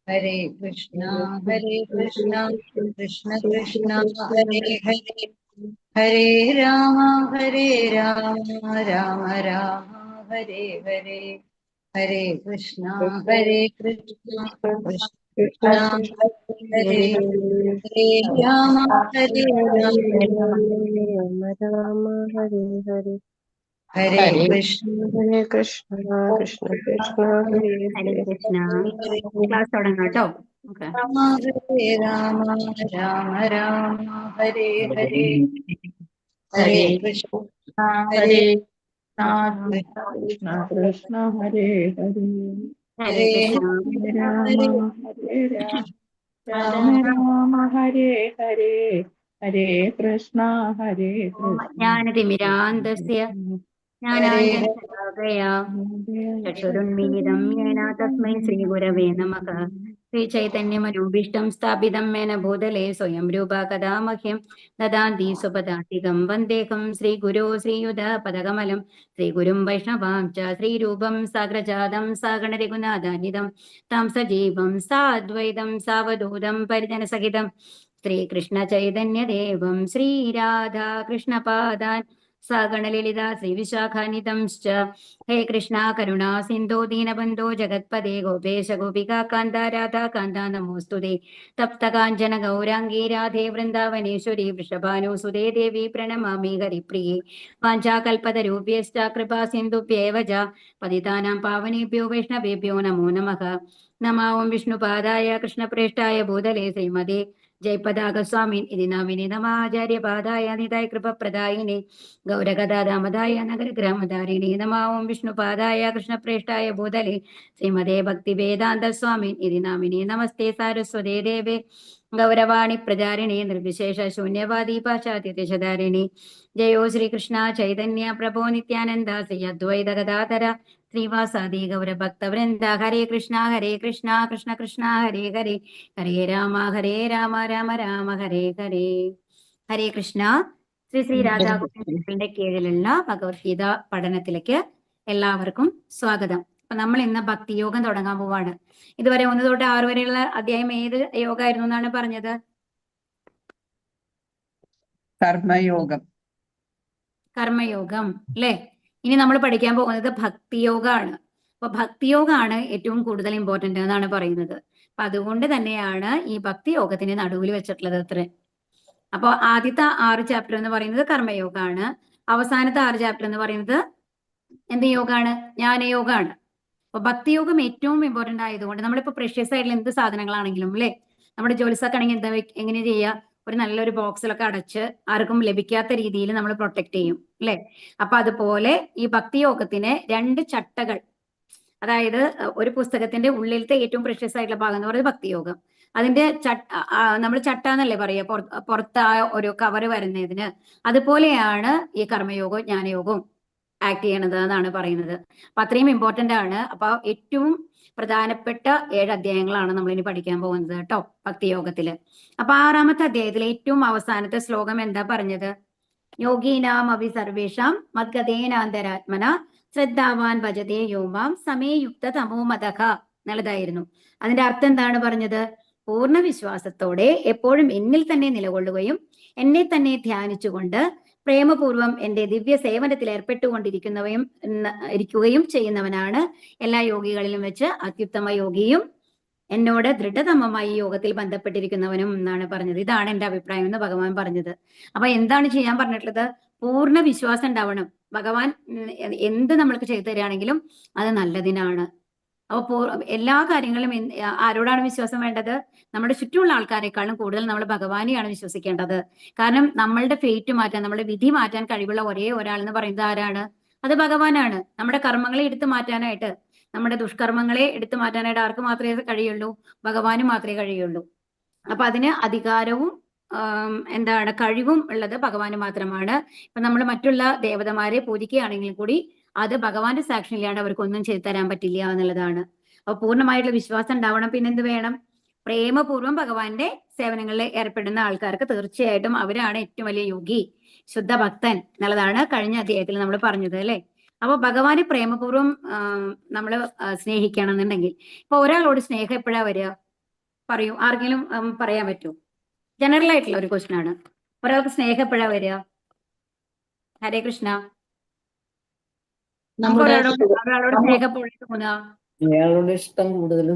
Hare Krishna, Hare Krishna, Krishna Krishna, Hare Hare, Hare Rama, Hare Rama, Rama Rama, Hare Hare, Hare Krishna, Hare Krishna, Krishna Krishna Krishna, Krishna Hare Hare Hare, Hare Hare Rama, Hare Rama, Rama Rama Hare Hare Hare Hare Krishna, Hare Krishna Krishna Krishna Hare ഹരേ Hare Krishna. Hare class തുടങ്ങാം കേട്ടോ. Okay. Rama, Hare Rama, Rama Rama, Hare Hare, Hare Hare Krishna, Krishna, Hare Hare Krishna, Krishna, Krishna Hare Hare, ഹരേ Hare Krishna. Hare Hare Rama, Hare Rama, Rama, Rama Hare Hare, Hare Krishna, Hare ഓം Krishna, അജ്ഞാനതിമിരാന്തസ്യ Hare ജ്ഞാനാഞ്ജനശലാകയാ ചക്ഷുരുന്മീലിതം യേന തസ്മൈ ശ്രീഗുരവേ നമഃ. ശ്രീചൈതന്യമനോഭീഷ്ടം സ്ഥാപിതം മേന ഭൂതലേ സ്വയം രൂപ കഥാ മഹ്യം ദദാന്തി സ്വപദാന്തികം വന്ദേഹം ശ്രീഗുരോ ശ്രീയുതപദകമലം ശ്രീഗുരും വൈഷ്ണവാം ച ശ്രീരൂപം സാഗ്രജാതം സാഗണരഘുനാഥാന്വിതം തം സജീവം സാദ്വൈതം സാവധൂതം പരിജനസഹിതം ശ്രീകൃഷ്ണ ചൈതന്യദേവം ശ്രീരാധാകൃഷ്ണപാദാൻ സഗണലളിതാ ശ്രീവിശാഖാനിതംശ്ച. ഹേ കൃഷ്ണ കരുണാ സിന്ധോ ദീനബന്ധോ ജഗത്പദേ ഗോപേശ ഗോപികാ കാന്ത രാധാ കാന്ത നമോസ്തുതേ. തപ്തകാഞ്ചന ഗൗരാംഗീ രാധേ വൃന്ദാവനേശ്വരി വൃഷഭാനുസുതേ ദേവി പ്രണമാമി ഹരിപ്രിയേ. വാഞ്ചാകൽപതരൂപ്യശ്ച കൃപാ സിന്ധുഭ്യേവ ച പതിതാനാം പാവനേഭ്യോ വൈഷ്ണവേഭ്യോ നമോ നമഃ. നമോ വിഷ്ണുപാദായ കൃഷ്ണപ്രേഷ്ഠായ ഭൂതലേ ശ്രീമതേ ജയപതാകസ്വാമിൻ ഇതി നാമിനി നമാചാര്യപാദായ നിതായ കൃപപ്രദായിനി ഗൗരഗദാദാമദായ നഗരഗ്രാമധാരിണി നമോ വിഷ്ണുപാദായ കൃഷ്ണപ്രേഷ്ഠായ ഭൂതലേ ശ്രീമതേ ഭക്തിവേദാന്തസ്വാമിൻ ഇതി നാമിനി നമസ്തേ സാരസ്വതേ ദേവേ ഗൗരവാണി പ്രചാരിണി നിർവിശേഷ ശൂന്യവാദി പാശ്ചാത്യദേശധാരിണി. ജയോ ശ്രീകൃഷ്ണ ചൈതന്യ പ്രഭോ നിത്യാനന്ദ ശ്രീ അദ്വൈത ഗദാധര ശ്രീവാസാദി ഗൗരഭക്തവൃന്ദ. ഹരേ കൃഷ്ണ കൃഷ്ണ കൃഷ്ണ ഹരേ ഹരേ, ഹരേ രാമ രാമ രാമ ഹരേ ഹരേ. ഹരേ കൃഷ്ണ. ശ്രീ ശ്രീ രാധാകൃഷ്ണന്റെ കീഴിലുള്ള ഭഗവത്ഗീത പഠനത്തിലേക്ക് എല്ലാവർക്കും സ്വാഗതം. അപ്പൊ നമ്മൾ ഇന്ന് ഭക്തിയോഗം തുടങ്ങാൻ പോവാണ്. ഇതുവരെ 1 തൊട്ട് 6 വരെയുള്ള അധ്യായം ഏത് യോഗമായിരുന്നു എന്നാണ് പറഞ്ഞത്? കർമ്മയോഗം. കർമ്മയോഗം അല്ലേ? ഇനി നമ്മൾ പഠിക്കാൻ പോകുന്നത് ഭക്തിയോഗമാണ്. അപ്പൊ ഭക്തിയോഗമാണ് ഏറ്റവും കൂടുതൽ ഇമ്പോർട്ടന്റ് എന്നാണ് പറയുന്നത്. അപ്പൊ അതുകൊണ്ട് തന്നെയാണ് ഈ ഭക്തിയോഗത്തിന് നടുവിൽ വെച്ചിട്ടുള്ളത് അത്രേ. അപ്പോൾ ആദ്യത്തെ 6 ചാപ്റ്റർ എന്ന് പറയുന്നത് കർമ്മയോഗമാണ്. അവസാനത്തെ 6 ചാപ്റ്റർ എന്ന് പറയുന്നത് എന്ത് യോഗമാണ്? ജ്ഞാനയോഗമാണ്. അപ്പൊ ഭക്തിയോഗം ഏറ്റവും ഇമ്പോർട്ടന്റ് ആയതുകൊണ്ട് നമ്മളിപ്പോ പ്രഷ്യസ് ആയിട്ടുള്ള എന്ത് സാധനങ്ങളാണെങ്കിലും അല്ലെ, നമ്മുടെ ജോലിസൊക്കെ ആണെങ്കിൽ എന്താ എങ്ങനെ ചെയ്യുക? ഒരു നല്ലൊരു ബോക്സിലൊക്കെ അടച്ച് ആർക്കും ലഭിക്കാത്ത രീതിയിൽ നമ്മൾ പ്രൊട്ടക്ട് ചെയ്യും അല്ലെ. അപ്പൊ അതുപോലെ ഈ ഭക്തിയോഗത്തിന് 2 ചട്ടകൾ, അതായത് ഒരു പുസ്തകത്തിന്റെ ഉള്ളിലത്തെ ഏറ്റവും പ്രഷ്യസ് ആയിട്ടുള്ള ഭാഗം എന്ന് പറയുന്നത് ഭക്തിയോഗം. അതിന്റെ നമ്മൾ ചട്ട എന്നല്ലേ പറയാ, പുറത്ത് ആ ഒരു കവർ വരുന്നതിന്. അതുപോലെയാണ് ഈ കർമ്മയോഗവും ജ്ഞാനയോഗവും ആക്ട് ചെയ്യണത് എന്നാണ് പറയുന്നത്. അപ്പൊ അത്രയും ഇമ്പോർട്ടന്റ് ആണ്. അപ്പൊ ഏറ്റവും പ്രധാനപ്പെട്ട 7 അധ്യായങ്ങളാണ് നമ്മൾ ഇനി പഠിക്കാൻ പോകുന്നത് കേട്ടോ ഭക്തിയോഗത്തില്. അപ്പൊ 6ാമത്തെ അധ്യായത്തിലെ ഏറ്റവും അവസാനത്തെ ശ്ലോകം എന്താ പറഞ്ഞത്? യോഗീനാം അഭി സർവേഷാം മദ്ഗതേനാന്തരാത്മന ശ്രദ്ധാവാൻ ഭജതേ യോമാം സമേ യുക്ത തമോ മതഃ എന്നുള്ളതായിരുന്നു. അതിന്റെ അർത്ഥം എന്താണ് പറഞ്ഞത്? പൂർണ്ണ വിശ്വാസത്തോടെ എപ്പോഴും എന്നിൽ തന്നെ നിലകൊള്ളുകയും എന്നെ തന്നെ ധ്യാനിച്ചുകൊണ്ട് പ്രേമപൂർവം എന്റെ ദിവ്യ സേവനത്തിൽ ഇരിക്കുകയും ചെയ്യുന്നവനാണ് എല്ലാ യോഗികളിലും വെച്ച് അത്യുത്തമ യോഗിയും എന്നോട് ദൃഢതമമായി യോഗത്തിൽ ബന്ധപ്പെട്ടിരിക്കുന്നവനും എന്നാണ് പറഞ്ഞത്. ഇതാണ് എന്റെ അഭിപ്രായം എന്ന് ഭഗവാൻ പറഞ്ഞത്. അപ്പൊ എന്താണ് ചെയ്യാൻ പറഞ്ഞിട്ടുള്ളത്? പൂർണ്ണ വിശ്വാസം ഉണ്ടാവണം. ഭഗവാൻ എന്ത് നമ്മൾക്ക് ചെയ്തു തരികയാണെങ്കിലും അത് നല്ലതിനാണ്. അപ്പൊ എല്ലാ കാര്യങ്ങളും ആരോടാണ് വിശ്വാസം വേണ്ടത്? നമ്മുടെ ചുറ്റുമുള്ള ആൾക്കാരെക്കാളും കൂടുതൽ നമ്മൾ ഭഗവാനെയാണ് വിശ്വസിക്കേണ്ടത്. കാരണം നമ്മളുടെ ഫേറ്റ് മാറ്റാൻ, നമ്മുടെ വിധി മാറ്റാൻ കഴിവുള്ള ഒരേ ഒരാൾ എന്ന് പറയുന്നത് ആരാണ്? അത് ഭഗവാനാണ്. നമ്മുടെ കർമ്മങ്ങളെ എടുത്തു മാറ്റാനായിട്ട്, നമ്മുടെ ദുഷ്കർമ്മങ്ങളെ എടുത്തു മാറ്റാനായിട്ട് ആർക്ക് മാത്രമേ കഴിയുള്ളൂ? ഭഗവാന് മാത്രമേ കഴിയുള്ളൂ. അപ്പൊ അതിന് അധികാരവും എന്താണ് കഴിവും ഉള്ളത് ഭഗവാന് മാത്രമാണ്. ഇപ്പൊ നമ്മൾ മറ്റുള്ള ദേവതമാരെ പൂജിക്കുകയാണെങ്കിൽ കൂടി അത് ഭഗവാന്റെ സാക്ഷ്യം ഇല്ലാണ്ട് അവർക്കൊന്നും ചെയ്തു തരാൻ പറ്റില്ല എന്നുള്ളതാണ്. അപ്പൊ പൂർണ്ണമായിട്ടുള്ള വിശ്വാസം ഉണ്ടാവണം. പിന്നെന്ത് വേണം? പ്രേമപൂർവ്വം ഭഗവാന്റെ സേവനങ്ങളിൽ ഏർപ്പെടുന്ന ആൾക്കാർക്ക് തീർച്ചയായിട്ടും അവരാണ് ഏറ്റവും വലിയ യോഗി, ശുദ്ധ ഭക്തൻ എന്നുള്ളതാണ് കഴിഞ്ഞ അധ്യായത്തിൽ നമ്മൾ പറഞ്ഞത് അല്ലെ. അപ്പൊ ഭഗവാനെ പ്രേമപൂർവ്വം നമ്മൾ സ്നേഹിക്കണം എന്നുണ്ടെങ്കിൽ, ഇപ്പൊ ഒരാളോട് സ്നേഹം എപ്പോഴാ വരിക? പറയൂ, ആർക്കെങ്കിലും പറയാൻ പറ്റുമോ? ജനറൽ ആയിട്ടുള്ള ഒരു ക്വസ്റ്റ്യൻ ആണ്. ഒരാൾക്ക് സ്നേഹം എപ്പോഴാ വരിക? ഹരേ കൃഷ്ണ. നമുക്ക് ഒരാളോട് സ്നേഹം എപ്പോഴാണ് തോന്നുക? അയാളോട് ഇഷ്ടം കൂടുതൽ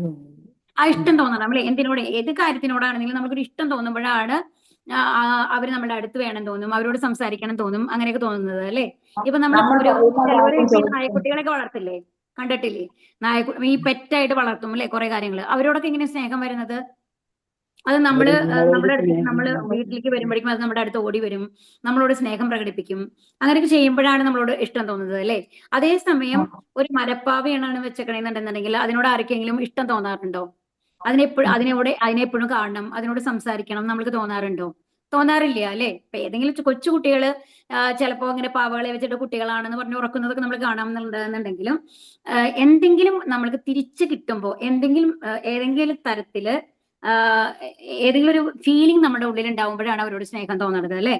ആ ഇഷ്ടം തോന്നണം. നമ്മൾ എന്തിനോട്, ഏത് കാര്യത്തിനോടാണെങ്കിലും നമുക്കൊരു ഇഷ്ടം തോന്നുമ്പോഴാണ് അവർ നമ്മുടെ അടുത്ത് വേണം തോന്നും, അവരോട് സംസാരിക്കണം തോന്നും, അങ്ങനെയൊക്കെ തോന്നുന്നത് അല്ലേ? ഇപ്പൊ നമ്മൾ ഒരു ചിലവര് ഈ നായക്കുട്ടികളൊക്കെ വളർത്തില്ലേ, കണ്ടിട്ടില്ലേ? ഈ പെറ്റായിട്ട് വളർത്തും അല്ലെ കുറെ കാര്യങ്ങൾ. അവരോടൊക്കെ എങ്ങനെ സ്നേഹം വരുന്നത്? അത് നമ്മുടെ വീട്ടിലേക്ക് വരുമ്പോഴേക്കും അത് നമ്മുടെ അടുത്ത് ഓടി വരും, നമ്മളോട് സ്നേഹം പ്രകടിപ്പിക്കും. അങ്ങനെയൊക്കെ ചെയ്യുമ്പോഴാണ് നമ്മളോട് ഇഷ്ടം തോന്നുന്നത് അല്ലേ? അതേസമയം ഒരു മരപ്പാവയാണ് വെച്ചേക്കണെന്നുണ്ടെന്നുണ്ടെങ്കിൽ അതിനോട് ആർക്കെങ്കിലും ഇഷ്ടം തോന്നാറുണ്ടോ? അതിനെപ്പോഴും കാണണം, അതിനോട് സംസാരിക്കണം നമ്മൾക്ക് തോന്നാറുണ്ടോ? തോന്നാറില്ല അല്ലെ? ഇപ്പൊ ഏതെങ്കിലും കൊച്ചു കുട്ടികള് ചിലപ്പോ ഇങ്ങനെ പാവകളെ വെച്ചിട്ട് കുട്ടികളാണെന്ന് പറഞ്ഞ് ഉറക്കുന്നതൊക്കെ നമ്മൾ കാണാമെന്നുണ്ടെങ്കിലും എന്തെങ്കിലും നമ്മൾക്ക് തിരിച്ചു കിട്ടുമ്പോൾ, ഏതെങ്കിലും തരത്തില് ഏതെങ്കിലും ഒരു ഫീലിംഗ് നമ്മുടെ ഉള്ളിൽ ഉണ്ടാവുമ്പോഴാണ് അവരോട് സ്നേഹം തോന്നുന്നത് അല്ലെ?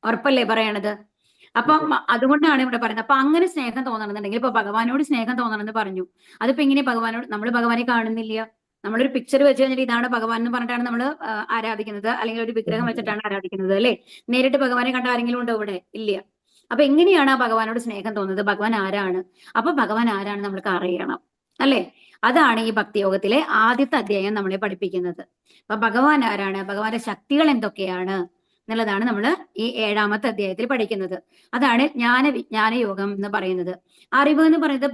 ഉറപ്പല്ലേ പറയണത്? അപ്പൊ അതുകൊണ്ടാണ് ഇവിടെ പറയുന്നത്. അപ്പൊ അങ്ങനെ സ്നേഹം തോന്നണമെന്നുണ്ടെങ്കിൽ, ഇപ്പൊ ഭഗവാനോട് സ്നേഹം തോന്നണമെന്ന് പറഞ്ഞു, അതിപ്പോ എങ്ങനെ ഭഗവാനോട്? നമ്മൾ ഭഗവാനെ കാണുന്നില്ല, നമ്മളൊരു പിക്ചർ വെച്ച് കഴിഞ്ഞിട്ട് ഇതാണ് ഭഗവാൻ എന്ന് പറഞ്ഞിട്ടാണ് നമ്മൾ ആരാധിക്കുന്നത്, അല്ലെങ്കിൽ ഒരു വിഗ്രഹം വെച്ചിട്ടാണ് ആരാധിക്കുന്നത് അല്ലെ? നേരിട്ട് ഭഗവാനെ കണ്ട ആരെങ്കിലും ഉണ്ടോ ഇവിടെ? ഇല്ല. അപ്പൊ എങ്ങനെയാണ് ആ ഭഗവാനോട് സ്നേഹം തോന്നുന്നത്? ഭഗവാൻ ആരാണ്? അപ്പൊ ഭഗവാൻ ആരാണ് നമ്മൾക്ക് അറിയണം അല്ലെ? അതാണ് ഈ ഭക്തിയോഗത്തിലെ ആദ്യത്തെ അധ്യായം നമ്മളെ പഠിപ്പിക്കുന്നത്. അപ്പൊ ഭഗവാൻ ആരാണ്, ഭഗവാന്റെ ശക്തികൾ എന്തൊക്കെയാണ് എന്നുള്ളതാണ് നമ്മൾ ഈ 7ാമത്തെ അധ്യായത്തിൽ പഠിക്കുന്നത്. അതാണ് വിജ്ഞാന യോഗം എന്ന് പറയുന്നത്. അറിവ് എന്ന് പറയുന്നത്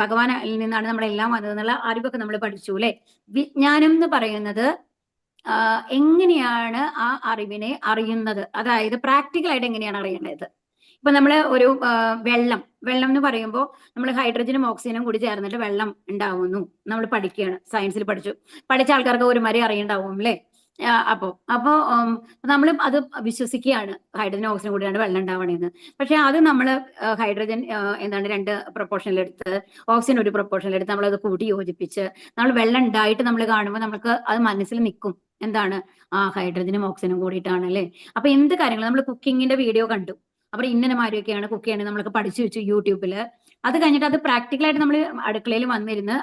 ഭഗവാനിൽ നിന്നാണ് നമ്മളെല്ലാം വന്നതെന്നുള്ള അറിവൊക്കെ നമ്മൾ പഠിച്ചു അല്ലെ? വിജ്ഞാനം എന്ന് പറയുന്നത് എങ്ങനെയാണ് ആ അറിവിനെ അറിയുന്നത്, അതായത് പ്രാക്ടിക്കലായിട്ട് എങ്ങനെയാണ് അറിയേണ്ടത്. ഇപ്പൊ നമ്മള് ഒരു വെള്ളം എന്ന് പറയുമ്പോൾ നമ്മൾ ഹൈഡ്രജനും ഓക്സിജനും കൂടി ചേർന്നിട്ട് വെള്ളം ഉണ്ടാവുന്നു, നമ്മൾ പഠിക്കുകയാണ്, സയൻസിൽ പഠിച്ച ആൾക്കാർക്ക് ഒരുമാതിരി അറിയണ്ടാവും അല്ലെ? അപ്പോ നമ്മൾ അത് വിശ്വസിക്കുകയാണ്, ഹൈഡ്രജൻ ഓക്സിജൻ കൂടിയാണ് വെള്ളം ഉണ്ടാവണേന്ന്. പക്ഷെ അത് നമ്മൾ ഹൈഡ്രജൻ 2 പ്രൊപ്പോർഷനിൽ എടുത്ത്, ഓക്സിജൻ 1 പ്രൊപ്പോർഷനിൽ എടുത്ത് നമ്മളത് കൂട്ടി യോജിപ്പിച്ച് നമ്മൾ വെള്ളം ഉണ്ടായിട്ട് നമ്മൾ കാണുമ്പോൾ നമുക്ക് അത് മനസ്സിൽ നിൽക്കും, എന്താണ്? ഹൈഡ്രജനും ഓക്സിജനും കൂടിയിട്ടാണ് അല്ലെ? അപ്പൊ എന്ത് കാര്യങ്ങൾ, നമ്മൾ കുക്കിങ്ങിന്റെ വീഡിയോ കണ്ടു, അപ്പൊ ഇന്നമാരൊക്കെയാണ് കുക്ക് ചെയ്യണത് നമ്മളൊക്കെ പഠിച്ചു വെച്ചു യൂട്യൂബില്. അത് കഴിഞ്ഞിട്ട് അത് പ്രാക്ടിക്കലായിട്ട് നമ്മൾ അടുക്കളയിൽ വന്നിരുന്ന്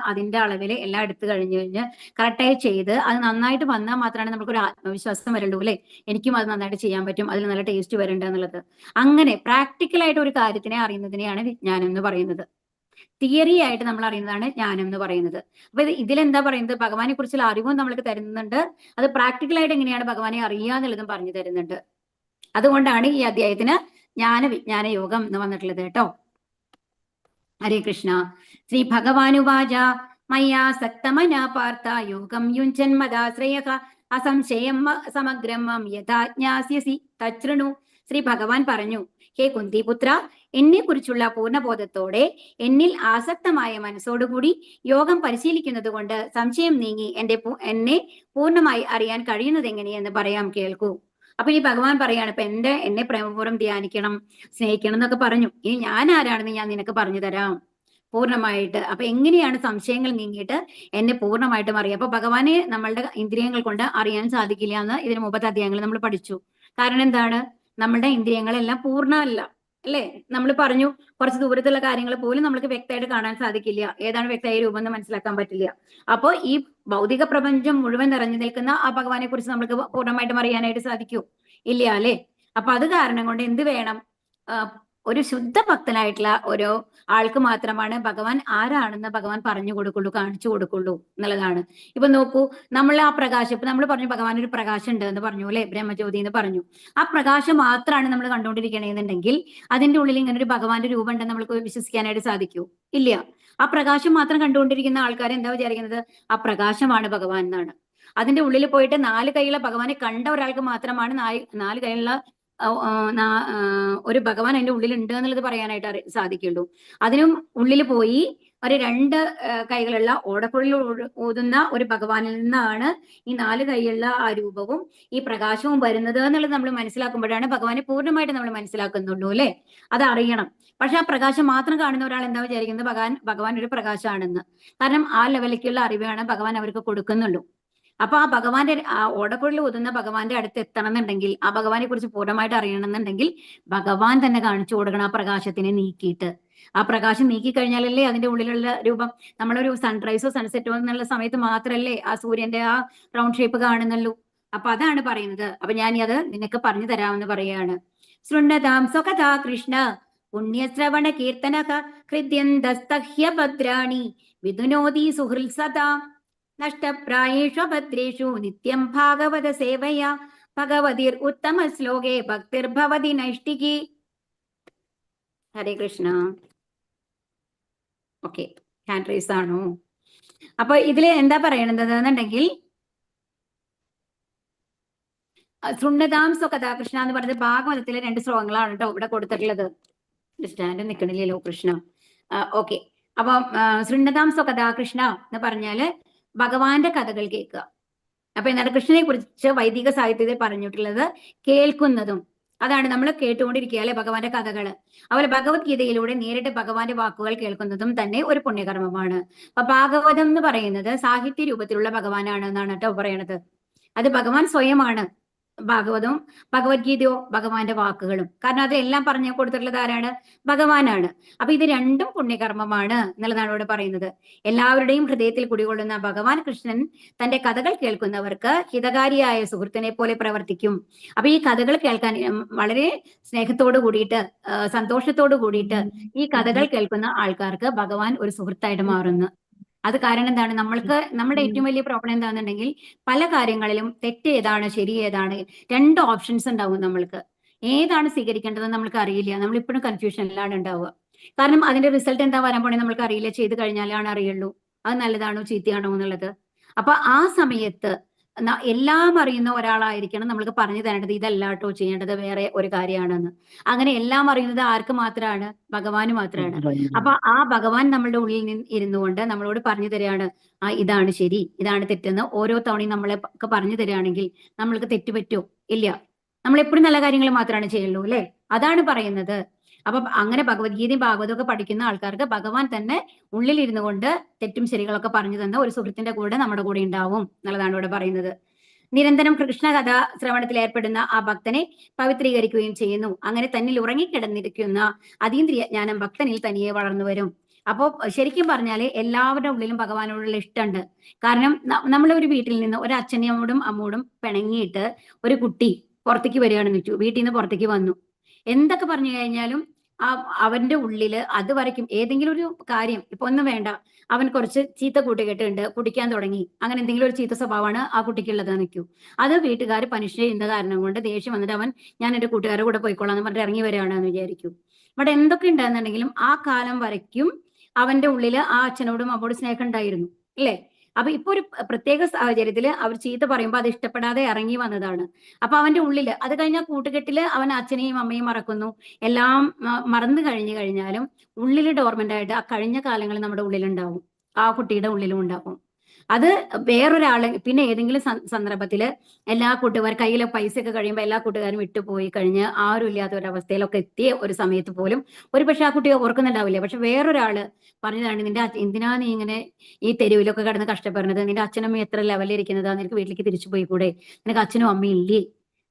അതിന്റെ അളവിൽ എല്ലാം എടുത്തു കഴിഞ്ഞ് കറക്റ്റായി ചെയ്ത് അത് നന്നായിട്ട് വന്നാൽ മാത്രമാണ് നമുക്കൊരു ആത്മവിശ്വാസം വരണ്ടൂ അല്ലെ? എനിക്കും അത് നന്നായിട്ട് ചെയ്യാൻ പറ്റും, അതിൽ നല്ല ടേസ്റ്റ് വരണ്ട എന്നുള്ളത്. അങ്ങനെ പ്രാക്ടിക്കലായിട്ട് ഒരു കാര്യത്തിനെ അറിയുന്നതിനെയാണ് വിജ്ഞാനം എന്ന് പറയുന്നത്. തിയറി ആയിട്ട് നമ്മൾ അറിയുന്നതാണ് ജ്ഞാനം എന്ന് പറയുന്നത്. അപ്പൊ ഇതിലെന്താ പറയുന്നത്? ഭഗവാനെ കുറിച്ചുള്ള അറിവും നമ്മൾക്ക് തരുന്നുണ്ട്, അത് പ്രാക്ടിക്കലായിട്ട് എങ്ങനെയാണ് ഭഗവാനെ അറിയാന്നുള്ളതും പറഞ്ഞു തരുന്നുണ്ട്. അതുകൊണ്ടാണ് ഈ അധ്യായത്തിന് വിജ്ഞാന യോഗം എന്ന് വന്നിട്ടുള്ളത് കേട്ടോ. ഹരേ കൃഷ്ണ. ശ്രീ ഭഗവാനുവാച മയ്യാ സക്തമന പാർത്ഥ യോഗം യുഞ്ജന്മദാശ്രയഃ അസംശയം സമഗ്രം മാം യഥാ ജ്ഞാസ്യസി തച്ഛൃണു. ശ്രീ ഭഗവാൻ പറഞ്ഞു, ഹേ കുന്തിപുത്ര, എന്നെ കുറിച്ചുള്ള പൂർണ്ണബോധത്തോടെ എന്നിൽ ആസക്തമായ മനസ്സോടുകൂടി യോഗം പരിശീലിക്കുന്നത് കൊണ്ട് സംശയം നീങ്ങി എന്നെ പൂർണ്ണമായി അറിയാൻ കഴിയുന്നത് എങ്ങനെയെന്ന് പറയാം, കേൾക്കൂ. അപ്പൊ ഈ ഭഗവാൻ പറയാണ്, ഇപ്പൊ എന്നെ പ്രേമപൂർവ്വം ധ്യാനിക്കണം, സ്നേഹിക്കണം എന്നൊക്കെ പറഞ്ഞു. ഇനി ഞാൻ ആരാണെന്ന് ഞാൻ നിനക്ക് പറഞ്ഞു തരാം പൂർണ്ണമായിട്ട്. അപ്പൊ എങ്ങനെയാണ് സംശയങ്ങൾ നീങ്ങിയിട്ട് എന്നെ പൂർണ്ണമായിട്ടും അറിയാം? അപ്പൊ ഭഗവാനെ നമ്മളുടെ ഇന്ദ്രിയങ്ങൾ കൊണ്ട് അറിയാൻ സാധിക്കില്ല എന്ന് ഇതിന് മുമ്പത്തെ അധ്യായങ്ങൾ നമ്മൾ പഠിച്ചു. കാരണം എന്താണ്? നമ്മളുടെ ഇന്ദ്രിയങ്ങളെല്ലാം പൂർണ്ണമല്ല അല്ലെ? നമ്മൾ പറഞ്ഞു, കുറച്ച് ദൂരത്തുള്ള കാര്യങ്ങൾ പോലും നമ്മൾക്ക് വ്യക്തമായിട്ട് കാണാൻ സാധിക്കില്ല, ഏതാണ് വ്യക്തമായ രൂപം എന്ന് മനസ്സിലാക്കാൻ പറ്റില്ല. അപ്പോ ഈ ഭൗതിക പ്രപഞ്ചം മുഴുവൻ നിറഞ്ഞു നിൽക്കുന്ന ആ ഭഗവാനെ കുറിച്ച് നമുക്ക് പൂർണ്ണമായിട്ടും അറിയാനായിട്ട് സാധിക്കൂ? ഇല്ല അല്ലെ? അപ്പൊ അത് കാരണം കൊണ്ട് എന്ത് വേണം? ഒരു ശുദ്ധ ഭക്തനായിട്ടുള്ള ഒരു ആൾക്ക് മാത്രമാണ് ഭഗവാൻ ആരാണെന്ന് ഭഗവാൻ പറഞ്ഞു കൊടുക്കുള്ളൂ, കാണിച്ചു കൊടുക്കുള്ളൂ എന്നുള്ളതാണ്. ഇപ്പൊ നോക്കൂ, നമ്മൾ ആ പ്രകാശം, ഇപ്പൊ നമ്മൾ പറഞ്ഞു ഭഗവാൻ ഒരു പ്രകാശം ഉണ്ട് എന്ന് പറഞ്ഞു അല്ലെ, ബ്രഹ്മജ്യോതി എന്ന് പറഞ്ഞു. ആ പ്രകാശം മാത്രമാണ് നമ്മൾ കണ്ടുകൊണ്ടിരിക്കണമെന്നുണ്ടെങ്കിൽ അതിന്റെ ഉള്ളിൽ ഇങ്ങനെ ഒരു ഭഗവാന്റെ രൂപം ഉണ്ടെന്ന് നമ്മൾക്ക് വിശ്വസിക്കാനായിട്ട് സാധിക്കൂ? ഇല്ല. ആ പ്രകാശം മാത്രം കണ്ടുകൊണ്ടിരിക്കുന്ന ആൾക്കാർ എന്താ വിചാരിക്കുന്നത്? ആ പ്രകാശമാണ് ഭഗവാൻ എന്നാണ്. അതിന്റെ ഉള്ളിൽ പോയിട്ട് 4 കൈയുള്ള ഭഗവാനെ കണ്ട ഒരാൾക്ക് മാത്രമാണ് 4 കൈയുള്ള ഒരു ഭഗവാൻ അതിന്റെ ഉള്ളിൽ ഉണ്ട് എന്നുള്ളത് പറയാനായിട്ട് സാധിക്കുള്ളൂ. അതിനും ഉള്ളിൽ പോയി ഒരു 2 കൈകളുള്ള ഓടക്കുഴലിൽ ഊതുന്ന ഒരു ഭഗവാനിൽ നിന്നാണ് ഈ 4 കൈയുള്ള ആ രൂപവും ഈ പ്രകാശവും വരുന്നത് എന്നുള്ളത് നമ്മൾ മനസ്സിലാക്കുമ്പോഴാണ് ഭഗവാനെ പൂർണ്ണമായിട്ട് നമ്മൾ മനസ്സിലാക്കുന്നുള്ളൂ അല്ലെ? അത് അറിയണം. പക്ഷെ ആ പ്രകാശം മാത്രം കാണുന്ന ഒരാൾ എന്താ വിചാരിക്കുന്നത്? ഭഗവാൻ ഒരു പ്രകാശമാണെന്ന്. കാരണം ആ ലെവലിലേക്കുള്ള അറിവാണ് ഭഗവാൻ അവർക്ക് കൊടുക്കുന്നുള്ളൂ. അപ്പൊ ആ ഭഗവാന്റെ ഓടക്കുഴലിൽ ഊതുന്ന ഭഗവാന്റെ അടുത്ത് എത്തണം എന്നുണ്ടെങ്കിൽ, ആ ഭഗവാനെ കുറിച്ച് പൂർണ്ണമായിട്ട് അറിയണം എന്നുണ്ടെങ്കിൽ ഭഗവാൻ തന്നെ കാണിച്ചു കൊടുക്കണം ആ പ്രകാശത്തിനെ നീക്കിയിട്ട്. ആ പ്രകാശം നീക്കിക്കഴിഞ്ഞാലല്ലേ അതിന്റെ ഉള്ളിലുള്ള രൂപം, നമ്മളൊരു സൺറൈസോ സൺസെറ്റോ എന്നുള്ള സമയത്ത് മാത്രല്ലേ ആ സൂര്യന്റെ ആ റൗണ്ട് ഷേപ്പ് കാണുന്നുള്ളൂ. അപ്പൊ അതാണ് പറയുന്നത്. അപ്പൊ ഞാൻ അത് നിനക്ക് പറഞ്ഞു തരാമെന്ന് പറയാണ്. ശൃണ്വതാം സ്വകഥാ കൃഷ്ണ പുണ്യശ്രവണ കീർത്തനക ഹൃദ്യന്തസ്തഹ്യഭദ്രാണി വിദുനോതി സുഹൃൽ സദാ നഷ്ടപ്രായേഷു ഭദ്രേഷു നിത്യം ഭാഗവത സേവയാ ഭഗവതിർ ഉത്തമ ശ്ലോകേ ഭക്തിർഭവതി നൈഷ്ഠികി. ഹരേ കൃഷ്ണ. ഓക്കെ, ഹാൻഡ് റൈസ് ആണോ? അപ്പൊ ഇതില് എന്താ പറയണത് എന്നുണ്ടെങ്കിൽ ശൃണ്വതാം സ്വകഥാ കൃഷ്ണ എന്ന് പറഞ്ഞത് ഭാഗവതത്തിലെ 2 ശ്ലോകങ്ങളാണ് കേട്ടോ ഇവിടെ കൊടുത്തിട്ടുള്ളത്. സ്റ്റാൻഡ് നിൽക്കണില്ലല്ലോ കൃഷ്ണ. ഓക്കെ, അപ്പം ശൃണ്വതാം സ്വകഥാ കൃഷ്ണ എന്ന് പറഞ്ഞാല് ഭഗവാന്റെ കഥകൾ കേൾക്കുക. അപ്പൊ എന്താണ് കൃഷ്ണനെ കുറിച്ച് വൈദിക സാഹിത്യത്തിൽ പറഞ്ഞിട്ടുള്ളത് കേൾക്കുന്നതും, അതാണ് നമ്മൾ കേട്ടുകൊണ്ടിരിക്കുക അല്ലെ ഭഗവാന്റെ കഥകള്. അതുപോലെ ഭഗവത്ഗീതയിലൂടെ നേരിട്ട് ഭഗവാന്റെ വാക്കുകൾ കേൾക്കുന്നതും തന്നെ ഒരു പുണ്യകർമ്മമാണ്. അപ്പൊ ഭാഗവതം എന്ന് പറയുന്നത് സാഹിത്യ രൂപത്തിലുള്ള ഭഗവാനാണ് എന്നാണ് കേട്ടോ പറയണത്. അത് ഭഗവാൻ സ്വയമാണ്. ഭാഗവതവും ഭഗവത്ഗീതയോ ഭഗവാന്റെ വാക്കുകളും, കാരണം അതെല്ലാം പറഞ്ഞു കൊടുത്തിട്ടുള്ളത് ആരാണ്? ഭഗവാനാണ്. അപ്പൊ ഇത് രണ്ടും പുണ്യകർമ്മമാണ് എന്നുള്ളതാണ് ഇവിടെ പറയുന്നത്. എല്ലാവരുടെയും ഹൃദയത്തിൽ കുടികൊള്ളുന്ന ഭഗവാൻ കൃഷ്ണൻ തന്റെ കഥകൾ കേൾക്കുന്നവർക്ക് ഹിതകാരിയായ സുഹൃത്തിനെ പോലെ പ്രവർത്തിക്കും. അപ്പൊ ഈ കഥകൾ കേൾക്കാൻ വളരെ സ്നേഹത്തോട് കൂടിയിട്ട് സന്തോഷത്തോട് കൂടിയിട്ട് ഈ കഥകൾ കേൾക്കുന്ന ആൾക്കാർക്ക് ഭഗവാൻ ഒരു സുഹൃത്തായിട്ട് മാറുന്നു. അത് കാരണം എന്താണ്? നമ്മുടെ ഏറ്റവും വലിയ പ്രോബ്ലം എന്താണെന്നുണ്ടെങ്കിൽ പല കാര്യങ്ങളിലും തെറ്റ് ഏതാണ് ശരി ഏതാണ് 2 ഓപ്ഷൻസ് ഉണ്ടാവും. നമ്മൾക്ക് ഏതാണ് സ്വീകരിക്കേണ്ടതെന്ന് നമ്മൾക്ക് അറിയില്ല. നമ്മളിപ്പോഴും കൺഫ്യൂഷനിലാണ് ഉണ്ടാവുക. കാരണം അതിന്റെ റിസൾട്ട് എന്താ വരാൻ പോണേ നമ്മൾക്ക് അറിയില്ല. ചെയ്ത് കഴിഞ്ഞാലാണ് അറിയുള്ളൂ അത് നല്ലതാണോ ചീത്തയാണോ എന്നുള്ളത്. അപ്പൊ ആ സമയത്ത് എല്ലാം അറിയുന്ന ഒരാളായിരിക്കണം നമ്മൾക്ക് പറഞ്ഞു തരേണ്ടത്. ഇതല്ല കേട്ടോ ചെയ്യേണ്ടത്, വേറെ ഒരു കാര്യമാണെന്ന്. അങ്ങനെ എല്ലാം അറിയുന്നത് ആർക്ക് മാത്രമാണ്? ഭഗവാന് മാത്രമാണ്. അപ്പൊ ആ ഭഗവാൻ നമ്മളുടെ ഉള്ളിൽ നിന്ന് ഇരുന്നുകൊണ്ട് നമ്മളോട് പറഞ്ഞു തരികയാണ്, ഇതാണ് ശരി ഇതാണ് തെറ്റെന്ന് ഓരോ തവണയും നമ്മളെ ഒക്കെ പറഞ്ഞു തരികയാണെങ്കിൽ നമ്മൾക്ക് തെറ്റ് പറ്റുമോ? ഇല്ല. നമ്മൾ എപ്പോഴും നല്ല കാര്യങ്ങൾ മാത്രമാണ് ചെയ്യുള്ളൂ അല്ലെ? അതാണ് പറയുന്നത്. അപ്പൊ അങ്ങനെ ഭഗവത്ഗീതയും ഭാഗവതവും ഒക്കെ പഠിക്കുന്ന ആൾക്കാർക്ക് ഭഗവാൻ തന്നെ ഉള്ളിൽ ഇരുന്നു കൊണ്ട് തെറ്റും ശരികളൊക്കെ പറഞ്ഞു തന്ന ഒരു സുഹൃത്തിന്റെ കൂടെ നമ്മുടെ കൂടെ ഉണ്ടാവും എന്നുള്ളതാണ് ഇവിടെ പറയുന്നത്. നിരന്തരം കൃഷ്ണകഥ ശ്രവണത്തിൽ ഏർപ്പെടുന്ന ആ ഭക്തനെ പവിത്രീകരിക്കുകയും ചെയ്യുന്നു. അങ്ങനെ തന്നിൽ ഉറങ്ങിക്കിടന്നിരിക്കുന്ന അതീന്ദ്രിയ ജ്ഞാനം ഭക്തനിൽ തനിയെ വളർന്നു വരും. അപ്പോ ശരിക്കും പറഞ്ഞാല് എല്ലാവരുടെ ഉള്ളിലും ഭഗവാനോടുള്ള ഇഷ്ടമുണ്ട്. കാരണം നമ്മളെ ഒരു വീട്ടിൽ നിന്ന് ഒരു അച്ഛനോടും അമ്മോടും പിണങ്ങിയിട്ട് ഒരു കുട്ടി പുറത്തേക്ക് വരികയാണെന്ന് വെച്ചു, വീട്ടിൽ നിന്ന് പുറത്തേക്ക് വന്നു. എന്തൊക്കെ പറഞ്ഞു കഴിഞ്ഞാലും അവന്റെ ഉള്ളില് അത് വരയ്ക്കും ഏതെങ്കിലും ഒരു കാര്യം. ഇപ്പൊ ഒന്നും വേണ്ട, അവൻ കുറച്ച് ചീത്ത കൂട്ടുകെട്ടുണ്ട്, കുടിക്കാൻ തുടങ്ങി, അങ്ങനെ എന്തെങ്കിലും ഒരു ചീത്ത സ്വഭാവമാണ് ആ കുട്ടിക്കുള്ളത് നിൽക്കൂ. അത് വീട്ടുകാർ പനിഷ് ചെയ്യുന്ന കാരണം കൊണ്ട് ദേഷ്യം വന്നിട്ട് അവൻ ഞാൻ എന്റെ കൂട്ടുകാരുടെ കൂടെ പോയിക്കോളാം എന്ന് പറഞ്ഞിട്ട് ഇറങ്ങി വരികയാണെന്ന് വിചാരിക്കും. ഇവിടെ എന്തൊക്കെ ഉണ്ടെന്നുണ്ടെങ്കിലും ആ കാലം വരയ്ക്കും അവന്റെ ഉള്ളില് ആ അച്ഛനോടും അമ്മോടും സ്നേഹം ഉണ്ടായിരുന്നു അല്ലേ? അപ്പൊ ഇപ്പൊ ഒരു പ്രത്യേക സാഹചര്യത്തില് അവർ ചീത്ത പറയുമ്പോൾ അത് ഇഷ്ടപ്പെടാതെ ഇറങ്ങി വന്നതാണ്. അപ്പൊ അവന്റെ ഉള്ളില് അത് കഴിഞ്ഞാൽ കൂട്ടുകെട്ടില് അവൻ അച്ഛനെയും അമ്മയും മറക്കുന്നു. എല്ലാം മറന്നു കഴിഞ്ഞു കഴിഞ്ഞാലും ഉള്ളില് ഡോർമെന്റ് ആയിട്ട് ആ കഴിഞ്ഞ കാലങ്ങൾ നമ്മുടെ ഉള്ളിലുണ്ടാവും, ആ കുട്ടിയുടെ ഉള്ളിലും ഉണ്ടാവും. അത് വേറൊരാള് പിന്നെ ഏതെങ്കിലും സന്ദർഭത്തില് എല്ലാ കൂട്ടുകാർ കയ്യിലെ പൈസയൊക്കെ കഴിയുമ്പോൾ എല്ലാ കൂട്ടുകാരും വിട്ടുപോയി കഴിഞ്ഞ് ആരും ഇല്ലാത്ത ഒരവസ്ഥയിലൊക്കെ എത്തിയ ഒരു സമയത്ത് പോലും ഒരു പക്ഷെ ആ കുട്ടിയെ ഓർക്കുന്നുണ്ടാവില്ല. പക്ഷെ വേറൊരാള് പറഞ്ഞതാണ്, എന്തിനാ നീ ഇങ്ങനെ ഈ തെരുവിലൊക്കെ കിടന്ന് കഷ്ടപ്പെടുന്നത്? നിന്റെ അച്ഛനമ്മ എത്ര ലെവലിരിക്കുന്നതാ, നിനക്ക് വീട്ടിലേക്ക് തിരിച്ചു പോയിക്കൂടെ, നിനക്ക് അച്ഛനും അമ്മയും ഇല്ലേ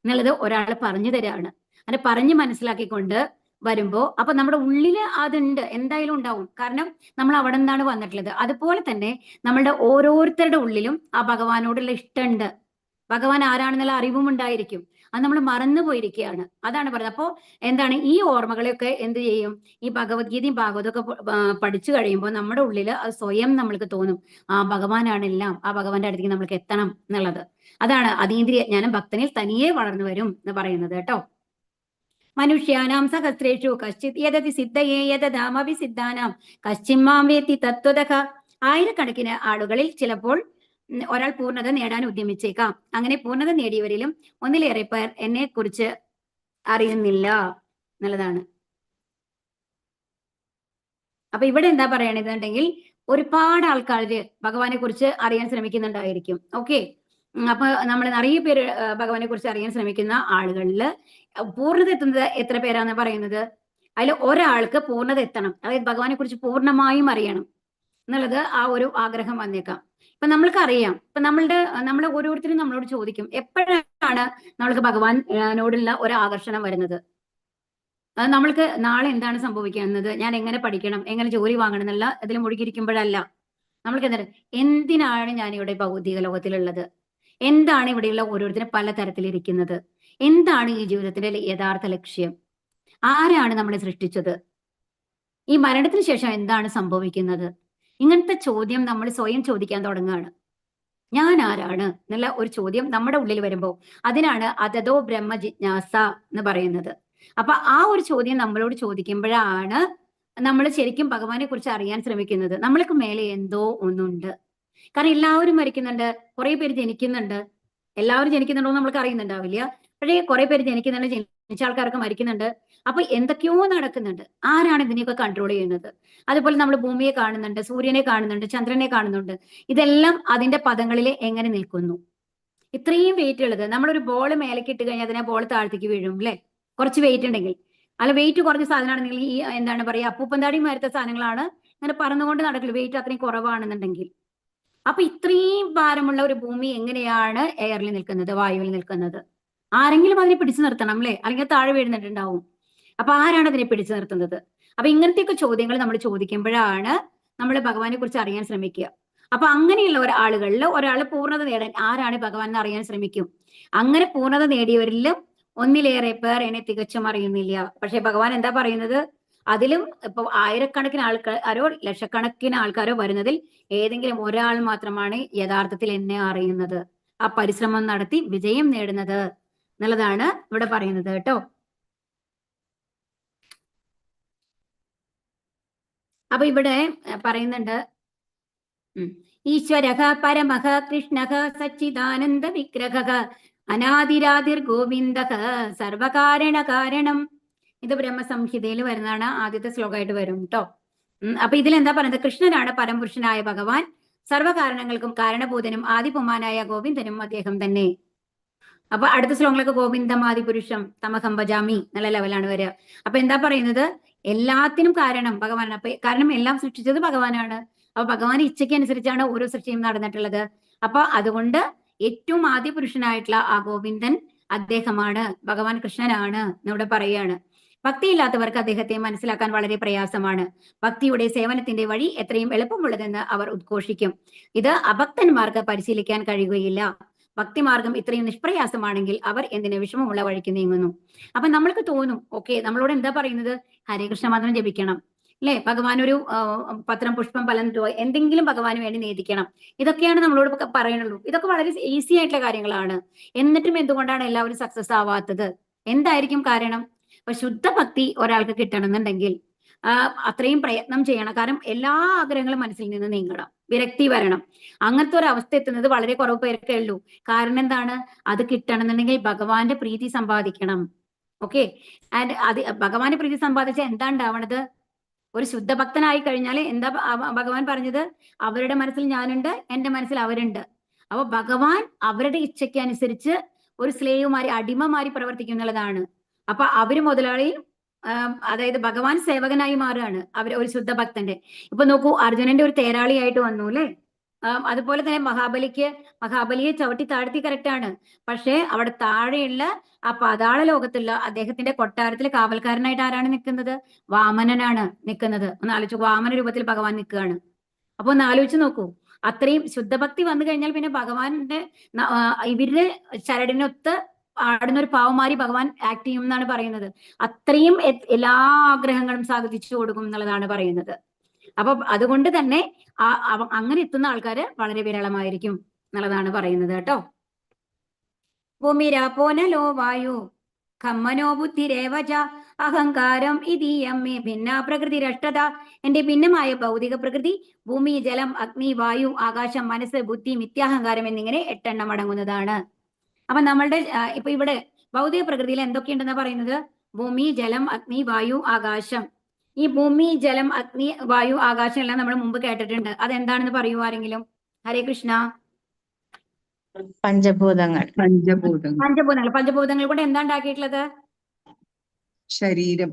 എന്നുള്ളത് ഒരാൾ പറഞ്ഞു തരാണ്. അങ്ങനെ പറഞ്ഞ് മനസ്സിലാക്കിക്കൊണ്ട് വരുമ്പോ അപ്പൊ നമ്മുടെ ഉള്ളില് അതുണ്ട്, എന്തായാലും ഉണ്ടാവും. കാരണം നമ്മൾ അവിടെ നിന്നാണ് വന്നിട്ടുള്ളത്. അതുപോലെ തന്നെ നമ്മളുടെ ഓരോരുത്തരുടെ ഉള്ളിലും ആ ഭഗവാനോടുള്ള ഇഷ്ടമുണ്ട്. ഭഗവാൻ ആരാണെന്നുള്ള അറിവും ഉണ്ടായിരിക്കും. അത് നമ്മൾ മറന്നു പോയിരിക്കുകയാണ്. അതാണ് പറയുന്നത്. അപ്പോ എന്താണ് ഈ ഓർമ്മകളെയൊക്കെ എന്ത് ചെയ്യും? ഈ ഭഗവത്ഗീതയും ഭാഗവതവും ഒക്കെ പഠിച്ചു കഴിയുമ്പോൾ നമ്മുടെ ഉള്ളിൽ അത് സ്വയം നമ്മൾക്ക് തോന്നും, ആ ഭഗവാനാണെല്ലാം, ആ ഭഗവാന്റെ അടുത്തേക്ക് നമ്മൾക്ക് എത്തണം എന്നുള്ളത്. അതാണ് അതീന്ദ്രിയ ജ്ഞാനം ഭക്തനിൽ തനിയെ വളർന്നു വരും എന്ന് പറയുന്നത് കേട്ടോ. മനുഷ്യാനാം സഹസ്രേഷു കശ്ചിത് യദതി സിദ്ധയേ യദാമവി സിദ്ധാനാം കശ്ചിമ്മാം വേത്തി തത്വതഃ. ആയിരക്കണക്കിന് ആളുകളിൽ ചിലപ്പോൾ ഒരാൾ പൂർണ്ണത നേടാൻ ഉദ്യമിച്ചേക്കാം. അങ്ങനെ പൂർണ്ണത നേടിയവരിലും ഒന്നിലേറെ പേർ എന്നെ കുറിച്ച് അറിയുന്നില്ല എന്നുള്ളതാണ്. അപ്പൊ ഇവിടെ എന്താ പറയണെന്നുണ്ടെങ്കിൽ ഒരുപാട് ആൾക്കാര് ഭഗവാനെ കുറിച്ച് അറിയാൻ ശ്രമിക്കുന്നുണ്ടായിരിക്കും. ഓക്കെ, അപ്പൊ നമ്മൾ നിറയെ പേര് ഭഗവാനെ കുറിച്ച് അറിയാൻ ശ്രമിക്കുന്ന ആളുകളിൽ പൂർണ്ണത എത്തുന്നത് എത്ര പേരാന്ന് പറയുന്നത്? അതിൽ ഒരാൾക്ക് പൂർണ്ണത എത്തണം, അതായത് ഭഗവാനെ കുറിച്ച് പൂർണ്ണമായും അറിയണം എന്നുള്ളത് ആ ഒരു ആഗ്രഹം വന്നേക്കാം. ഇപ്പൊ നമ്മൾക്ക് അറിയാം, ഇപ്പൊ നമ്മൾ ഓരോരുത്തരും നമ്മളോട് ചോദിക്കും, എപ്പോഴാണ് നമ്മൾക്ക് ഭഗവാനോടുള്ള ഒരു ആകർഷണം വരുന്നത്? നമ്മൾക്ക് നാളെ എന്താണ് സംഭവിക്കുന്നത്, ഞാൻ എങ്ങനെ പഠിക്കണം, എങ്ങനെ ജോലി വാങ്ങണം എന്നുള്ള ഇതിൽ മുഴുകിയിരിക്കുമ്പോഴല്ല. നമ്മൾക്ക് എന്തിനാണ് ഞാൻ ഇവിടെ ഭൗതിക ലോകത്തിലുള്ളത്, എന്താണ് ഇവിടെയുള്ള ഓരോരുത്തരും പല തരത്തിലിരിക്കുന്നത്, എന്താണ് ഈ ജീവിതത്തിന്റെ യഥാർത്ഥ ലക്ഷ്യം, ആരാണ് നമ്മളെ സൃഷ്ടിച്ചത്, ഈ മരണത്തിന് ശേഷം എന്താണ് സംഭവിക്കുന്നത്, ഇങ്ങനത്തെ ചോദ്യം നമ്മൾ സ്വയം ചോദിക്കാൻ തുടങ്ങുകയാണ്. ഞാൻ ആരാണ് എന്നുള്ള ഒരു ചോദ്യം നമ്മുടെ ഉള്ളിൽ വരുമ്പോൾ അതിനാണ് അതതോ ബ്രഹ്മ ജിജ്ഞാസ എന്ന് പറയുന്നത്. അപ്പൊ ആ ഒരു ചോദ്യം നമ്മളോട് ചോദിക്കുമ്പോഴാണ് നമ്മൾ ശരിക്കും ഭഗവാനെ കുറിച്ച് അറിയാൻ ശ്രമിക്കുന്നത്. നമ്മൾക്ക് മേലെ എന്തോ ഒന്നുണ്ട്. കാരണം എല്ലാവരും മരിക്കുന്നുണ്ട്, കുറെ പേര് ജനിക്കുന്നുണ്ട്. എല്ലാവരും ജനിക്കുന്നുണ്ടോ എന്ന് നമ്മൾക്ക് അറിയുന്നുണ്ടാവില്ല. പക്ഷേ കുറെ പേര് ജനിക്കുന്നുണ്ട്, ജനിച്ച ആൾക്കാർക്ക് മരിക്കുന്നുണ്ട്. അപ്പൊ എന്തൊക്കെയോ നടക്കുന്നുണ്ട്. ആരാണ് ഇതിനെയൊക്കെ കൺട്രോൾ ചെയ്യുന്നത്? അതുപോലെ നമ്മൾ ഭൂമിയെ കാണുന്നുണ്ട്, സൂര്യനെ കാണുന്നുണ്ട്, ചന്ദ്രനെ കാണുന്നുണ്ട്. ഇതെല്ലാം അതിന്റെ പദങ്ങളിൽ എങ്ങനെ നിൽക്കുന്നു? ഇത്രയും വെയിറ്റ് ഉള്ളത്, നമ്മളൊരു ബോൾ മേലേക്ക് ഇട്ട് കഴിഞ്ഞാൽ അതിനെ ബോൾ താഴത്തേക്ക് വീഴും അല്ലെ, കുറച്ച് വെയിറ്റ് ഉണ്ടെങ്കിൽ. അല്ല വെയിറ്റ് കുറഞ്ഞ സാധനമാണെങ്കിൽ ഈ എന്താണ് പറയുക, അപ്പൂപ്പന്താടി മാരത്തെ സാധനങ്ങളാണ് ഇങ്ങനെ പറന്നുകൊണ്ട് നടക്കില്ല, വെയിറ്റ് അത്രയും കുറവാണെന്നുണ്ടെങ്കിൽ. അപ്പൊ ഇത്രയും ഭാരമുള്ള ഒരു ഭൂമി എങ്ങനെയാണ് എയറിൽ നിൽക്കുന്നത്, വായുവിൽ നിൽക്കുന്നത്? ആരെങ്കിലും അതിനെ പിടിച്ചു നിർത്തണം അല്ലെ, അല്ലെങ്കിൽ താഴെ വീഴുന്നിട്ടുണ്ടാവും. അപ്പൊ ആരാണ് അതിനെ പിടിച്ചു നിർത്തുന്നത്? അപ്പൊ ഇങ്ങനത്തെയൊക്കെ ചോദ്യങ്ങൾ നമ്മൾ ചോദിക്കുമ്പോഴാണ് നമ്മൾ ഭഗവാനെ കുറിച്ച് അറിയാൻ ശ്രമിക്കുക. അപ്പൊ അങ്ങനെയുള്ള ഒരാളുകളിൽ ഒരാൾ പൂർണ്ണത നേടാൻ ആരാണ് ഭഗവാൻ എന്ന് അറിയാൻ ശ്രമിക്കും. അങ്ങനെ പൂർണ്ണത നേടിയവരിലും ഒന്നിലേറെ പേർ എന്നെ തികച്ചും അറിയുന്നില്ല. പക്ഷെ ഭഗവാൻ എന്താ പറയുന്നത്? അതിലും ഇപ്പൊ ആയിരക്കണക്കിന് ആൾക്കാരോ ലക്ഷക്കണക്കിന് ആൾക്കാരോ വരുന്നതിൽ ഏതെങ്കിലും ഒരാൾ മാത്രമാണ് യഥാർത്ഥത്തിൽ എന്നെ അറിയുന്നത്, ആ പരിശ്രമം നടത്തി വിജയം നേടുന്നത് എന്നുള്ളതാണ് ഇവിടെ പറയുന്നത് കേട്ടോ. അപ്പൊ ഇവിടെ പറയുന്നുണ്ട്, ഈശ്വരഃ പരമഃ കൃഷ്ണഃ സച്ചിദാനന്ദ വിഗ്രഹഃ അനാദിരാതിർ ഗോവിന്ദഃ സർവകാരണ കാരണം. ഇത് ബ്രഹ്മസംഹിതയിൽ വരുന്നതാണ്, ആദ്യത്തെ ശ്ലോകമായിട്ട് വരും കേട്ടോ. അപ്പൊ ഇതിൽ എന്താ പറയുന്നത്? കൃഷ്ണനാണ് പരംപുരുഷനായ ഭഗവാൻ, സർവ്വകാരണങ്ങൾക്കും കാരണഭൂതനും ആദിപുമാനായ ഗോവിന്ദനും അദ്ദേഹം തന്നെ. അപ്പൊ അടുത്ത ശ്ലോകങ്ങളൊക്കെ ഗോവിന്ദം ആദിപുരുഷം തമഹം ഭജാമി എന്നുള്ള ലെവലാണ് വരിക. അപ്പൊ എന്താ പറയുന്നത്? എല്ലാത്തിനും കാരണം ഭഗവാനാണ്. അപ്പൊ കാരണം എല്ലാം സൃഷ്ടിച്ചത് ഭഗവാനാണ്. അപ്പൊ ഭഗവാൻ ഇച്ഛയ്ക്ക് അനുസരിച്ചാണ് ഓരോ സൃഷ്ടിയും നടന്നിട്ടുള്ളത്. അപ്പൊ അതുകൊണ്ട് ഏറ്റവും ആദ്യ പുരുഷനായിട്ടുള്ള ആ ഗോവിന്ദൻ അദ്ദേഹമാണ്, ഭഗവാൻ കൃഷ്ണനാണ് എന്നിവിടെ പറയുകയാണ്. ഭക്തിയില്ലാത്തവർക്ക് അദ്ദേഹത്തെ മനസ്സിലാക്കാൻ വളരെ പ്രയാസമാണ്. ഭക്തിയുടെ സേവനത്തിന്റെ വഴി എത്രയും എളുപ്പമുള്ളതെന്ന് അവർ ഉദ്ഘോഷിക്കും. ഇത് അഭക്തന്മാർക്ക് പരിശീലിക്കാൻ കഴിയുകയില്ല. ഭക്തിമാർഗം ഇത്രയും നിഷ്പ്രയാസമാണെങ്കിൽ അവർ എന്തിന് വിഷമമുള്ള വഴിക്ക് നീങ്ങുന്നു? അപ്പൊ നമ്മൾക്ക് തോന്നും, ഓക്കെ, നമ്മളോട് എന്താ പറയുന്നത്? ഹരേ കൃഷ്ണ മാത്രം ജപിക്കണം അല്ലെ, ഭഗവാൻ ഒരു പത്രം പുഷ്പം ഫലം എന്തെങ്കിലും ഭഗവാന് വേണ്ടി നേദിക്കണം, ഇതൊക്കെയാണ് നമ്മളോട് പറയുന്നുള്ളൂ. ഇതൊക്കെ വളരെ ഈസി ആയിട്ടുള്ള കാര്യങ്ങളാണ്. എന്നിട്ടും എന്തുകൊണ്ടാണ് എല്ലാവരും സക്സസ് ആവാത്തത്? എന്തായിരിക്കും കാരണം? അപ്പൊ ശുദ്ധഭക്തി ഒരാൾക്ക് കിട്ടണമെന്നുണ്ടെങ്കിൽ അത്രയും പ്രയത്നം ചെയ്യണം. കാരണം എല്ലാ ആഗ്രഹങ്ങളും മനസ്സിൽ നിന്ന് നീങ്ങണം, വിരക്തി വരണം. അങ്ങനത്തെ ഒരു അവസ്ഥ എത്തുന്നത് വളരെ കുറവ് പേർക്കേ ഉള്ളൂ. കാരണം എന്താണ്? അത് കിട്ടണമെന്നുണ്ടെങ്കിൽ ഭഗവാന്റെ പ്രീതി സമ്പാദിക്കണം. ഓക്കെ, ആൻഡ് അത് ഭഗവാന്റെ പ്രീതി സമ്പാദിച്ചാൽ എന്താ ഉണ്ടാവണത്? ഒരു ശുദ്ധഭക്തനായി കഴിഞ്ഞാൽ എന്താ ഭഗവാൻ പറഞ്ഞത്? അവരുടെ മനസ്സിൽ ഞാനുണ്ട്, എന്റെ മനസ്സിൽ അവരുണ്ട്. അപ്പൊ ഭഗവാൻ അവരുടെ ഇച്ഛയ്ക്ക് അനുസരിച്ച് ഒരു സ്ലേവുമാരി, അടിമമാരി പ്രവർത്തിക്കും എന്നുള്ളതാണ്. അപ്പൊ അവര് മുതലാളിയും അതായത് ഭഗവാൻ സേവകനായി മാറുകയാണ് അവർ, ഒരു ശുദ്ധ ഭക്തന്റെ. ഇപ്പൊ നോക്കൂ, അർജുനന്റെ ഒരു തേരാളിയായിട്ട് വന്നു അല്ലെ. അതുപോലെ തന്നെ മഹാബലിയെ ചവിട്ടി താഴ്ത്തി കറക്റ്റാണ്. പക്ഷെ അവിടെ താഴെയുള്ള ആ പാതാള ലോകത്തുള്ള അദ്ദേഹത്തിന്റെ കൊട്ടാരത്തിൽ കാവൽക്കാരനായിട്ട് ആരാണ് നിൽക്കുന്നത്? വാമനനാണ് നിൽക്കുന്നത്. ഒന്ന് ആലോചിച്ചു, വാമന രൂപത്തിൽ ഭഗവാൻ നിൽക്കുകയാണ്. അപ്പൊ ഒന്ന് ആലോചിച്ച് നോക്കൂ, അത്രയും ശുദ്ധഭക്തി വന്നു കഴിഞ്ഞാൽ പിന്നെ ഭഗവാന്റെ ഇവരുടെ ചരടിനൊത്ത് ആടുന്ന ഒരു പാവമാരി ഭഗവാൻ ആക്ട് ചെയ്യും എന്നാണ് പറയുന്നത്. അത്രയും എല്ലാ ആഗ്രഹങ്ങളും സാധിച്ചു കൊടുക്കും എന്നുള്ളതാണ് പറയുന്നത്. അപ്പൊ അതുകൊണ്ട് തന്നെ അങ്ങനെ എത്തുന്ന ആൾക്കാര് വളരെ വിരളമായിരിക്കും എന്നുള്ളതാണ് പറയുന്നത് കേട്ടോ. ഭൂമിരാപോനലോ വായു ഖമ്മനോ ബുദ്ധിരേവച അഹങ്കാരം ഇതീയമ്മേ ഭിന്ന പ്രകൃതി രഷ്ടത. എന്റെ ഭിന്നമായ ഭൗതിക പ്രകൃതി ഭൂമി, ജലം, അഗ്നി, വായു, ആകാശം, മനസ്സ്, ബുദ്ധി, മിഥ്യാഹങ്കാരം എന്നിങ്ങനെ 8 എണ്ണം അടങ്ങുന്നതാണ്. അപ്പൊ നമ്മളുടെ ഇപ്പൊ ഇവിടെ ഭൗതിക പ്രകൃതിയിൽ എന്തൊക്കെയുണ്ടെന്നാ പറയുന്നത്? ഭൂമി, ജലം, അഗ്നി, വായു, ആകാശം. ഈ ഭൂമി, ജലം, അഗ്നി, വായു, ആകാശം എല്ലാം നമ്മൾ മുമ്പ് കേട്ടിട്ടുണ്ട്. അതെന്താണെന്ന് പറയൂ ആരെങ്കിലും? ഹരേ കൃഷ്ണ. പഞ്ചഭൂതങ്ങൾ. പഞ്ചഭൂതങ്ങൾ കൊണ്ട് എന്താ ഉണ്ടാക്കിയിട്ടുള്ളത്? ശരീരം,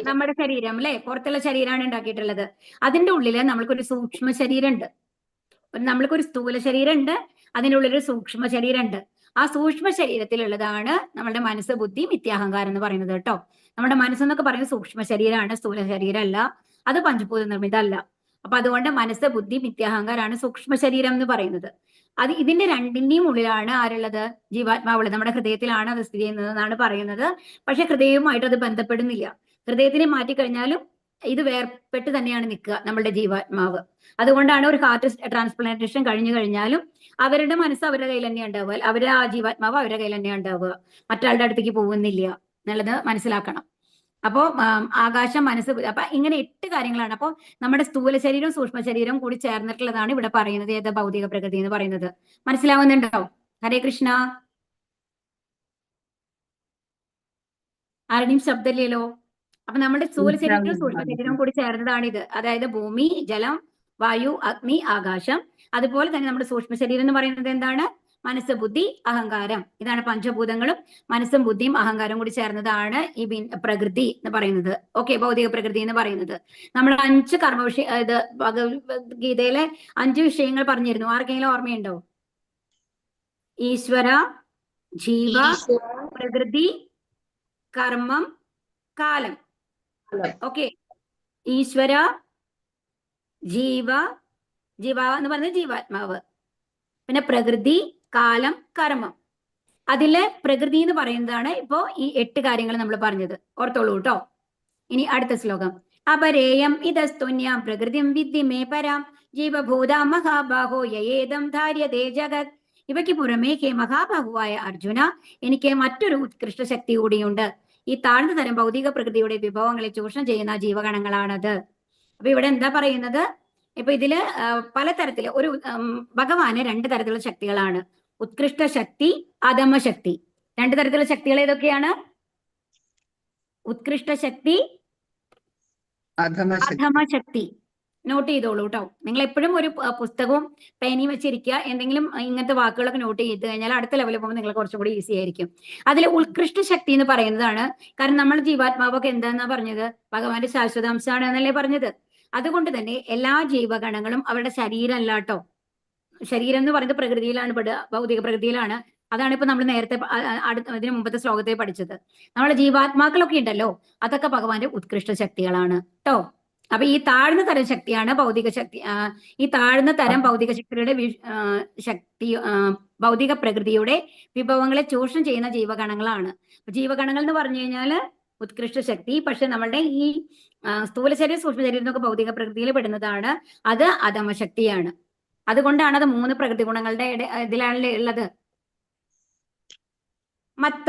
നമ്മുടെ ശരീരം അല്ലെ, പുറത്തുള്ള ശരീരമാണ് ഉണ്ടാക്കിയിട്ടുള്ളത്. അതിന്റെ ഉള്ളില് നമ്മൾക്കൊരു സൂക്ഷ്മ ശരീരമുണ്ട്, നമ്മൾക്കൊരു സ്ഥൂല ശരീരമുണ്ട്, അതിൻ്റെ ഉള്ളിലൊരു സൂക്ഷ്മ ശരീരമുണ്ട്. ആ സൂക്ഷ്മ ശരീരത്തിലുള്ളതാണ് നമ്മുടെ മനസ്സ്, ബുദ്ധി, മിഥ്യാഹങ്കാരം എന്ന് പറയുന്നത് കേട്ടോ. നമ്മുടെ മനസ്സെന്നൊക്കെ പറയുന്നത് സൂക്ഷ്മ ശരീരമാണ്, സ്ഥൂല ശരീരമല്ല. അത് പഞ്ചഭൂത നിർമ്മിതമല്ല. അപ്പൊ അതുകൊണ്ട് മനസ്സ്, ബുദ്ധി, മിഥ്യാഹങ്കാരാണ് സൂക്ഷ്മ ശരീരം എന്ന് പറയുന്നത്. അത് ഇതിന്റെ രണ്ടിന്റെയും ഉള്ളിലാണ് ആരുള്ളത്? ജീവാത്മാവുള്ളത്. നമ്മുടെ ഹൃദയത്തിലാണ് അത് സ്ഥിതി ചെയ്യുന്നത് എന്നാണ് പറയുന്നത്. പക്ഷെ ഹൃദയവുമായിട്ട് അത് ബന്ധപ്പെടുന്നില്ല. ഹൃദയത്തിനെ മാറ്റിക്കഴിഞ്ഞാലും ഇത് വേർപെട്ട് തന്നെയാണ് നിൽക്കുക നമ്മളുടെ ജീവാത്മാവ്. അതുകൊണ്ടാണ് ഒരു ഹാർട്ട് ട്രാൻസ്പ്ലാന്റേഷൻ കഴിഞ്ഞു കഴിഞ്ഞാലും അവരുടെ മനസ്സ് അവരുടെ കയ്യിൽ തന്നെയാണ് ഉണ്ടാവുക, അവരുടെ ആ ജീവാത്മാവ് അവരുടെ കയ്യിൽ തന്നെയാണ് ഉണ്ടാവുക, മറ്റൊരാളുടെ അടുത്തേക്ക് പോകുന്നില്ല എന്നുള്ളത് മനസ്സിലാക്കണം. അപ്പോ ആകാശം, മനസ്സ്, അപ്പൊ ഇങ്ങനെ 8 കാര്യങ്ങളാണ്. അപ്പോൾ നമ്മുടെ സ്ഥൂല ശരീരവും സൂക്ഷ്മ ശരീരവും കൂടി ചേർന്നിട്ടുള്ളതാണ് ഇവിടെ പറയുന്നത് ഏത് ഭൗതിക പ്രകൃതി എന്ന് പറയുന്നത്. മനസ്സിലാവുന്നുണ്ടോ? ഹരേ കൃഷ്ണ. ആരുടെയും ശബ്ദമില്ലല്ലോ. അപ്പൊ നമ്മുടെ സ്ഥൂല ശരീരവും സൂക്ഷ്മ ശരീരവും കൂടി ചേർന്നതാണിത്. അതായത് ഭൂമി, ജലം, വായു, അഗ്നി, ആകാശം. അതുപോലെ തന്നെ നമ്മുടെ സൂക്ഷ്മ ശരീരം എന്ന് പറയുന്നത് എന്താണ്? മനസ്സ്, ബുദ്ധി, അഹങ്കാരം. ഇതാണ് പഞ്ചഭൂതങ്ങളും മനസ്സും ബുദ്ധിയും അഹങ്കാരവും കൂടി ചേർന്നതാണ് ഈ പ്രകൃതി എന്ന് പറയുന്നത്. ഓക്കെ, ഭൗതിക പ്രകൃതി എന്ന് പറയുന്നത്. നമ്മൾ 5 ഇത് ഭഗവത്ഗീതയിലെ 5 വിഷയങ്ങൾ പറഞ്ഞിരുന്നു. ആർക്കെങ്കിലും ഓർമ്മയുണ്ടോ? ഈശ്വര, ജീവ, പ്രകൃതി, കർമ്മം, കാലം. ഓക്കെ, ഈശ്വര, ജീവ എന്ന് പറയുന്നത് ജീവാത്മാവ്, പിന്നെ പ്രകൃതി, കാലം, കർമ്മം. അതിലെ പ്രകൃതി എന്ന് പറയുന്നതാണ് ഇപ്പോ ഈ 8 കാര്യങ്ങൾ നമ്മൾ പറഞ്ഞത്. ഓർത്തോളൂ കേട്ടോ. ഇനി അടുത്ത ശ്ലോകം. അപരേയം ഇതസ്തുന്യാം പ്രകൃതിം വിദ്ധി മേ പരാം ജീവഭൂത മഹാബാഹോ യേദം ധാര്യതേ ജഗത്. ഇവയ്ക്ക് പുറമേ ഹേ മഹാബാഹുവായ അർജുന, എനിക്ക് മറ്റൊരു ഉത്കൃഷ്ട ശക്തി കൂടിയുണ്ട്. ഈ താഴ്ന്ന തരം ഭൗതിക പ്രകൃതിയുടെ വിഭവങ്ങളെ ചൂഷണം ചെയ്യുന്ന ജീവഗണങ്ങളാണത്. അപ്പൊ ഇവിടെ എന്താ പറയുന്നത്? ഇപ്പൊ ഇതില് പലതരത്തില് ഭഗവാന് 2 തരത്തിലുള്ള ശക്തികളാണ്. ഉത്കൃഷ്ട ശക്തി, അധമ ശക്തി. 2 തരത്തിലുള്ള ശക്തികൾ ഏതൊക്കെയാണ്? ഉത്കൃഷ്ട ശക്തി, അധമ ശക്തി. നോട്ട് ചെയ്തോളൂ കേട്ടോ. നിങ്ങൾ എപ്പോഴും ഒരു പുസ്തകവും പേനയും വെച്ചിരിക്കുക. എന്തെങ്കിലും ഇങ്ങനത്തെ വാക്കുകളൊക്കെ നോട്ട് ചെയ്ത് കഴിഞ്ഞാൽ അടുത്ത ലെവലിൽ പോകുമ്പോൾ നിങ്ങൾ കുറച്ചുകൂടി ഈസി ആയിരിക്കും. അതിൽ ഉത്കൃഷ്ട ശക്തി എന്ന് പറയുന്നതാണ്. കാരണം നമ്മൾ ജീവാത്മാവൊക്കെ എന്താന്നാ പറഞ്ഞത്? ഭഗവാന്റെ ശാശ്വതാംശമാണ് എന്നല്ലേ പറഞ്ഞത്. അതുകൊണ്ട് തന്നെ എല്ലാ ജീവഗണങ്ങളും അവരുടെ ശരീരമല്ല കേട്ടോ. ശരീരം എന്ന് പറയുന്നത് പ്രകൃതിയിലാണ് പെടുക, ഭൗതിക പ്രകൃതിയിലാണ്. അതാണ് ഇപ്പൊ നമ്മൾ നേരത്തെ ഇതിനു മുമ്പത്തെ ശ്ലോകത്തിൽ പഠിച്ചത്. നമ്മുടെ ജീവാത്മാക്കളൊക്കെ ഉണ്ടല്ലോ, അതൊക്കെ ഭഗവാന്റെ ഉത്കൃഷ്ട ശക്തികളാണ് കേട്ടോ. അപ്പൊ ഈ താഴ്ന്ന തരം ശക്തിയാണ് ഭൗതിക ശക്തി. ഈ താഴ്ന്ന തരം ഭൗതിക ശക്തിയുടെ ഭൗതിക പ്രകൃതിയുടെ വിഭവങ്ങളെ ചൂഷണം ചെയ്യുന്ന ജീവഗണങ്ങളാണ്. ജീവഗണങ്ങൾ എന്ന് പറഞ്ഞു കഴിഞ്ഞാല് ഉത്കൃഷ്ട ശക്തി. പക്ഷെ നമ്മളുടെ ഈ സ്ഥൂല ശരീരം, സൂക്ഷ്മ ശരീരം എന്നൊക്കെ ഭൗതിക പ്രകൃതിയിൽ പെടുന്നതാണ്. അത് അധമ ശക്തിയാണ്. അതുകൊണ്ടാണ് അത് 3 പ്രകൃതി ഗുണങ്ങളുടെ ഇതിലാണ് ഉള്ളത്. മത്ത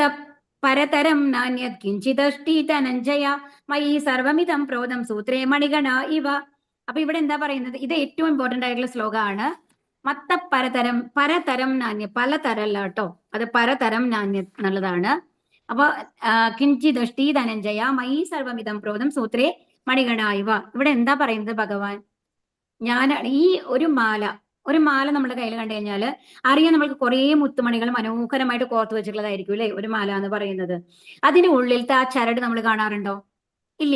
പരതരം നാന്യത് കിഞ്ചിദഷ്ടി ധനഞ്ജയ മയി സർവമിതം പ്രോതം സൂത്രേ മണിഗണ ഇവ. അപ്പൊ ഇവിടെ എന്താ പറയുന്നത്? ഇത് ഏറ്റവും ഇമ്പോർട്ടന്റ് ആയിട്ടുള്ള ശ്ലോകമാണ്. മത്ത പരതരം നാന്യ, പലതരല്ല കേട്ടോ, അത് പരതരം നാന്യ എന്നുള്ളതാണ്. അപ്പൊ കിഞ്ചിദഷ്ടി ധനഞ്ജയ മയി സർവമിതം പ്രോതം സൂത്രേ മണിഗണ ഇവ. ഇവിടെ എന്താ പറയുന്നത് ഭഗവാൻ? ഞാനാണ് ഈ ഒരു മാല നമ്മുടെ കയ്യിൽ കണ്ടു കഴിഞ്ഞാല് അറിയാം, നമ്മൾക്ക് കുറേ മുത്തുമണികൾ മനോഹരമായിട്ട് കോർത്ത് വെച്ചിട്ടുള്ളതായിരിക്കും അല്ലെ ഒരു മാല എന്ന് പറയുന്നത്. അതിന്റെ ഉള്ളിലത്തെ ആ ചരട് നമ്മൾ കാണാറുണ്ടോ? ഇല്ല.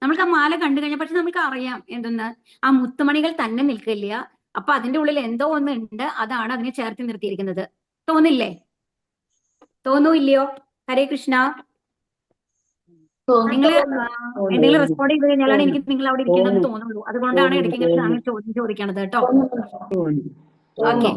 നമ്മൾക്ക് ആ മാല കണ്ടു കഴിഞ്ഞാൽ പക്ഷെ നമുക്ക് അറിയാം എന്തെന്ന്, ആ മുത്തുമണികൾ തന്നെ നിൽക്കില്ല. അപ്പൊ അതിന്റെ ഉള്ളിൽ എന്തോ ഒന്ന് ഉണ്ട്, അതാണ് അതിനെ ചേർത്ത് നിർത്തിയിരിക്കുന്നത്. തോന്നില്ലേ? തോന്നൂല്ലയോ? ഹരേ കൃഷ്ണ. നിങ്ങൾ എന്തെങ്കിലും റെസ്പോണ്ട് ചെയ്ത് കഴിഞ്ഞാലാണ് എനിക്ക് നിങ്ങൾ അവിടെ ഇരിക്കണമെന്ന് തോന്നുള്ളൂ. അതുകൊണ്ടാണ് ഇടയ്ക്ക് ഇങ്ങനെ ചോദ്യം ചോദിക്കണത് കേട്ടോ. ഓക്കെ,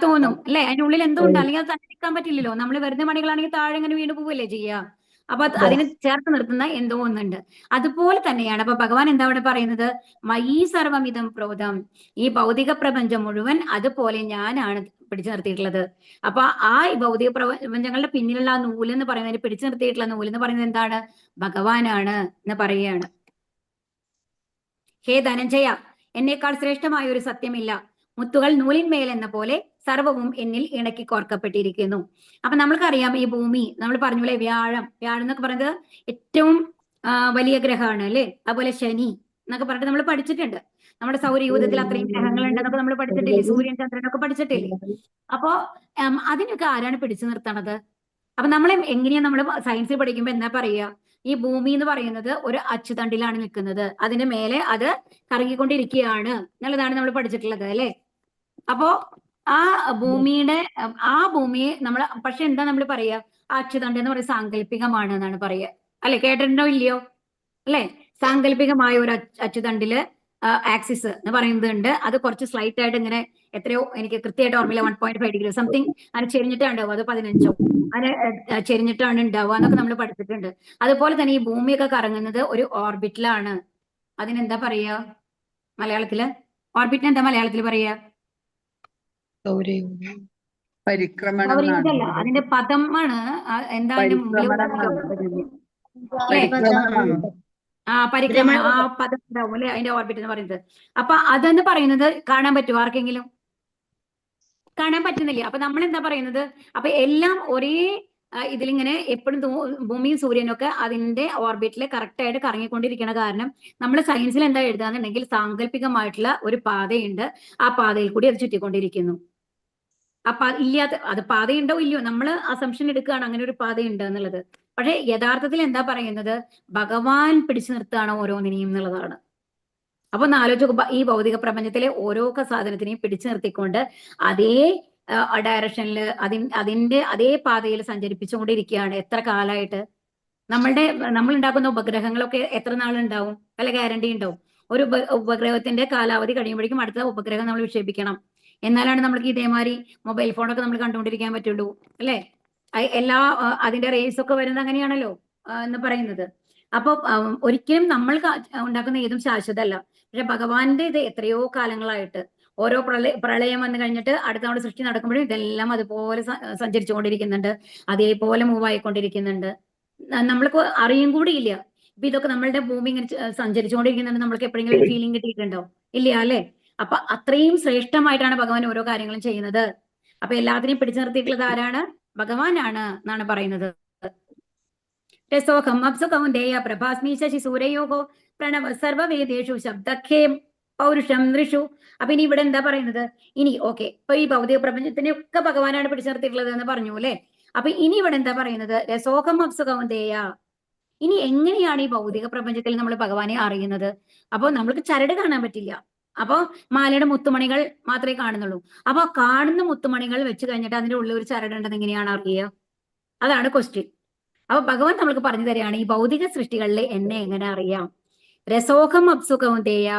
തോന്നും അല്ലെ? അതിനുള്ളിൽ എന്തോ ഉണ്ട്, അല്ലെങ്കിൽ അത് തന്നെ നിൽക്കാൻ പറ്റില്ലല്ലോ. നമ്മൾ വെറുതെ മണികളാണെങ്കിൽ താഴെ ഇങ്ങനെ വീണ് പോവല്ലേ ചെയ്യുക. അപ്പൊ അതിനെ ചേർത്ത് നിർത്തുന്ന എന്തോ ഒന്നുണ്ട്. അതുപോലെ തന്നെയാണ് അപ്പൊ ഭഗവാൻ എന്താ അവിടെ പറയുന്നത്? മയീ സർവമിതം പ്രോതം, ഈ ഭൗതിക പ്രപഞ്ചം മുഴുവൻ അതുപോലെ ഞാനാണ് പിടിച്ചു നിർത്തിയിട്ടുള്ളത്. അപ്പൊ ആ ഭൗതിക പ്രപഞ്ചങ്ങളുടെ പിന്നിലുള്ള ആ നൂലെന്ന് പറയുന്നതിന്, പിടിച്ചു നിർത്തിയിട്ടുള്ള നൂലെന്ന് പറയുന്നത് എന്താണ്? ഭഗവാനാണ് എന്ന് പറയുകയാണ്. ഹേ ധനഞ്ജയ, എന്നേക്കാൾ ശ്രേഷ്ഠമായ ഒരു സത്യമില്ല. മുത്തുകൾ നൂലിന്മേൽ എന്ന പോലെ സർവവും എന്നിൽ ഇണക്കി കോർക്കപ്പെട്ടിരിക്കുന്നു. അപ്പൊ നമ്മൾക്കറിയാം ഈ ഭൂമി, നമ്മൾ പറഞ്ഞ വ്യാഴം എന്നൊക്കെ പറയുന്നത് ഏറ്റവും വലിയ ഗ്രഹമാണ് അല്ലെ. അതുപോലെ ശനി എന്നൊക്കെ പറഞ്ഞിട്ട് നമ്മൾ പഠിച്ചിട്ടുണ്ട്. നമ്മുടെ സൗരയൂഥത്തിൽ അത്രയും ഗ്രഹങ്ങൾ ഉണ്ടെന്നൊക്കെ നമ്മൾ പഠിച്ചിട്ടില്ലേ? സൂര്യൻ, ചന്ദ്രനൊക്കെ പഠിച്ചിട്ടില്ലേ? അപ്പോ അതിനൊക്കെ ആരാണ് പിടിച്ചു നിർത്തണത്? അപ്പൊ നമ്മൾ എങ്ങനെയാ നമ്മൾ സയൻസിൽ പഠിക്കുമ്പോ എന്താ പറയുക? ഈ ഭൂമി എന്ന് പറയുന്നത് ഒരു അച്ചുതണ്ടിലാണ് നിൽക്കുന്നത്, അതിന്റെ മേലെ അത് കറങ്ങിക്കൊണ്ടിരിക്കുകയാണ് എന്നുള്ളതാണ് നമ്മൾ പഠിച്ചിട്ടുള്ളത് അല്ലെ. അപ്പോ ആ ഭൂമിയുടെ ആ ഭൂമിയെ നമ്മൾ പക്ഷെ എന്താ നമ്മൾ പറയുക, ആ അച്ചുതണ്ട് എന്ന് പറയുന്നത് സാങ്കല്പികമാണ് എന്നാണ് പറയുക. അല്ലെ, കേട്ടിട്ടുണ്ടോ ഇല്ലയോ? അല്ലെ, സാങ്കല്പികമായ ഒരു അച്ചുതണ്ടില് ആക്സിസ് എന്ന് പറയുന്നുണ്ട്. അത് കുറച്ച് സ്ലൈറ്റ് ആയിട്ട് ഇങ്ങനെ എത്രയോ എനിക്ക് കൃത്യമായിട്ട് ഓർമ്മയില്ല, 1.5 ഡിഗ്രി സംതിങ് അങ്ങനെ ചെരിഞ്ഞിട്ടാണ് ഉണ്ടാവുക. അത് 15 അങ്ങനെ ചെരിഞ്ഞിട്ടാണ് ഉണ്ടാവുക എന്നൊക്കെ നമ്മൾ പഠിച്ചിട്ടുണ്ട്. അതുപോലെ തന്നെ ഈ ഭൂമിയൊക്കെ കറങ്ങുന്നത് ഒരു ഓർബിറ്റിലാണ്. അതിനെന്താ പറയുക മലയാളത്തില്? ഓർബിറ്റിന് എന്താ മലയാളത്തിൽ പറയുക? പരിക്രമണം സൗരയൂഥമല്ല, എന്നാണ്. അതിന്റെ പദമാണ്. എന്താ അതിന്റെ മുമ്പിൽ പരിക്രമണം അല്ലെ? പരിക്രമണം. പരിക്രമണം, ആ പദം ഉണ്ടാവും അല്ലെ, അതിന്റെ ഓർബിറ്റ് എന്ന് പറയുന്നത്. അപ്പൊ അതെന്ന് പറയുന്നത് കാണാൻ പറ്റുമോ ആർക്കെങ്കിലും? കാണാൻ പറ്റുന്നില്ല. അപ്പൊ നമ്മൾ എന്താ പറയുന്നത്, അപ്പൊ എല്ലാം ഒരേ ഇതിലിങ്ങനെ എപ്പോഴും ഭൂമിയും സൂര്യനും ഒക്കെ അതിന്റെ ഓർബിറ്റിൽ കറക്റ്റ് ആയിട്ട് കറങ്ങിക്കൊണ്ടിരിക്കണ കാരണം നമ്മൾ സയൻസിൽ എന്താ എഴുതാന്നുണ്ടെങ്കിൽ സാങ്കല്പികമായിട്ടുള്ള ഒരു പാതയുണ്ട്, ആ പാതയിൽ കൂടി അത് ചുറ്റിക്കൊണ്ടിരിക്കുന്നു. അപ്പൊ ഇല്ലാത്ത അത് പാതയുണ്ടോ ഇല്ലയോ, നമ്മൾ അസംഷൻ എടുക്കുകയാണ് അങ്ങനെ ഒരു പാതയുണ്ട് എന്നുള്ളത്. പക്ഷെ യഥാർത്ഥത്തിൽ എന്താ പറയുന്നത്, ഭഗവാൻ പിടിച്ചു നിർത്തുകയാണ് ഓരോന്നിനെയും എന്നുള്ളതാണ്. അപ്പൊ ഒന്ന് ആലോചിച്ച് ഈ ഭൗതിക പ്രപഞ്ചത്തിലെ ഓരോ സാധനത്തിനെയും പിടിച്ചു നിർത്തിക്കൊണ്ട് അതേ ഡയറക്ഷനിൽ അതിന്റെ അതേ പാതയിൽ സഞ്ചരിപ്പിച്ചുകൊണ്ടിരിക്കുകയാണ് എത്ര കാലമായിട്ട്. നമ്മൾ ഉണ്ടാക്കുന്ന ഉപഗ്രഹങ്ങളൊക്കെ എത്ര നാളുണ്ടാവും? വല്ല ഗ്യാരണ്ടി ഉണ്ടാവും? ഒരു ഉപഗ്രഹത്തിന്റെ കാലാവധി കഴിയുമ്പോഴേക്കും അടുത്ത ഉപഗ്രഹം നമ്മൾ വിക്ഷേപിക്കണം. എന്നാലാണ് നമ്മൾക്ക് ഇതേമാതിരി മൊബൈൽ ഫോണൊക്കെ നമ്മൾ കണ്ടുകൊണ്ടിരിക്കാൻ പറ്റുള്ളൂ, അല്ലെ? എല്ലാ അതിന്റെ റേസ് ഒക്കെ വരുന്നത് അങ്ങനെയാണല്ലോ എന്ന് പറയുന്നത്. അപ്പൊ ഒരിക്കലും നമ്മൾ ഉണ്ടാക്കുന്ന ഏതും ശാശ്വതമല്ല. പക്ഷെ ഭഗവാന്റെ ഇത് എത്രയോ കാലങ്ങളായിട്ട് ഓരോ പ്രളയം വന്നു കഴിഞ്ഞിട്ട് അടുത്ത നമ്മുടെ സൃഷ്ടി നടക്കുമ്പോഴും ഇതെല്ലാം അതുപോലെ സഞ്ചരിച്ചുകൊണ്ടിരിക്കുന്നുണ്ട്, അതേപോലെ മൂവ് ആയിക്കൊണ്ടിരിക്കുന്നുണ്ട്. നമ്മൾക്ക് അറിയും കൂടി ഇല്ല. ഇപ്പൊ ഇതൊക്കെ നമ്മളുടെ ഭൂമി ഇങ്ങനെ സഞ്ചരിച്ചുകൊണ്ടിരിക്കുന്നുണ്ട്, നമ്മൾക്ക് എപ്പോഴെങ്കിലും ഒരു ഫീലിംഗ് കിട്ടിയിട്ടുണ്ടോ? ഇല്ല അല്ലെ? അപ്പൊ അത്രയും ശ്രേഷ്ഠമായിട്ടാണ് ഭഗവാൻ ഓരോ കാര്യങ്ങളും ചെയ്യുന്നത്. അപ്പൊ എല്ലാത്തിനെയും പിടിച്ചു നിർത്തിയിട്ടുള്ളത് ആരാണ്? ഭഗവാനാണ് എന്നാണ് പറയുന്നത്. രസോഹം അപ്സു കൗന്ദേയ പ്രഭാസ്മി ശശി സൂരയോഹോ പ്രണവ സർവവേദേഷു ശബ്ദഖേം പൗരുഷം നൃഷു. അപ്പൊ ഇനി ഇവിടെ എന്താ പറയുന്നത്? ഇനി ഓക്കെ, ഇപ്പൊ ഈ ഭൗതിക പ്രപഞ്ചത്തിനെ ഒക്കെ ഭഗവാനാണ് പിടിച്ചു നിർത്തിയിട്ടുള്ളത് എന്ന് പറഞ്ഞു അല്ലെ. അപ്പൊ ഇനി ഇവിടെ എന്താ പറയുന്നത്? രസോഹം അപ്സു കൗന്ദേയ. ഇനി എങ്ങനെയാണ് ഈ ഭൗതിക പ്രപഞ്ചത്തിൽ നമ്മൾ ഭഗവാനെ അറിയുന്നത്? അപ്പൊ നമ്മൾക്ക് ചരട് കാണാൻ പറ്റില്ല. അപ്പൊ മാലയുടെ മുത്തുമണികൾ മാത്രമേ കാണുന്നുള്ളൂ. അപ്പൊ കാണുന്ന മുത്തുമണികൾ വെച്ച് കഴിഞ്ഞിട്ട് അതിന്റെ ഉള്ളിൽ ഒരു ചരട് ഉണ്ടെന്ന് എങ്ങനെയാണ് അറിയുക? അതാണ് ക്വസ്റ്റ്യൻ. അപ്പൊ ഭഗവാൻ നമ്മൾക്ക് പറഞ്ഞു തരികയാണ് ഈ ഭൗതിക സൃഷ്ടികളിൽ എന്നെ എങ്ങനെ അറിയാം. രസോഖം അപ്സുഖൗന്ദേയ.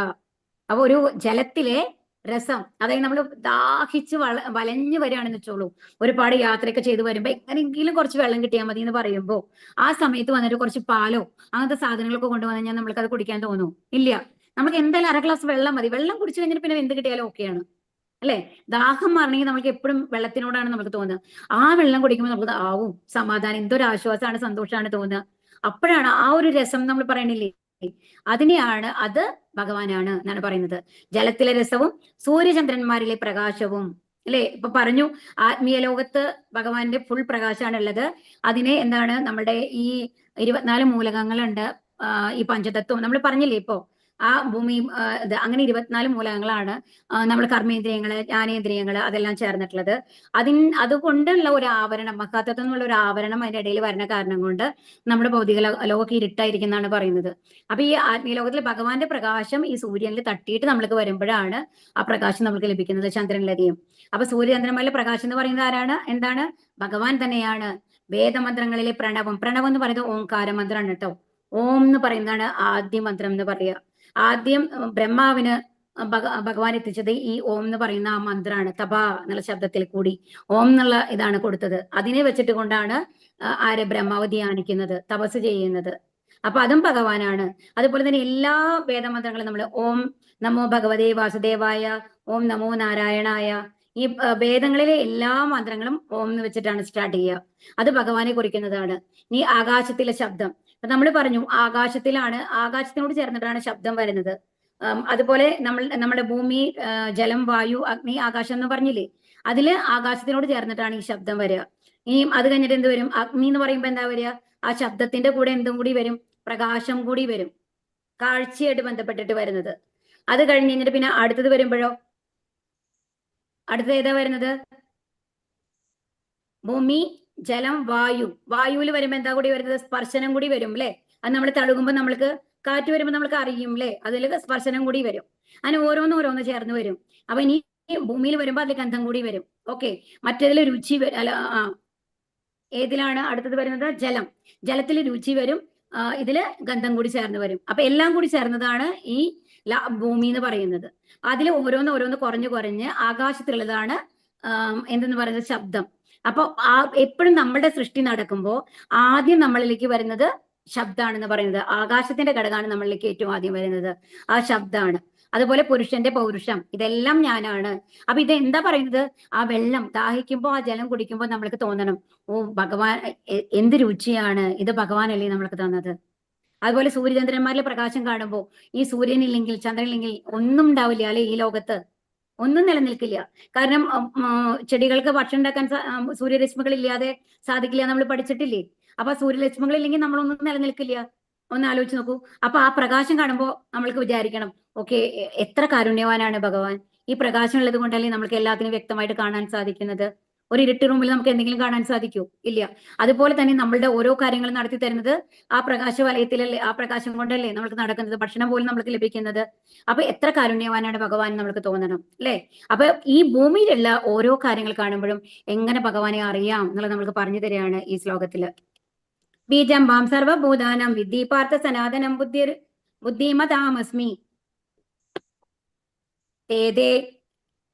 അപ്പൊ ഒരു ജലത്തിലെ രസം, അതായത് നമ്മൾ ദാഹിച്ച് വലഞ്ഞു വരികയാണെന്ന് വെച്ചോളൂ. ഒരുപാട് യാത്രയൊക്കെ ചെയ്ത് വരുമ്പോ എങ്ങനെയെങ്കിലും കുറച്ച് വെള്ളം കിട്ടിയാൽ മതി എന്ന് പറയുമ്പോ ആ സമയത്ത് വന്നിട്ട് കുറച്ച് പാലോ അങ്ങനത്തെ സാധനങ്ങളൊക്കെ കൊണ്ടുവന്നു കഴിഞ്ഞാൽ നമ്മൾക്ക് അത് കുടിക്കാൻ തോന്നും? ഇല്ല. നമുക്ക് എന്തായാലും 1/2 ഗ്ലാസ് വെള്ളം മതി. വെള്ളം കുടിച്ചു കഴിഞ്ഞിട്ട് പിന്നെ എന്ത് കിട്ടിയാലും ഓക്കെയാണ്, അല്ലെ? ദാഹം മാറണമെങ്കിൽ നമുക്ക് എപ്പോഴും വെള്ളത്തിനോടാണ് നമുക്ക് തോന്നുക. ആ വെള്ളം കുടിക്കുമ്പോൾ നമുക്ക് ആവും സമാധാനം, എന്തൊരു ആശ്വാസമാണ്, സന്തോഷമാണ് തോന്നുക. അപ്പോഴാണ് ആ ഒരു രസം നമ്മൾ പറയണില്ലേ, അതിനെയാണ് അത് ഭഗവാനാണ് എന്നാണ് പറയുന്നത്. ജലത്തിലെ രസവും സൂര്യചന്ദ്രന്മാരിലെ പ്രകാശവും, അല്ലെ? ഇപ്പൊ പറഞ്ഞു ആത്മീയ ലോകത്ത് ഭഗവാന്റെ ഫുൾ പ്രകാശമാണ് ഉള്ളത്. അതിനെ എന്താണ്, നമ്മുടെ ഈ 24 മൂലകങ്ങളുണ്ട്, ഈ പഞ്ചതത്വം നമ്മൾ പറഞ്ഞില്ലേ ഇപ്പോ. ആ ഭൂമി അങ്ങനെ 24 മൂലകങ്ങളാണ് നമ്മൾ കർമ്മേന്ദ്രിയങ്ങള്, ജ്ഞാനേന്ദ്രിയങ്ങള് അതെല്ലാം ചേർന്നിട്ടുള്ളത്. അതുകൊണ്ടുള്ള ഒരു ആവരണം, മഹാതത്വം എന്നുള്ള ഒരു ആവരണം അതിന്റെ ഇടയിൽ വരുന്ന കാരണം കൊണ്ട് നമ്മുടെ ഭൗതിക ലോകമൊക്കെ ഇരുട്ടായിരിക്കുന്നതാണ് പറയുന്നത്. അപ്പൊ ഈ ആത്മീയ ലോകത്തിൽ ഭഗവാന്റെ പ്രകാശം ഈ സൂര്യനിൽ തട്ടിയിട്ട് നമ്മൾക്ക് വരുമ്പോഴാണ് ആ പ്രകാശം നമുക്ക് ലഭിക്കുന്നത്, ചന്ദ്രനിലധികം. അപ്പൊ സൂര്യചന്ദ്രന്മാരിലെ പ്രകാശം എന്ന് പറയുന്നത് ആരാണ്? എന്താണ്? ഭഗവാൻ തന്നെയാണ്. വേദമന്ത്രങ്ങളിലെ പ്രണവം എന്ന് പറയുന്നത് ഓംകാര മന്ത്രമാണ് കേട്ടോ. ഓം എന്ന് പറയുന്നതാണ് ആദ്യ മന്ത്രം എന്ന് പറയുക. ആദ്യം ബ്രഹ്മാവിന് ഭഗവാൻ എത്തിച്ചത് ഈ ഓം എന്ന് പറയുന്ന ആ മന്ത്രമാണ്. തപ എന്നുള്ള ശബ്ദത്തിൽ കൂടി ഓം എന്നുള്ള ഇതാണ് കൊടുത്തത്. അതിനെ വെച്ചിട്ട് കൊണ്ടാണ് ആര് ബ്രഹ്മാവ് ധ്യാനിക്കുന്നത്, തപസ് ചെയ്യുന്നത്. അപ്പൊ അതും ഭഗവാനാണ്. അതുപോലെ തന്നെ എല്ലാ വേദമന്ത്രങ്ങളും നമ്മൾ ഓം നമോ ഭഗവതേ വാസുദേവായ, ഓം നമോ നാരായണായ, ഈ വേദങ്ങളിലെ എല്ലാ മന്ത്രങ്ങളും ഓം എന്ന് വെച്ചിട്ടാണ് സ്റ്റാർട്ട് ചെയ്യുക. അത് ഭഗവാനെ കുറിക്കുന്നതാണ്. ഇനി ആകാശത്തിലെ ശബ്ദം, നമ്മൾ പറഞ്ഞു ആകാശത്തിനോട് ചേർന്നിട്ടാണ് ശബ്ദം വരുന്നത്. അതുപോലെ നമ്മുടെ ഭൂമി, ജലം, വായു, അഗ്നി, ആകാശം എന്ന് പറഞ്ഞില്ലേ, അതില് ആകാശത്തിനോട് ചേർന്നിട്ടാണ് ഈ ശബ്ദം വരിക. ഇനി അത് കഴിഞ്ഞിട്ട് എന്ത് വരും? അഗ്നി എന്ന് പറയുമ്പോ എന്താ വരിക? ആ ശബ്ദത്തിന്റെ കൂടെ എന്തും കൂടി വരും? പ്രകാശം കൂടി വരും, കാഴ്ചയായിട്ട് ബന്ധപ്പെട്ടിട്ട് വരുന്നത്. അത് കഴിഞ്ഞിട്ട് പിന്നെ അടുത്തത് വരുമ്പോഴോ, അടുത്തത് ഏതാ വരുന്നത്? ഭൂമി, ജലം, വായു. വായുവിൽ വരുമ്പോ എന്താ കൂടി വരുന്നത്? സ്പർശനം കൂടി വരും, അല്ലെ? അത് നമ്മൾ തഴുകുമ്പോൾ നമ്മൾക്ക് കാറ്റ് വരുമ്പോൾ നമ്മൾക്ക് അറിയും, അല്ലെ? അതിൽ സ്പർശനം കൂടി വരും. അങ്ങനെ ഓരോന്ന് ചേർന്ന് വരും. അപ്പൊ ഇനി ഭൂമിയിൽ വരുമ്പോൾ അതിൽ ഗന്ധം കൂടി വരും. ഓക്കെ, മറ്റേതിൽ രുചി അല്ല, ഏതിലാണ് അടുത്തത് വരുന്നത്? ജലം. ജലത്തിൽ രുചി വരും, ഇതില് ഗന്ധം കൂടി ചേർന്ന് വരും. അപ്പൊ എല്ലാം കൂടി ചേർന്നതാണ് ഈ ഭൂമി എന്ന് പറയുന്നത്. അതിൽ ഓരോന്ന് കുറഞ്ഞ് കുറഞ്ഞ് ആകാശത്തുള്ളതാണ് എന്തെന്ന് പറയുന്നത്? ശബ്ദം. അപ്പൊ എപ്പോഴും നമ്മുടെ സൃഷ്ടി നടക്കുമ്പോൾ ആദ്യം നമ്മളിലേക്ക് വരുന്നത് ശബ്ദാണെന്ന് പറയുന്നത്. ആകാശത്തിന്റെ ഘടകമാണ് നമ്മളിലേക്ക് ഏറ്റവും ആദ്യം വരുന്നത്, ആ ശബ്ദാണ്. അതുപോലെ പുരുഷന്റെ പൗരുഷം, ഇതെല്ലാം ഞാനാണ്. അപ്പൊ ഇത് എന്താ പറയുന്നത്? ആ വെള്ളം ദാഹിക്കുമ്പോൾ, ആ ജലം കുടിക്കുമ്പോൾ നമ്മൾക്ക് തോന്നണം, ഓ ഭഗവാൻ, എന്ത് രുചിയാണ് ഇത്, ഭഗവാനല്ലേ നമ്മൾക്ക് തന്നത്. അതുപോലെ സൂര്യചന്ദ്രന്മാരിലെ പ്രകാശം കാണുമ്പോൾ, ഈ സൂര്യനില്ലെങ്കിൽ ചന്ദ്രനില്ലെങ്കിൽ ഒന്നും ഉണ്ടാവില്ല അല്ലെ, ഈ ലോകത്ത് ഒന്നും നിലനിൽക്കില്ല. കാരണം ചെടികൾക്ക് ഭക്ഷണം ഉണ്ടാക്കാൻ സൂര്യരശ്മികൾ ഇല്ലാതെ സാധിക്കില്ല, നമ്മൾ പഠിച്ചിട്ടില്ലേ? അപ്പൊ സൂര്യരശ്മികൾ ഇല്ലെങ്കിൽ നമ്മളൊന്നും നിലനിൽക്കില്ല. ഒന്ന് ആലോചിച്ച് നോക്കൂ. അപ്പൊ ആ പ്രകാശം കാണുമ്പോൾ നമ്മൾക്ക് വിചാരിക്കണം, ഓക്കെ, എത്ര കാരുണ്യവാനാണ് ഭഗവാൻ. ഈ പ്രകാശം ഉള്ളത് കൊണ്ടല്ലേ നമ്മൾക്ക് എല്ലാത്തിനും വ്യക്തമായിട്ട് കാണാൻ സാധിക്കുന്നത്. ഒരു ഇരുട്ട് റൂമിൽ നമുക്ക് എന്തെങ്കിലും കാണാൻ സാധിക്കൂ? ഇല്ല. അതുപോലെ തന്നെ നമ്മളുടെ ഓരോ കാര്യങ്ങളും നടത്തി തരുന്നത് ആ പ്രകാശ വലയത്തിലല്ലേ, ആ പ്രകാശം കൊണ്ടല്ലേ നമ്മൾക്ക് നടക്കുന്നത്, ഭക്ഷണം പോലും നമ്മൾക്ക് ലഭിക്കുന്നത്. അപ്പൊ എത്ര കാരുണ്യവാനാണ് ഭഗവാൻ നമ്മൾക്ക് തോന്നണം അല്ലെ? അപ്പൊ ഈ ഭൂമിയിലുള്ള ഓരോ കാര്യങ്ങൾ കാണുമ്പോഴും എങ്ങനെ ഭഗവാനെ അറിയാം എന്നുള്ളത് നമ്മൾക്ക് പറഞ്ഞു തരികയാണ് ഈ ശ്ലോകത്തില്. ബീജം മാം സർവഭൂതാനം വിദ്ധി പാർത്ഥ സനാതനം ബുദ്ധിമതാമസ്മി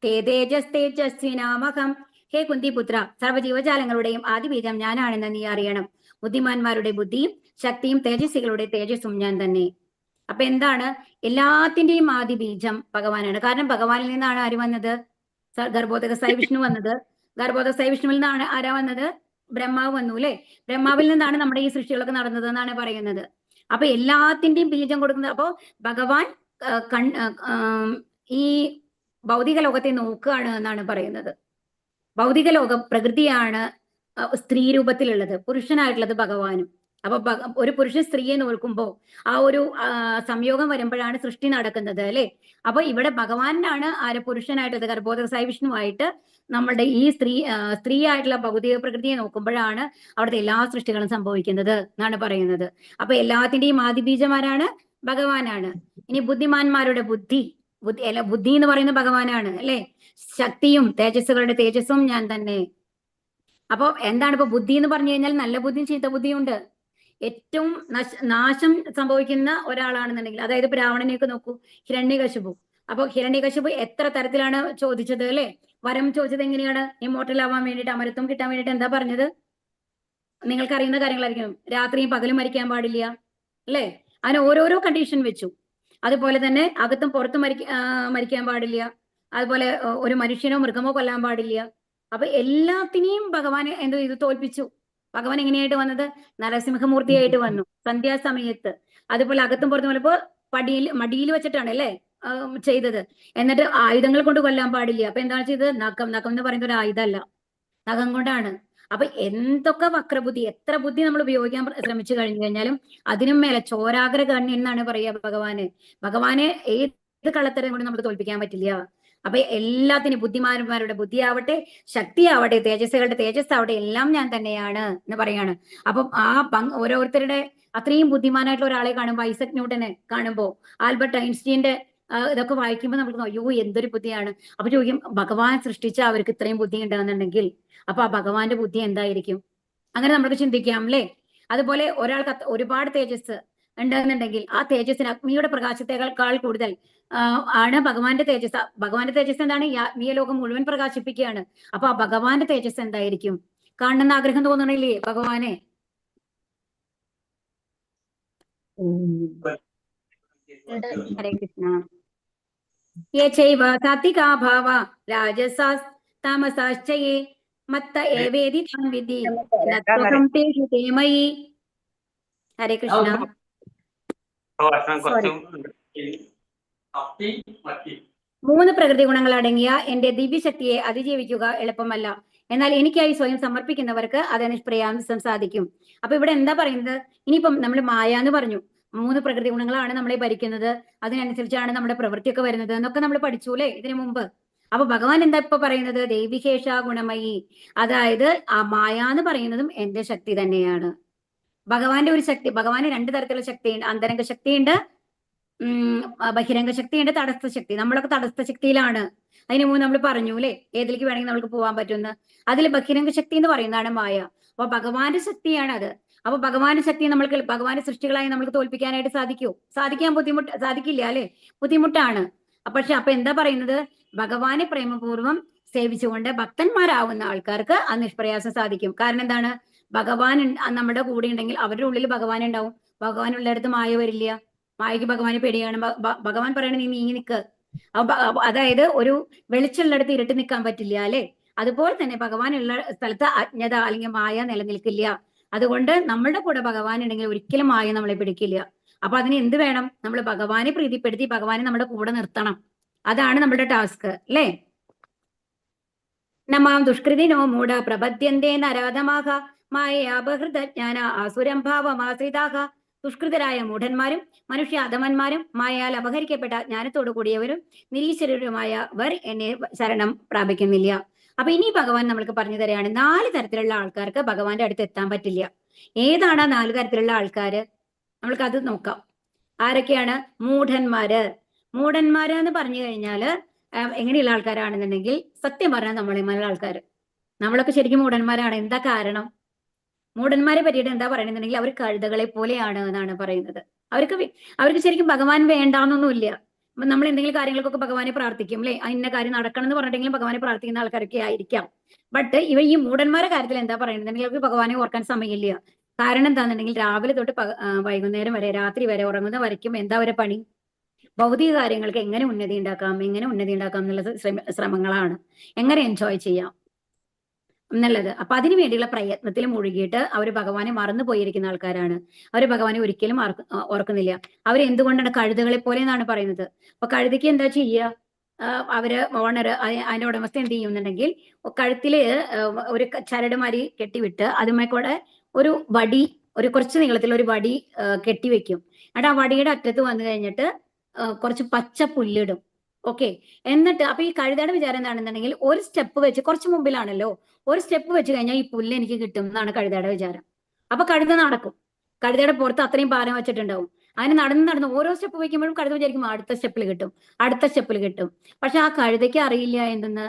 തേജസ്തേജസ്വിനാമകം. ഹേ കുന്തിപുത്ര, സർവ്വജീവജാലങ്ങളുടെയും ആദിബീജം ഞാനാണെന്ന് നീ അറിയണം. ബുദ്ധിമാന്മാരുടെ ബുദ്ധിയും ശക്തിയും തേജസ്വികളുടെ തേജസ്സും ഞാൻ തന്നെ. അപ്പൊ എന്താണ്? എല്ലാത്തിന്റെയും ആദിബീജം ഭഗവാനാണ്. കാരണം ഭഗവാനിൽ നിന്നാണ് ആര് വന്നത്? ഗർഭോദകസായി വിഷ്ണു വന്നത്. ഗർഭോദകസായി വിഷ്ണുവിൽ നിന്നാണ് ആരാ വന്നത്? ബ്രഹ്മാവ് വന്നു അല്ലെ? ബ്രഹ്മാവിൽ നിന്നാണ് നമ്മുടെ ഈ സൃഷ്ടികളൊക്കെ നടന്നത് എന്നാണ് പറയുന്നത്. അപ്പൊ എല്ലാത്തിന്റെയും ബീജം കൊടുക്കുന്നത്. അപ്പോ ഭഗവാൻ ഈ ഭൗതിക ലോകത്തെ നോക്കുകയാണ് എന്നാണ് പറയുന്നത്. ഭൗതിക ലോകം പ്രകൃതിയാണ് സ്ത്രീ രൂപത്തിലുള്ളത്, പുരുഷനായിട്ടുള്ളത് ഭഗവാനും. അപ്പൊ ഒരു പുരുഷൻ സ്ത്രീയെ നോക്കുമ്പോൾ ആ ഒരു സംയോഗം വരുമ്പോഴാണ് സൃഷ്ടി നടക്കുന്നത് അല്ലെ? അപ്പൊ ഇവിടെ ഭഗവാനാണ് ആര്? പുരുഷനായിട്ടുള്ളത്, ഗർഭോദകസായി വിഷ്ണുവായിട്ട് നമ്മളുടെ ഈ സ്ത്രീ ആയിട്ടുള്ള ഭൗതിക പ്രകൃതിയെ നോക്കുമ്പോഴാണ് അവിടുത്തെ എല്ലാ സൃഷ്ടികളും സംഭവിക്കുന്നത് എന്നാണ് പറയുന്നത്. അപ്പൊ എല്ലാത്തിന്റെയും ആദിബീജമാരാണ്? ഭഗവാനാണ്. ഇനി ബുദ്ധിമാന്മാരുടെ ബുദ്ധി എന്ന് പറയുന്നത് ഭഗവാനാണ് അല്ലെ? ശക്തിയും തേജസ്സുകളുടെ തേജസ്സും ഞാൻ തന്നെ. അപ്പൊ എന്താണ് ഇപ്പൊ ബുദ്ധി എന്ന് പറഞ്ഞു കഴിഞ്ഞാൽ? നല്ല ബുദ്ധിയും ചീത്ത ബുദ്ധിയും ഉണ്ട്. ഏറ്റവും നാശം സംഭവിക്കുന്ന ഒരാളാണെന്നുണ്ടെങ്കിൽ, അതായത് ഇപ്പൊ രാവണനെയൊക്കെ നോക്കൂ, ഹിരണ്യകശിപു. അപ്പൊ ഹിരണ്യകശിപു എത്ര തരത്തിലാണ് ചോദിച്ചത് അല്ലെ? വരം ചോദിച്ചത് എങ്ങനെയാണ്? ഇമ്മോർട്ടൽ ആവാൻ വേണ്ടിയിട്ട്, അമരത്വം കിട്ടാൻ വേണ്ടിയിട്ട് എന്താ പറഞ്ഞത്? നിങ്ങൾക്ക് അറിയുന്ന കാര്യങ്ങളായിരിക്കും. രാത്രിയും പകലും മരിക്കാൻ പാടില്ല അല്ലെ? അതിന് ഓരോരോ കണ്ടീഷൻ വെച്ചു. അതുപോലെ തന്നെ അകത്തും പുറത്തും മരിക്കാൻ പാടില്ല. അതുപോലെ ഒരു മനുഷ്യനോ മൃഗമോ കൊല്ലാൻ പാടില്ല. അപ്പൊ എല്ലാത്തിനെയും ഭഗവാൻ എന്ത് ചെയ്തു? തോൽപ്പിച്ചു. ഭഗവാൻ എങ്ങനെയായിട്ട് വന്നത്? നരസിംഹമൂർത്തിയായിട്ട് വന്നു സന്ധ്യാസമയത്ത്. അതുപോലെ അകത്തും പുറത്തും വന്നപ്പോ മടിയിൽ വെച്ചിട്ടാണ് അല്ലെ ചെയ്തത്. എന്നിട്ട് ആയുധങ്ങൾ കൊണ്ട് കൊല്ലാൻ പാടില്ല. അപ്പൊ എന്താണ് ചെയ്തത്? നഖം എന്ന് പറയുന്ന ഒരു ആയുധമല്ല, നഖം കൊണ്ടാണ്. അപ്പൊ എന്തൊക്കെ വക്രബുദ്ധി, എത്ര ബുദ്ധി നമ്മൾ ഉപയോഗിക്കാൻ ശ്രമിച്ചു കഴിഞ്ഞു കഴിഞ്ഞാലും അതിനും മേലെ ചോരാഗ്ര ഗണ്യൻ എന്നാണ് പറയുക ഭഗവാനെ ഏത് കള്ളത്തരം കൊണ്ട് നമുക്ക് തോൽപ്പിക്കാൻ പറ്റില്ല. അപ്പൊ എല്ലാത്തിനും ബുദ്ധിമാന്മാരുടെ ബുദ്ധിയാവട്ടെ, ശക്തിയാവട്ടെ, തേജസ്സുകളുടെ തേജസ്സാവട്ടെ, എല്ലാം ഞാൻ തന്നെയാണ് എന്ന് പറയാണ്. അപ്പം ആ ഓരോരുത്തരുടെ അത്രയും ബുദ്ധിമാനായിട്ടുള്ള ഒരാളെ കാണുമ്പോൾ, ഐസക് ന്യൂട്ടനെ കാണുമ്പോൾ, ആൽബർട്ട് ഐൻസ്റ്റീന്റെ ഇതൊക്കെ വായിക്കുമ്പോൾ നമുക്ക് അയ്യോ എന്തൊരു ബുദ്ധിയാണ്. അപ്പൊ ചോദിക്കും, ഭഗവാൻ സൃഷ്ടിച്ച അവർക്ക് ഇത്രയും ബുദ്ധി ഉണ്ടെന്നുണ്ടെങ്കിൽ അപ്പൊ ആ ഭഗവാന്റെ ബുദ്ധി എന്തായിരിക്കും? അങ്ങനെ നമുക്ക് ചിന്തിക്കാം അല്ലെ? അതുപോലെ ഒരാൾക്ക് ഒരുപാട് തേജസ് ഉണ്ടെന്നുണ്ടെങ്കിൽ ആ തേജസ്സിന് അഗ്നിയുടെ പ്രകാശത്തെക്കാൾ കൂടുതൽ ആണ് ഭഗവാന്റെ തേജസ്. ഭഗവാന്റെ തേജസ് എന്താണ്? ഈ ആത്മീയ ലോകം മുഴുവൻ പ്രകാശിപ്പിക്കുകയാണ്. അപ്പൊ ആ ഭഗവാന്റെ തേജസ് എന്തായിരിക്കും? കാണണമെന്ന് ആഗ്രഹം തോന്നണില്ലേ ഭഗവാനെ? ഹരേ കൃഷ്ണ. യേ ചൈവ സാത്വികാ ഭാവ രാജസാസ് താമസാശ്ചയേ മത്ത ഏവേദി ത്വം വിധി നത്വഹം തേഷു തേ മയി. ഹരേ കൃഷ്ണ. മൂന്ന് പ്രകൃതി ഗുണങ്ങൾ അടങ്ങിയ എന്റെ ദിവ്യശക്തിയെ അതിജീവിക്കുക എളുപ്പമല്ല. എന്നാൽ എനിക്കായി സ്വയം സമർപ്പിക്കുന്നവർക്ക് അത് നിഷ്പ്രയാസം സാധിക്കും. അപ്പൊ ഇവിടെ എന്താ പറയുന്നത്? ഇനിയിപ്പം നമ്മൾ മായ എന്ന് പറഞ്ഞു, 3 പ്രകൃതി ഗുണങ്ങളാണ് നമ്മളെ ഭരിക്കുന്നത്, അതിനനുസരിച്ചാണ് നമ്മുടെ പ്രവൃത്തിയൊക്കെ വരുന്നത് എന്നൊക്കെ നമ്മൾ പഠിച്ചു അല്ലെ ഇതിനു മുമ്പ്. അപ്പൊ ഭഗവാൻ എന്താ ഇപ്പൊ പറയുന്നത്? ദൈവികേഷ ഗുണമയി. അതായത് ആ മായ എന്ന് പറയുന്നതും എന്റെ ശക്തി തന്നെയാണ്. ഭഗവാന്റെ ഒരു ശക്തി, ഭഗവാന് 2 തരത്തിലുള്ള ശക്തിയുണ്ട്. അന്തരംഗ ശക്തിയുണ്ട്, ബഹിരംഗ ശക്തിയുണ്ട്, തടസ്ഥ ശക്തി. നമ്മളൊക്കെ തടസ്ഥ ശക്തിയിലാണ്. അതിന് മുമ്പ് നമ്മൾ പറഞ്ഞു അല്ലെ, ഏതിലേക്ക് വേണമെങ്കിൽ നമുക്ക് പോകാൻ പറ്റുന്ന. അതിൽ ബഹിരംഗ ശക്തി എന്ന് പറയുന്നതാണ് മായ. അപ്പൊ ഭഗവാന്റെ ശക്തിയാണ് അത്. അപ്പൊ ഭഗവാന്റെ ശക്തി നമ്മൾക്ക്, ഭഗവാന്റെ സൃഷ്ടികളായി നമുക്ക് തോൽപ്പിക്കാനായിട്ട് സാധിക്കാൻ സാധിക്കില്ല അല്ലെ, ബുദ്ധിമുട്ടാണ്. പക്ഷെ അപ്പൊ എന്താ പറയുന്നത്, ഭഗവാനെ പ്രേമപൂർവ്വം സേവിച്ചുകൊണ്ട് ഭക്തന്മാരാവുന്ന ആൾക്കാർക്ക് ആ നിഷ്പ്രയാസം സാധിക്കും. കാരണം എന്താണ്, ഭഗവാൻ നമ്മുടെ കൂടെ ഉണ്ടെങ്കിൽ അവരുടെ ഉള്ളിൽ ഭഗവാൻ ഉണ്ടാവും. ഭഗവാൻ ഉള്ളിടത്ത് മായ വരില്ല. മായയ്ക്ക് ഭഗവാനെ പേടിയാണ്. ഭഗവാൻ പറയണ നീ നീങ്ങി നിൽക്ക്. അതായത് ഒരു വെളിച്ചമുള്ളിടത്ത് ഇരുട്ട് നിൽക്കാൻ പറ്റില്ല അല്ലെ. അതുപോലെ തന്നെ ഭഗവാൻ ഉള്ള സ്ഥലത്ത് അജ്ഞത അല്ലെങ്കിൽ മായ നിലനിൽക്കില്ല. അതുകൊണ്ട് നമ്മളുടെ കൂടെ ഭഗവാൻ ഉണ്ടെങ്കിൽ ഒരിക്കലും മായ നമ്മളെ പിടിക്കില്ല. അപ്പൊ അതിന് എന്ത് വേണം, നമ്മൾ ഭഗവാനെ പ്രീതിപ്പെടുത്തി ഭഗവാനെ നമ്മുടെ കൂടെ നിർത്തണം. അതാണ് നമ്മുടെ ടാസ്ക് അല്ലേ. നമാം ദുഷ്കൃതിനോ മൂഢ പ്രപദ്യന്തേ നരാധമാഹ മായയാപഹൃതജ്ഞാന ആസുരം ഭാവമാശ്രിതാഹ. ദുഷ്കൃതരായ മൂഢന്മാരും മനുഷ്യ അധമന്മാരും മായയാൽ അപഹരിക്കപ്പെട്ട ജ്ഞാനത്തോടു കൂടിയവരും നിരീശ്വരരുമായവർ എന്നെ ശരണം പ്രാപിക്കുന്നില്ല. അപ്പൊ ഇനി ഭഗവാൻ നമ്മൾക്ക് പറഞ്ഞു തരാണ്, 4 തരത്തിലുള്ള ആൾക്കാർക്ക് ഭഗവാന്റെ അടുത്ത് എത്താൻ പറ്റില്ല. ഏതാണ് ആ 4 തരത്തിലുള്ള ആൾക്കാര്? നമ്മൾക്ക് അത് നോക്കാം. ആരൊക്കെയാണ്? മൂഢന്മാര്. മൂഢന്മാര് എന്ന് പറഞ്ഞു കഴിഞ്ഞാല് എങ്ങനെയുള്ള ആൾക്കാരാണെന്നുണ്ടെങ്കിൽ, സത്യം പറഞ്ഞാൽ നമ്മളെമാരുടെ ആൾക്കാർ, നമ്മളൊക്കെ ശരിക്കും മൂഢന്മാരാണ്. എന്താ കാരണം? മൂഢന്മാരെ പറ്റിയിട്ട് എന്താ പറയുന്നുണ്ടെങ്കിൽ അവർ കഴുതകളെ പോലെയാണ് എന്നാണ് പറയുന്നത്. അവർക്ക് ശരിക്കും ഭഗവാൻ വേണ്ടാന്നൊന്നുമില്ല. നമ്മൾ എന്തെങ്കിലും കാര്യങ്ങൾക്കൊക്കെ ഭഗവാനെ പ്രാർത്ഥിക്കും അല്ലെ, ഇന്ന കാര്യം നടക്കണം എന്ന് പറഞ്ഞിട്ടെങ്കിലും ഭഗവാനെ പ്രാർത്ഥിക്കുന്ന ആൾക്കാരൊക്കെ ആയിരിക്കാം. ബട്ട് ഈ മൂഢന്മാരുടെ കാര്യത്തിൽ എന്താ പറയുന്നുണ്ടെങ്കിൽ അവർക്ക് ഭഗവാനെ ഓർക്കാൻ സമയമില്ല. കാരണം എന്താണെന്നുണ്ടെങ്കിൽ രാവിലെ തൊട്ട് വൈകുന്നേരം വരെ, രാത്രി വരെ, ഉറങ്ങുന്ന വരയ്ക്കും എന്താ അവരെ പണി? ഭൗതിക കാര്യങ്ങൾക്ക് എങ്ങനെ ഉന്നതി ഉണ്ടാക്കാം എന്നുള്ള ശ്രമങ്ങളാണ്. എങ്ങനെ എൻജോയ് ചെയ്യാം എന്നുള്ളത്. അപ്പൊ അതിനു വേണ്ടിയുള്ള പ്രയത്നത്തിൽ മുഴുകിയിട്ട് അവർ ഭഗവാനെ മറന്നു പോയിരിക്കുന്ന ആൾക്കാരാണ്. അവർ ഭഗവാനെ ഒരിക്കലും ഓർക്കുന്നില്ല. അവർ എന്തുകൊണ്ടാണ് കഴുതകളെ പോലെ എന്നാണ് പറയുന്നത്. അപ്പൊ കഴുതയ്ക്ക് എന്താ ചെയ്യുക? അവര് ഓണർ, അതിന്റെ ഉടമസ്ഥ എന്ത് ചെയ്യുന്നുണ്ടെങ്കിൽ കഴുത്തില് ഒരു ചരടുമാരി കെട്ടിവിട്ട് അതുമേക്കൂടെ ഒരു വടി, ഒരു കുറച്ച് നീളത്തിലുള്ള ഒരു വടി കെട്ടിവെക്കും. എന്നിട്ട് ആ വടിയുടെ അറ്റത്ത് വന്നു കഴിഞ്ഞിട്ട് കുറച്ച് പച്ച പുല്ലിടും. ഓക്കെ. എന്നിട്ട് അപ്പൊ ഈ കഴുതയുടെ വിചാരം എന്താണെന്നുണ്ടെങ്കിൽ ഒരു സ്റ്റെപ്പ് വെച്ച്, കുറച്ച് മുമ്പിലാണല്ലോ, ഒരു സ്റ്റെപ്പ് വെച്ച് കഴിഞ്ഞാൽ ഈ പുല്ല് എനിക്ക് കിട്ടും എന്നാണ് കഴുതയുടെ വിചാരം. അപ്പൊ കഴുത നടക്കും. കഴുതയുടെ പുറത്ത് അത്രയും ഭാരം വെച്ചിട്ടുണ്ടാവും. അതിന് നടന്ന് ഓരോ സ്റ്റെപ്പ് വയ്ക്കുമ്പോഴും കഴുത വിചാരിക്കും അടുത്ത സ്റ്റെപ്പിൽ കിട്ടും. പക്ഷെ ആ കഴുതയ്ക്ക് അറിയില്ല എന്തെന്ന്,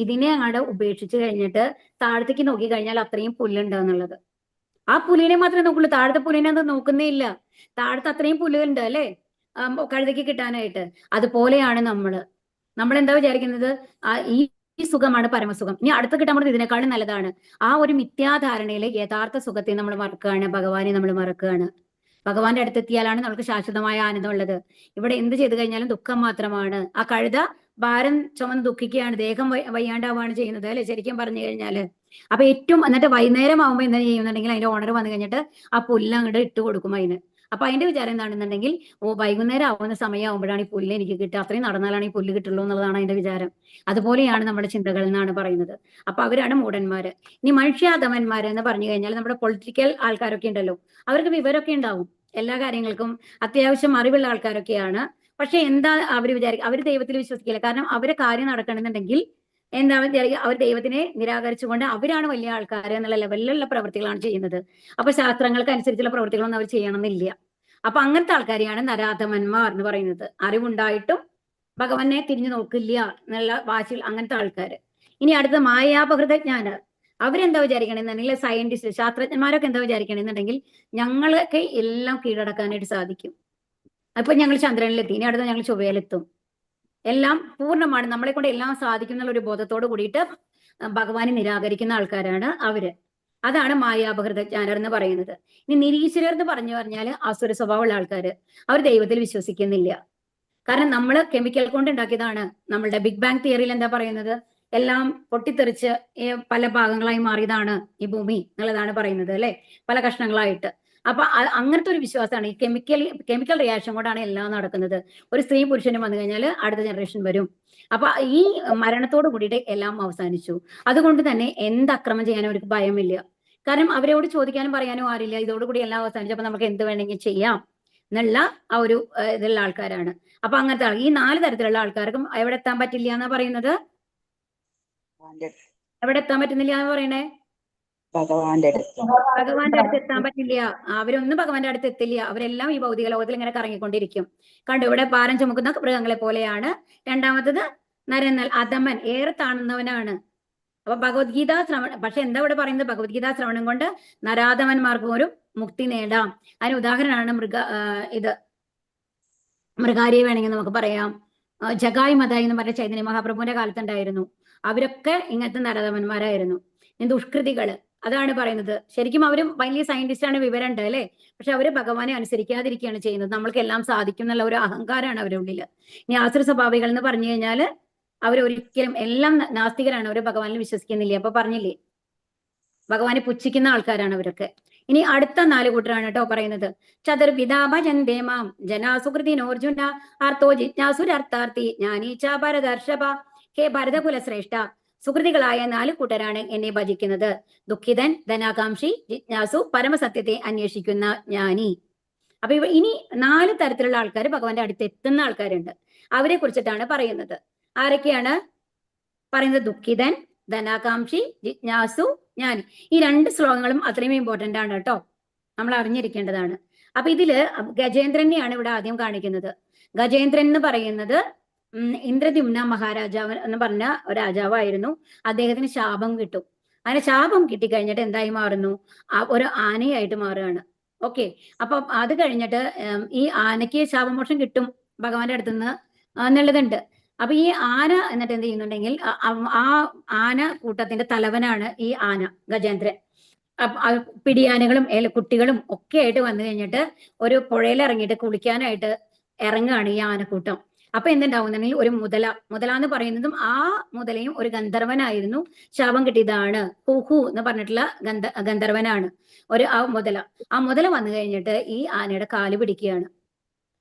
ഇതിനെ അങ്ങോട്ട് ഉപേക്ഷിച്ച് കഴിഞ്ഞിട്ട് താഴത്തേക്ക് നോക്കി കഴിഞ്ഞാൽ അത്രയും പുല്ലുണ്ട് എന്നുള്ളത്. ആ പുല്ലിനെ മാത്രമേ നോക്കുള്ളൂ, താഴത്തെ പുല്ലിനെ അത് നോക്കുന്നേ ഇല്ല. താഴത്ത് അത്രയും പുല്ലുണ്ട് അല്ലെ കഴുതയ്ക്ക് കിട്ടാനായിട്ട്. അതുപോലെയാണ് നമ്മൾ എന്താ വിചാരിക്കുന്നത്, ഈ സുഖമാണ് പരമസുഖം, ഇനി അടുത്ത് കിട്ടാൻ പോകുന്നത് ഇതിനേക്കാളും നല്ലതാണ്. ആ ഒരു മിഥ്യാധാരണയിലെ യഥാർത്ഥ സുഖത്തെ നമ്മൾ മറക്കുകയാണ്, ഭഗവാനെ നമ്മൾ മറക്കുകയാണ്. ഭഗവാന്റെ അടുത്തെത്തിയാലാണ് നമുക്ക് ശാശ്വതമായ ആനന്ദം ഉള്ളത്. ഇവിടെ എന്ത് ചെയ്തു കഴിഞ്ഞാലും ദുഃഖം മാത്രമാണ്. ആ കഴുത ഭാരം ചുമന്ന് ദുഃഖിക്കുകയാണ്, ദേഹം വയ്യാണ്ടാവുകയാണ് ചെയ്യുന്നത് അല്ലെ ശരിക്കും പറഞ്ഞു കഴിഞ്ഞാല്. അപ്പൊ എന്നിട്ട് വൈകുന്നേരം ആവുമ്പോൾ എന്താ ചെയ്യുന്നുണ്ടെങ്കിൽ അതിന്റെ ഓണർ വന്നു കഴിഞ്ഞിട്ട് ആ പുല്ല് അങ്ങോട്ട് ഇട്ട് കൊടുക്കും അതിന്. അപ്പൊ അതിന്റെ വിചാരം എന്താണെന്നുണ്ടെങ്കിൽ, വൈകുന്നേരം ആവുന്ന സമയമാകുമ്പോഴാണ് ഈ പുല്ല് എനിക്ക് കിട്ടുക, അത്രയും നടന്നാലാണ് ഈ പുല്ല് കിട്ടുള്ളൂ എന്നുള്ളതാണ് അതിന്റെ വിചാരം. അതുപോലെയാണ് നമ്മുടെ ചിന്തകൾ എന്നാണ് പറയുന്നത്. അപ്പൊ അവരാണ് മൂഢന്മാര്. ഇനി മനുഷ്യാധമന്മാര് എന്ന് പറഞ്ഞു കഴിഞ്ഞാൽ നമ്മുടെ പൊളിറ്റിക്കൽ ആൾക്കാരൊക്കെ ഉണ്ടല്ലോ, അവർക്ക് വിവരമൊക്കെ ഉണ്ടാവും, എല്ലാ കാര്യങ്ങൾക്കും അത്യാവശ്യം അറിവുള്ള ആൾക്കാരൊക്കെയാണ്. പക്ഷെ എന്താ അവർ വിചാരിക്കുക, അവർ ദൈവത്തിൽ വിശ്വസിക്കില്ല. കാരണം അവരെ കാര്യം നടക്കണമെന്നുണ്ടെങ്കിൽ എന്താ വിചാരിക്കുക, അവർ ദൈവത്തിനെ നിരാകരിച്ചുകൊണ്ട് അവരാണ് വലിയ ആൾക്കാർ എന്നുള്ള ലെവലിലുള്ള പ്രവൃത്തികളാണ് ചെയ്യുന്നത്. അപ്പൊ ശാസ്ത്രങ്ങൾക്ക് അനുസരിച്ചുള്ള പ്രവൃത്തികളൊന്നും അവർ ചെയ്യണമെന്നില്ല. അപ്പൊ അങ്ങനത്തെ ആൾക്കാരെയാണ് നരാധമന്മാർ എന്ന് പറയുന്നത്. അറിവുണ്ടായിട്ടും ഭഗവാനെ തിരിഞ്ഞു നോക്കില്ല എന്നുള്ള വാശിയിൽ അങ്ങനത്തെ ആൾക്കാര്. ഇനി അടുത്ത മായാപഹൃതജ്ഞാനർ. അവരെന്താ വിചാരിക്കണമെന്നുണ്ടെങ്കിൽ, സയന്റിസ്റ്റ് ശാസ്ത്രജ്ഞന്മാരൊക്കെ എന്താ വിചാരിക്കണമെന്നുണ്ടെങ്കിൽ, ഞങ്ങളൊക്കെ എല്ലാം കീഴടക്കാനായിട്ട് സാധിക്കും. അപ്പൊ ഞങ്ങൾ ചന്ദ്രനിലെത്തി, ഇനി അടുത്ത ഞങ്ങൾ ചൊവ്വയിലെത്തും, എല്ലാം പൂർണ്ണമാണ്, നമ്മളെ കൊണ്ട് എല്ലാം സാധിക്കും എന്നുള്ള ഒരു ബോധത്തോട് കൂടിയിട്ട് ഭഗവാനെ നിരാകരിക്കുന്ന ആൾക്കാരാണ് അവര്. അതാണ് മായാപഹൃതജ്ഞാനർ എന്ന് പറയുന്നത്. ഇനി നിരീശ്വരർ എന്ന് പറഞ്ഞു പറഞ്ഞാൽ അസുര സ്വഭാവമുള്ള ആൾക്കാര്. അവർ ദൈവത്തിൽ വിശ്വസിക്കുന്നില്ല. കാരണം നമ്മൾ കെമിക്കൽ കൊണ്ട് ഉണ്ടാക്കിയതാണ്. നമ്മളുടെ ബിഗ് ബാങ് തിയറിയിൽ എന്താ പറയുന്നത്, എല്ലാം പൊട്ടിത്തെറിച്ച് പല ഭാഗങ്ങളായി മാറിയതാണ് ഈ ഭൂമി എന്നുള്ളതാണ് പറയുന്നത് അല്ലെ, പല കഷ്ണങ്ങളായിട്ട്. അപ്പൊ അങ്ങനത്തെ ഒരു വിശ്വാസമാണ്. ഈ കെമിക്കൽ റിയാക്ഷൻ കൊണ്ടാണ് എല്ലാം നടക്കുന്നത്. ഒരു സ്ത്രീ പുരുഷനും വന്നു കഴിഞ്ഞാൽ അടുത്ത ജനറേഷൻ വരും. അപ്പൊ ഈ മരണത്തോട് കൂടിയിട്ട് എല്ലാം അവസാനിച്ചു. അതുകൊണ്ട് തന്നെ എന്ത് അക്രമം ചെയ്യാനും അവർക്ക് ഭയമില്ല. കാരണം അവരോട് ചോദിക്കാനും പറയാനും ആരില്ല. ഇതോടുകൂടി എല്ലാം അവസാനിച്ചപ്പോ നമുക്ക് എന്ത് വേണമെങ്കിൽ ചെയ്യാം എന്നുള്ള ആ ഒരു ഇതുള്ള ആൾക്കാരാണ്. അപ്പൊ അങ്ങനത്തെ ഈ 4 തരത്തിലുള്ള ആൾക്കാർക്കും എവിടെ എത്താൻ പറ്റില്ല എന്നാ പറയുന്നത്, എവിടെ എത്താൻ പറ്റുന്നില്ല എന്ന് പറയണേ, ഭഗവാന്റെ അടുത്ത്. ഭഗവാന്റെ അടുത്ത് എത്താൻ പറ്റില്ല. അവരൊന്നും ഭഗവാന്റെ അടുത്ത് എത്തില്ല. അവരെല്ലാം ഈ ഭൗതിക ലോകത്തിൽ ഇങ്ങനെ കറങ്ങിക്കൊണ്ടിരിക്കും. കണ്ടു, ഇവിടെ ഭാരം ചുമക്കുന്ന മൃഗങ്ങളെ പോലെയാണ്. രണ്ടാമത്തത് നരനൽ അധമൻ, ഏറെ താണുന്നവനാണ്. അപ്പൊ ഭഗവത്ഗീത ശ്രവണം, പക്ഷെ എന്താ ഇവിടെ പറയുന്നത്? ഭഗവത്ഗീത ശ്രവണം കൊണ്ട് നരാധമന്മാർക്ക് പോലും മുക്തി നേടാം. അതിന് ഉദാഹരണമാണ് ഇത് മൃഗാരിയെ വേണമെങ്കിൽ നമുക്ക് പറയാം. ജഗായി മതായി എന്ന് പറഞ്ഞ ചൈതന്യ മഹാപ്രഭുവിന്റെ കാലത്തുണ്ടായിരുന്നു. അവരൊക്കെ ഇങ്ങനത്തെ നരധമന്മാരായിരുന്നു, ദുഷ്കൃതികള്. അതാണ് പറയുന്നത്. ശരിക്കും അവരും വലിയ സയന്റിസ്റ്റ് ആണ്, വിവരമുണ്ട് അല്ലെ. പക്ഷെ അവര് ഭഗവാനെ അനുസരിക്കാതിരിക്കുകയാണ് ചെയ്യുന്നത്. നമ്മൾക്ക് എല്ലാം സാധിക്കും എന്നുള്ള ഒരു അഹങ്കാരമാണ് അവരുടെ ഉള്ളില്. ഇനി ആസുര സ്വഭാവികൾ എന്ന് പറഞ്ഞു കഴിഞ്ഞാല് അവരൊരിക്കലും എല്ലാം നാസ്തികരാണ്, അവര് ഭഗവാനിൽ വിശ്വസിക്കുന്നില്ല. അപ്പൊ പറഞ്ഞില്ലേ, ഭഗവാനെ പുച്ഛിക്കുന്ന ആൾക്കാരാണ് അവരൊക്കെ. ഇനി അടുത്ത 4 കൂട്ടരാണ് കേട്ടോ പറയുന്നത്. ചതുർവിധാഭജന്തേമാം ജനാസുകൃതിനോർജുന അർത്ഥോ ജിജ്ഞാസുരർത്ഥാർത്ഥി ജ്ഞാനീച്ച ഭരതർഷഭ. ഹേ ഭരതകുലശ്രേഷ്ഠ, സുകൃതികളായ 4 കൂട്ടരാണ് എന്നെ ഭജിക്കുന്നത്. ദുഃഖിതൻ, ധനാകാംക്ഷി, ജിജ്ഞാസു, പരമസത്യത്തെ അന്വേഷിക്കുന്ന ജ്ഞാനി. അപ്പൊ ഇനി 4 തരത്തിലുള്ള ആൾക്കാർ ഭഗവാന്റെ അടുത്ത് എത്തുന്ന ആൾക്കാരുണ്ട്. അവരെ കുറിച്ചിട്ടാണ് പറയുന്നത്. ആരൊക്കെയാണ് പറയുന്നത്? ദുഃഖിതൻ, ധനാകാംക്ഷി, ജിജ്ഞാസു, ജ്ഞാനി. ഈ 2 ശ്ലോകങ്ങളും അത്രയും ഇമ്പോർട്ടന്റ് ആണ് കേട്ടോ, നമ്മൾ അറിഞ്ഞിരിക്കേണ്ടതാണ്. അപ്പൊ ഇതില് ഗജേന്ദ്രനെയാണ് ഇവിടെ ആദ്യം കാണിക്കുന്നത്. ഗജേന്ദ്രൻ എന്ന് പറയുന്നത് ഇന്ദ്രദ്യുമ്ന മഹാരാജാവ് എന്ന് പറഞ്ഞ ഒരു രാജാവായിരുന്നു. അദ്ദേഹത്തിന് ശാപം കിട്ടും. അങ്ങനെ ശാപം കിട്ടിക്കഴിഞ്ഞിട്ട് എന്തായി മാറുന്നു? ഒരു ആനയായിട്ട് മാറുകയാണ്. ഓക്കെ, അപ്പൊ അത് കഴിഞ്ഞിട്ട് ഈ ആനയ്ക്ക് ശാപമോക്ഷം കിട്ടും ഭഗവാന്റെ അടുത്തുനിന്ന് എന്നുള്ളതുണ്ട്. അപ്പൊ ഈ ആന എന്നിട്ട് എന്ത് ചെയ്യുന്നുണ്ടെങ്കിൽ ആ ആന കൂട്ടത്തിന്റെ തലവനാണ് ഈ ആന ഗജേന്ദ്രൻ. പിടിയാനകളും കുട്ടികളും ഒക്കെ ആയിട്ട് വന്നു കഴിഞ്ഞിട്ട് ഒരു പുഴയിൽ ഇറങ്ങിയിട്ട് കുളിക്കാനായിട്ട് ഇറങ്ങുകയാണ് ഈ ആനക്കൂട്ടം. അപ്പൊ എന്തുണ്ടാവുന്നുണ്ടെങ്കിൽ ഒരു മുതല എന്ന് പറയുന്നതും ആ മുതലയും ഒരു ഗന്ധർവനായിരുന്നു. ശാപം കിട്ടിയതാണ്. ഹുഹു എന്ന് പറഞ്ഞിട്ടുള്ള ഗന്ധർവനാണ് ആ മുതല വന്നു കഴിഞ്ഞിട്ട് ഈ ആനയുടെ കാല് പിടിക്കുകയാണ്.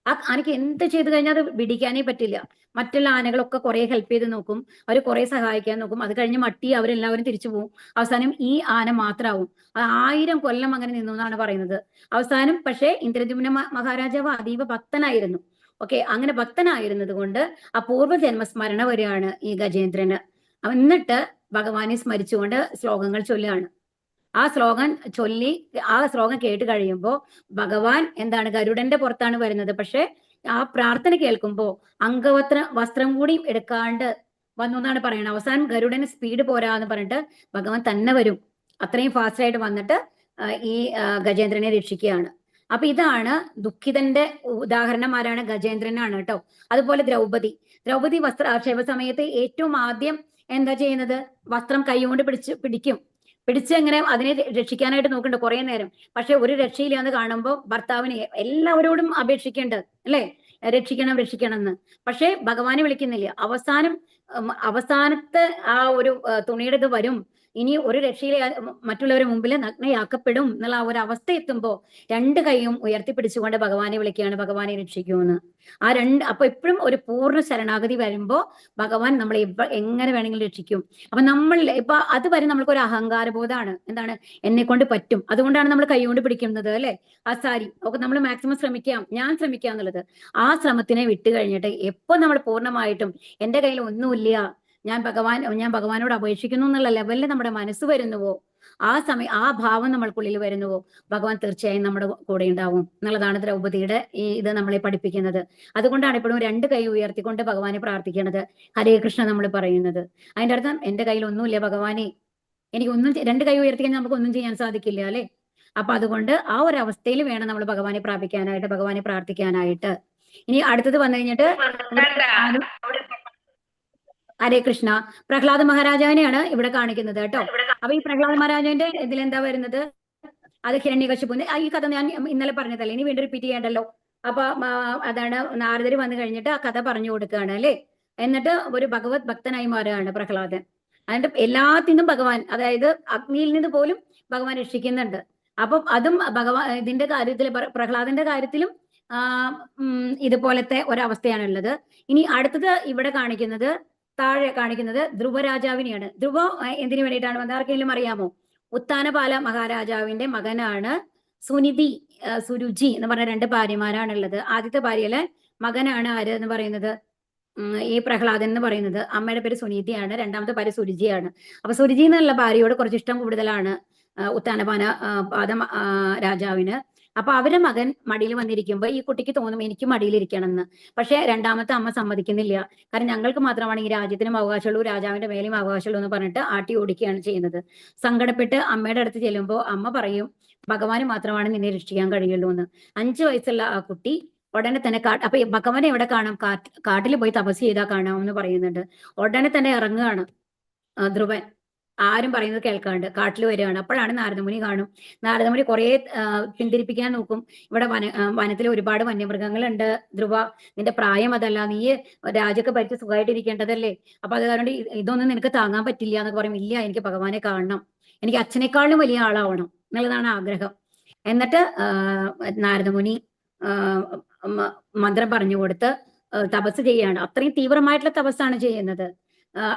ആ ആനയ്ക്ക് എന്ത് ചെയ്തു കഴിഞ്ഞാൽ അത് പിടിക്കാനേ പറ്റില്ല. മറ്റുള്ള ആനകളൊക്കെ കുറെ ഹെൽപ്പ് ചെയ്ത് നോക്കും, അവർ കുറെ സഹായിക്കാൻ നോക്കും. അത് കഴിഞ്ഞ് മട്ടി അവരെല്ലാവരും തിരിച്ചു പോകും. അവസാനം ഈ ആന മാത്രമാവും. 1000 കൊല്ലം അങ്ങനെ നിന്നു എന്നാണ് പറയുന്നത്. അവസാനം പക്ഷേ ഇന്ദ്രദ്യുമ്ന മഹാരാജാവ് അതീവ ഭക്തനായിരുന്നു. ഓക്കെ, അങ്ങനെ ഭക്തനായിരുന്നത് കൊണ്ട് ആ പൂർവ്വജന്മസ്മരണ വരെയാണ് ഈ ഗജേന്ദ്രന്. എന്നിട്ട് ഭഗവാനെ സ്മരിച്ചുകൊണ്ട് ശ്ലോകങ്ങൾ ചൊല്ലുകയാണ്. ആ ശ്ലോകം കേട്ട് കഴിയുമ്പോൾ ഭഗവാൻ എന്താണ് ഗരുഡന്റെ പുറത്താണ് വരുന്നത്. പക്ഷെ ആ പ്രാർത്ഥന കേൾക്കുമ്പോൾ വസ്ത്രം കൂടി എടുക്കാണ്ട് വന്നു എന്നാണ് പറയുന്നത്. അവസാനം ഗരുഡന് സ്പീഡ് പോരാന്ന് പറഞ്ഞിട്ട് ഭഗവാൻ തന്നെ വരും. അത്രയും ഫാസ്റ്റ് ആയിട്ട് വന്നിട്ട് ഈ ഗജേന്ദ്രനെ രക്ഷിക്കുകയാണ്. അപ്പൊ ഇതാണ് ദുഃഖിതന്റെ ഉദാഹരണമാരാണ് ഗജേന്ദ്രനാണ് കേട്ടോ. അതുപോലെ ദ്രൗപദി വസ്ത്രാക്ഷേപ സമയത്ത് ഏറ്റവും ആദ്യം എന്താ ചെയ്യുന്നത്? വസ്ത്രം കൈകൊണ്ട് പിടിച്ച് എങ്ങനെ അതിനെ രക്ഷിക്കാനായിട്ട് നോക്കണ്ട കുറെ നേരം. പക്ഷെ ഒരു രക്ഷയില്ലാന്ന് കാണുമ്പോൾ ഭർത്താവിനെ എല്ലാവരോടും അപേക്ഷിക്കേണ്ടത് അല്ലെ, രക്ഷിക്കണം എന്ന്. പക്ഷെ ഭഗവാനെ വിളിക്കുന്നില്ല. അവസാനത്തെ ആ ഒരു തുണിയുടെ ഇത് വരും, ഇനി ഒരു രക്ഷയിലെ മറ്റുള്ളവരുടെ മുമ്പിൽ നഗ്നയാക്കപ്പെടും എന്നുള്ള ആ ഒരു അവസ്ഥ എത്തുമ്പോൾ 2 കൈയും ഉയർത്തിപ്പിടിച്ചുകൊണ്ട് ഭഗവാനെ വിളിക്കുകയാണ്, ഭഗവാനെ രക്ഷിക്കുമെന്ന്. അപ്പൊ എപ്പോഴും ഒരു പൂർണ്ണ ശരണാഗതി വരുമ്പോ ഭഗവാൻ നമ്മളെ എങ്ങനെ വേണമെങ്കിലും രക്ഷിക്കും. അപ്പൊ ഇപ്പൊ അതുവരെ നമ്മൾക്ക് ഒരു അഹങ്കാരബോധമാണ്. എന്താണ്? എന്നെ കൊണ്ട് പറ്റും, അതുകൊണ്ടാണ് നമ്മൾ കൈകൊണ്ട് പിടിക്കുന്നത് അല്ലെ. ആ സാരി ഒക്കെ നമ്മൾ മാക്സിമം ഞാൻ ശ്രമിക്കാം എന്നുള്ളത്. ആ ശ്രമത്തിനെ വിട്ട് കഴിഞ്ഞിട്ട് എപ്പോ നമ്മൾ പൂർണ്ണമായിട്ടും എന്റെ കയ്യിൽ ഒന്നുമില്ല, ഞാൻ ഭഗവാനോട് അപേക്ഷിക്കുന്നു എന്നുള്ള ലെവലിൽ നമ്മുടെ മനസ്സ് വരുന്നുവോ, ആ ഭാവം നമ്മൾക്കുള്ളിൽ വരുന്നുവോ, ഭഗവാൻ തീർച്ചയായും നമ്മുടെ കൂടെ ഉണ്ടാവും എന്നുള്ളതാണ് ദ്രൗപദിയുടെ ഇത് നമ്മളെ പഠിപ്പിക്കുന്നത്. അതുകൊണ്ടാണ് എപ്പോഴും 2 കൈ ഉയർത്തിക്കൊണ്ട് ഭഗവാനെ പ്രാർത്ഥിക്കുന്നത്, ഹരേ കൃഷ്ണ നമ്മൾ പറയുന്നത്. അതിന്റെ അർത്ഥം എന്റെ കയ്യിൽ ഒന്നുമില്ല ഭഗവാനെ, എനിക്ക് 2 കൈ ഉയർത്തി കഴിഞ്ഞാൽ നമുക്ക് ഒന്നും ചെയ്യാൻ സാധിക്കില്ല അല്ലെ. അപ്പൊ അതുകൊണ്ട് ആ ഒരു അവസ്ഥയിൽ വേണം നമ്മൾ ഭഗവാനെ പ്രാപിക്കാനായിട്ട്, ഭഗവാനെ പ്രാർത്ഥിക്കാനായിട്ട്. ഇനി അടുത്തത് വന്നു കഴിഞ്ഞിട്ട് ഹരേ കൃഷ്ണ, പ്രഹ്ലാദ മഹാരാജാവിനെയാണ് ഇവിടെ കാണിക്കുന്നത് കേട്ടോ. അപ്പൊ ഈ പ്രഹ്ലാദ മഹാരാജാവിന്റെ ഇതിലെന്താ വരുന്നത്? അത് ഹിരണ്യകശിപുവിന്റെ ഈ കഥ ഞാൻ ഇന്നലെ പറഞ്ഞതല്ലേ, ഇനി വീണ്ടും റിപ്പീറ്റ് ചെയ്യണ്ടല്ലോ. അപ്പൊ അതാണ് നാരദര് വന്നു കഴിഞ്ഞിട്ട് ആ കഥ പറഞ്ഞു കൊടുക്കുകയാണ് അല്ലെ. എന്നിട്ട് ഒരു ഭഗവത് ഭക്തനായി മാറുകയാണ് പ്രഹ്ലാദൻ. അതിന്റെ എല്ലാത്തിനും ഭഗവാൻ, അതായത് അഗ്നിയിൽ നിന്ന് പോലും ഭഗവാൻ രക്ഷിക്കുന്നുണ്ട്. അപ്പം അതും ഇതിന്റെ കാര്യത്തിൽ, പ്രഹ്ലാദന്റെ കാര്യത്തിലും ഇതുപോലത്തെ ഒരവസ്ഥയാണുള്ളത്. ഇനി അടുത്തത് ഇവിടെ താഴെ കാണിക്കുന്നത് ധ്രുവരാജാവിനെയാണ്. ധ്രുവ എന്തിനു വേണ്ടിയിട്ടാണ് വന്നത്? ആർക്കെങ്കിലും അറിയാമോ? ഉത്താനപാല മഹാരാജാവിന്റെ മകനാണ് സുരുചി എന്ന് പറഞ്ഞ 2 ഭാര്യമാരാണുള്ളത്. ആദ്യത്തെ ഭാര്യയിലെ മകനാണ് ആര് എന്ന് പറയുന്നത്? ഈ പ്രഹ്ലാദൻ എന്ന് പറയുന്നത്. അമ്മയുടെ പേര് സുനീതിയാണ്, രണ്ടാമത്തെ ഭാര്യ സുരുചിയാണ്. അപ്പൊ സുരുചി എന്നുള്ള ഭാര്യയോട് കുറച്ച് ഇഷ്ടം കൂടുതലാണ് ഉത്താനപാന പാദം രാജാവിന്. അപ്പൊ അവരുടെ മകൻ മടിയിൽ വന്നിരിക്കുമ്പോ ഈ കുട്ടിക്ക് തോന്നും എനിക്ക് മടിയിലിരിക്കണം എന്ന്. പക്ഷെ രണ്ടാമത്തെ അമ്മ സമ്മതിക്കുന്നില്ല. കാരണം ഞങ്ങൾക്ക് മാത്രമാണ് ഈ രാജ്യത്തിനും അവകാശമുള്ളൂ, രാജാവിന്റെ മേലെയും അവകാശമുള്ളൂ എന്ന് പറഞ്ഞിട്ട് ആട്ടി ഓടിക്കുകയാണ് ചെയ്യുന്നത്. സങ്കടപ്പെട്ട് അമ്മയുടെ അടുത്ത് ചെല്ലുമ്പോൾ അമ്മ പറയും ഭഗവാന് മാത്രമാണ് നിന്നെ രക്ഷിക്കാൻ കഴിയുള്ളൂ എന്ന്. 5 വയസ്സുള്ള ആ കുട്ടി ഉടനെ തന്നെ അപ്പൊ ഭഗവാനെ എവിടെ കാണാം? കാട്ടിൽ പോയി തപസ് ചെയ്താൽ കാണാമെന്ന് പറയുന്നുണ്ട്. ഉടനെ തന്നെ ഇറങ്ങുകയാണ് ധ്രുവൻ. ആരും പറയുന്നത് കേൾക്കാണ്ട് കാട്ടിൽ വരികയാണ്. അപ്പോഴാണ് നാരദമുനി കാണും. നാരദമുനി കുറെ പിന്തിരിപ്പിക്കാൻ നോക്കും. ഇവിടെ വനത്തിൽ ഒരുപാട് വന്യമൃഗങ്ങളുണ്ട് ധ്രുവ, നിന്റെ പ്രായം അതല്ല, നീ രാജ്യമൊക്കെ ഭരിച്ച് സുഖമായിട്ടിരിക്കേണ്ടതല്ലേ, അപ്പൊ അത് കാരണം ഇതൊന്നും നിനക്ക് താങ്ങാൻ പറ്റില്ല എന്നൊക്കെ പറയും. ഇല്ല, എനിക്ക് ഭഗവാനെ കാണണം, എനിക്ക് അച്ഛനേക്കാളും വലിയ ആളാവണം എന്നുള്ളതാണ് ആഗ്രഹം. എന്നിട്ട് നാരദമുനി മന്ത്രം പറഞ്ഞു കൊടുത്ത് തപസ് ചെയ്യാണ്. അത്രയും തീവ്രമായിട്ടുള്ള തപസ്സാണ് ചെയ്യുന്നത്.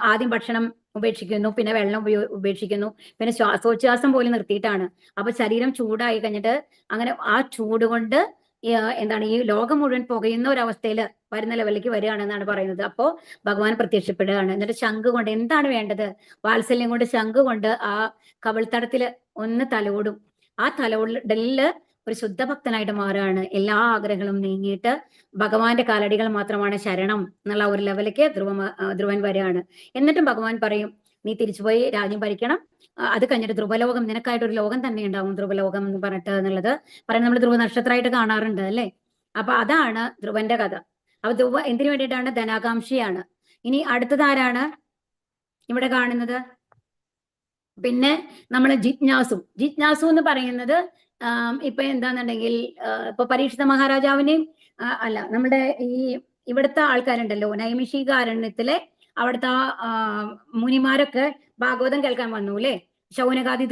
ആദ്യം ഭക്ഷണം ഉപേക്ഷിക്കുന്നു, പിന്നെ വെള്ളം ഉപേക്ഷിക്കുന്നു, പിന്നെ ശ്വാസോച്ഛ്വാസം പോലും നിർത്തിയിട്ടാണ്. അപ്പൊ ശരീരം ചൂടായി കഴിഞ്ഞിട്ട് അങ്ങനെ ആ ചൂട് കൊണ്ട് എന്താണ് ഈ ലോകം മുഴുവൻ പുകയുന്ന ഒരവസ്ഥയിൽ വരുന്ന ലെവലിലേക്ക് വരികയാണെന്നാണ് പറയുന്നത്. അപ്പോ ഭഗവാൻ പ്രത്യക്ഷപ്പെടുകയാണ്. എന്നിട്ട് ശംഖ് കൊണ്ട്, എന്താണ് വേണ്ടത്? വാത്സല്യം കൊണ്ട് ശംഖ് കൊണ്ട് ആ കവിൾത്തടത്തില് ഒന്ന് തലോടും. ആ തലോടലില് ഒരു ശുദ്ധഭക്തനായിട്ട് മാറുകയാണ്. എല്ലാ ആഗ്രഹങ്ങളും നീങ്ങിയിട്ട് ഭഗവാന്റെ കാലടികൾ മാത്രമാണ് ശരണം എന്നുള്ള ഒരു ലെവലിലേക്ക് ധ്രുവൻ വരികയാണ്. എന്നിട്ടും ഭഗവാൻ പറയും നീ തിരിച്ചുപോയി രാജ്യം ഭരിക്കണം, അത് കഴിഞ്ഞിട്ട് ധ്രുവലോകം, നിനക്കായിട്ടൊരു ലോകം തന്നെ ഉണ്ടാവും, ധ്രുവലോകം എന്ന് പറഞ്ഞിട്ട് എന്നുള്ളത് പറയുന്നത് നമ്മൾ ധ്രുവ നക്ഷത്രമായിട്ട് കാണാറുണ്ട് അല്ലേ. അപ്പൊ അതാണ് ധ്രുവന്റെ കഥ. അപ്പൊ ധ്രുവ എന്തിനു വേണ്ടിയിട്ടാണ്? ധനാകാംക്ഷിയാണ്. ഇനി അടുത്തതാരാണ് ഇവിടെ കാണുന്നത്? പിന്നെ നമ്മൾ ജിജ്ഞാസു എന്ന് പറയുന്നത് ഇപ്പൊ എന്താന്നുണ്ടെങ്കിൽ ഇപ്പൊ പരീക്ഷിത മഹാരാജാവിനെയും അല്ല, നമ്മുടെ ഈ ഇവിടുത്തെ ആൾക്കാരുണ്ടല്ലോ നൈമിഷികാരണ്യത്തിലെ അവിടുത്തെ മുനിമാരൊക്കെ ഭാഗവതം കേൾക്കാൻ വന്നു അല്ലെ, ശൗനകാദി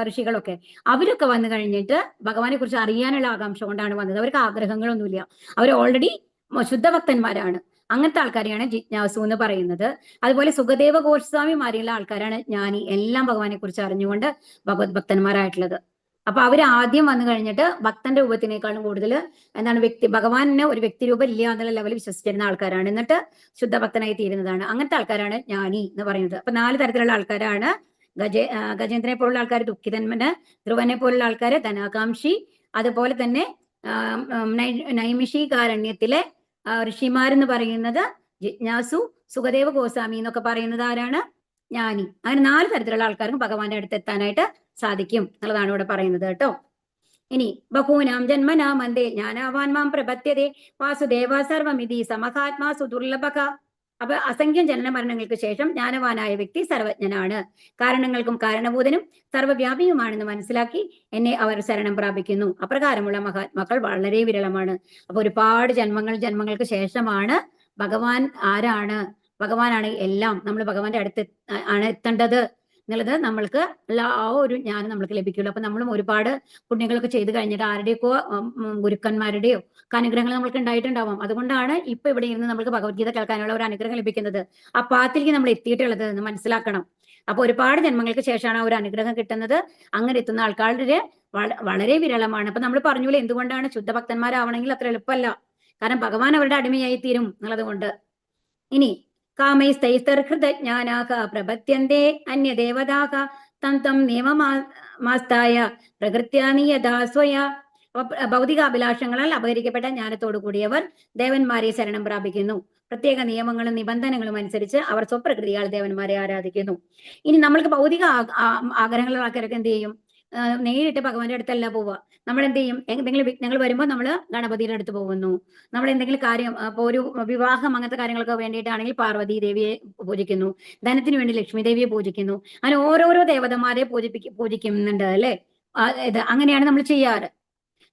ഋഷികളൊക്കെ. അവരൊക്കെ വന്നു കഴിഞ്ഞിട്ട് ഭഗവാനെ കുറിച്ച് അറിയാനുള്ള ആകാംക്ഷ കൊണ്ടാണ് വന്നത്. അവർക്ക് ആഗ്രഹങ്ങളൊന്നുമില്ല, അവർ ഓൾറെഡി ശുദ്ധഭക്തന്മാരാണ്. അങ്ങനത്തെ ആൾക്കാരെയാണ് ജിജ്ഞാസു എന്ന് പറയുന്നത്. അതുപോലെ സുഖദേവ ഗോസ്വാമിമാരെയുള്ള ആൾക്കാരാണ് ജ്ഞാനി, എല്ലാം ഭഗവാനെ കുറിച്ച് അറിഞ്ഞുകൊണ്ട് ഭഗവത് ഭക്തന്മാരായിട്ടുള്ളത്. അപ്പൊ അവർ ആദ്യം വന്നു കഴിഞ്ഞിട്ട് ഭക്തന്റെ രൂപത്തിനേക്കാളും കൂടുതൽ എന്താണ് ഭഗവാനെ ഒരു വ്യക്തി രൂപം ഇല്ല എന്നുള്ള ലെവലിൽ വിശ്വസിച്ചിരുന്ന ആൾക്കാരാണ്. എന്നിട്ട് ശുദ്ധഭക്തനായി തീരുന്നതാണ്. അങ്ങനത്തെ ആൾക്കാരാണ് ജ്ഞാനി എന്ന് പറയുന്നത്. അപ്പൊ 4 തരത്തിലുള്ള ആൾക്കാരാണ്. ഗജേന്ദ്രനെ പോലുള്ള ആൾക്കാർ ദുഃഖിതന്മന്, ധ്രുവനെ പോലുള്ള ആൾക്കാര് ധനാകാംക്ഷി, അതുപോലെ തന്നെ നൈമിഷികാരണ്യത്തിലെ ഋഷിമാരെന്ന് പറയുന്നത് ജിജ്ഞാസു, സുഖദേവ ഗോസ്വാമി എന്നൊക്കെ പറയുന്നത് ആരാണ്? ജ്ഞാനി. അങ്ങനെ 4 തരത്തിലുള്ള ആൾക്കാർക്ക് ഭഗവാന്റെ അടുത്ത് എത്താനായിട്ട് സാധിക്കും എന്നുള്ളതാണ് ഇവിടെ പറയുന്നത് കേട്ടോ. ഇനി ബഹൂനാം ജന്മനാമന്തേ ജ്ഞാനാവാൻ മാം പ്രപദ്യതേ വാസുദേവ സർവമിതി സമഹാത്മാ സുദുർലഭക. അപ്പൊ അസംഖ്യം ജനന മരണങ്ങൾക്ക് ശേഷം ജ്ഞാനവാനായ വ്യക്തി സർവജ്ഞനാണ്, കാരണങ്ങൾക്കും കാരണഭൂതനും സർവ്വവ്യാപിയുമാണെന്ന് മനസ്സിലാക്കി എന്നെ അവർ ശരണം പ്രാപിക്കുന്നു. അപ്രകാരമുള്ള മഹാത്മാക്കൾ വളരെ വിരളമാണ്. അപ്പൊ ഒരുപാട് ജന്മങ്ങൾക്ക് ശേഷമാണ് ഭഗവാൻ ആരാണ്, ഭഗവാനാണ് എല്ലാം, നമ്മൾ ഭഗവാന്റെ അടുത്ത് ആണ് എത്തേണ്ടത് എന്നുള്ളത് നമ്മൾക്ക് ആ ഒരു ജ്ഞാനം നമ്മൾക്ക് ലഭിക്കുള്ളൂ. അപ്പൊ നമ്മളും ഒരുപാട് പുണ്യങ്ങളൊക്കെ ചെയ്ത് കഴിഞ്ഞിട്ട് ആരുടെയൊക്കെ ഗുരുക്കന്മാരുടെയോ അനുഗ്രഹങ്ങൾ നമ്മൾക്ക് ഉണ്ടായിട്ടുണ്ടാവാം. അതുകൊണ്ടാണ് ഇപ്പൊ ഇവിടെ ഇരുന്ന് നമുക്ക് ഭഗവത്ഗീത കേൾക്കാനുള്ള ഒരു അനുഗ്രഹം ലഭിക്കുന്നത്. ആ പാത്തിലേക്ക് നമ്മൾ എത്തിയിട്ടുള്ളത് എന്ന് മനസ്സിലാക്കണം. അപ്പൊ ഒരുപാട് ജന്മങ്ങൾക്ക് ശേഷമാണ് ആ ഒരു അനുഗ്രഹം കിട്ടുന്നത്. അങ്ങനെ എത്തുന്ന ആൾക്കാരുടെ വളരെ വിരളമാണ്. അപ്പൊ നമ്മൾ പറഞ്ഞൂലെ എന്തുകൊണ്ടാണ് ശുദ്ധഭക്തന്മാരാവണമെങ്കിൽ അത്ര എളുപ്പമല്ല, കാരണം ഭഗവാൻ അവരുടെ അടിമയായി തീരും എന്നുള്ളത് കൊണ്ട്. ഇനി കാമൈസ്തൈസ്തർഹൃതജ്ഞാനാക പ്രപദ്യന്തേ അന്യദേവതാക തം തം നിയമമാസ്തായ പ്രകൃത്യാനിയതാ സ്വയ. ഭൗതികാഭിലാഷങ്ങളാൽ അപഹരിക്കപ്പെട്ട ജ്ഞാനത്തോടു കൂടിയവർ ദേവന്മാരെ ശരണം പ്രാപിക്കുന്നു. പ്രത്യേക നിയമങ്ങളും നിബന്ധനകളും അനുസരിച്ച് അവർ സ്വപ്രകൃതിയാൽ ദേവന്മാരെ ആരാധിക്കുന്നു. ഇനി നമ്മൾക്ക് ഭൗതിക ആഗ്രഹങ്ങളുള്ള ആൾക്കാരൊക്കെ എന്ത് ചെയ്യും? നേരിട്ട് ഭഗവാന്റെ അടുത്തല്ല പോവുക. നമ്മൾ എന്ത് ചെയ്യും? എന്തെങ്കിലും വിഘ്നങ്ങൾ വരുമ്പോൾ നമ്മൾ ഗണപതിയുടെ അടുത്ത് പോകുന്നു. നമ്മൾ എന്തെങ്കിലും കാര്യം, ഇപ്പൊ ഒരു വിവാഹം അങ്ങനത്തെ കാര്യങ്ങളൊക്കെ വേണ്ടിയിട്ടാണെങ്കിൽ പാർവതി ദേവിയെ പൂജിക്കുന്നു, ധനത്തിന് വേണ്ടി ലക്ഷ്മി ദേവിയെ പൂജിക്കുന്നു. അങ്ങനെ ഓരോരോ ദേവതമാരെ പൂജിക്കുന്നുണ്ട് അല്ലെ. അങ്ങനെയാണ് നമ്മൾ ചെയ്യാറ്.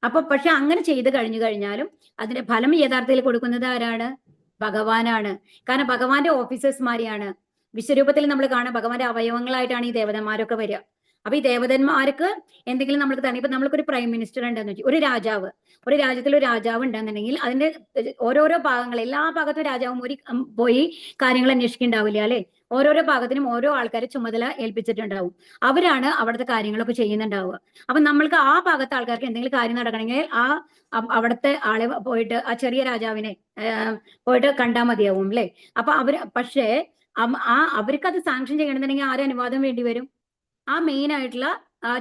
അപ്പൊ പക്ഷെ അങ്ങനെ ചെയ്ത് കഴിഞ്ഞു കഴിഞ്ഞാലും അതിന്റെ ഫലം യഥാർത്ഥത്തിൽ കൊടുക്കുന്നത് ആരാണ്? ഭഗവാനാണ്. കാരണം ഭഗവാന്റെ ഓഫീസേഴ്സ്മാരെയാണ്. വിശ്വരൂപത്തിൽ നമ്മൾ കാണാൻ ഭഗവാന്റെ അവയവങ്ങളായിട്ടാണ് ഈ ദേവതന്മാരൊക്കെ വരിക. അപ്പൊ ഈ ദേവതന്മാർക്ക് എന്തെങ്കിലും നമ്മൾക്ക് തന്നെ, ഇപ്പൊ നമ്മൾക്കൊരു പ്രൈം മിനിസ്റ്റർ ഉണ്ടെന്ന് വെച്ചാൽ, ഒരു രാജ്യത്തിൽ ഒരു രാജാവ് ഉണ്ടെന്നുണ്ടെങ്കിൽ അതിന്റെ ഓരോരോ ഭാഗങ്ങൾ, എല്ലാ ഭാഗത്തും രാജാവും പോയി കാര്യങ്ങൾ അന്വേഷിക്കുന്നുണ്ടാവില്ല അല്ലെ. ഓരോരോ ഭാഗത്തിനും ഓരോ ആൾക്കാരെ ചുമതല ഏൽപ്പിച്ചിട്ടുണ്ടാവും. അവരാണ് അവിടുത്തെ കാര്യങ്ങളൊക്കെ ചെയ്യുന്നുണ്ടാവുക. അപ്പൊ നമ്മൾക്ക് ആ ഭാഗത്തെ ആൾക്കാർക്ക് എന്തെങ്കിലും കാര്യം നടക്കണമെങ്കിൽ അവിടുത്തെ ആളെ പോയിട്ട്, ആ ചെറിയ രാജാവിനെ പോയിട്ട് കണ്ടാൽ മതിയാവും അല്ലെ. അപ്പൊ അവർക്ക് അത് സാങ്ഷൻ ചെയ്യണമെന്നുണ്ടെങ്കിൽ ആരെ അനുവാദം വേണ്ടി വരും? ആ മെയിൻ ആയിട്ടുള്ള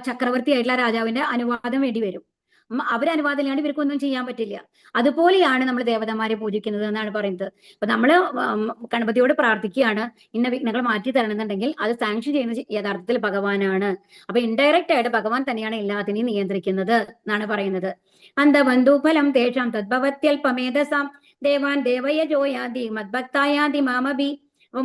ചക്രവർത്തി ആയിട്ടുള്ള രാജാവിന്റെ അനുവാദം വേണ്ടി വരും. അവരനുവാദം ഇല്ലാണ്ട് ഇവർക്കൊന്നും ചെയ്യാൻ പറ്റില്ല. അതുപോലെയാണ് നമ്മൾ ദേവതമാരെ പൂജിക്കുന്നത് എന്നാണ് പറയുന്നത്. അപ്പൊ നമ്മള് ഗണപതിയോട് പ്രാർത്ഥിക്കുകയാണ് ഇന്ന വിഘ്നങ്ങൾ മാറ്റി തരണമെന്നുണ്ടെങ്കിൽ അത് സാങ്ഷൻ ചെയ്യുന്നത് യഥാർത്ഥത്തിൽ ഭഗവാനാണ്. അപ്പൊ ഇൻഡയറക്റ്റ് ആയിട്ട് ഭഗവാൻ തന്നെയാണ് എല്ലാത്തിനെയും നിയന്ത്രിക്കുന്നത് എന്നാണ് പറയുന്നത്. അന്തബന്ധുഫലം തേഷാം തദ്ഭവത്യൽപമേധസാം ദേവാൻ ദേവയജോയാദി മദ്ഭക്തായാദി മാമഭി. അപ്പൊ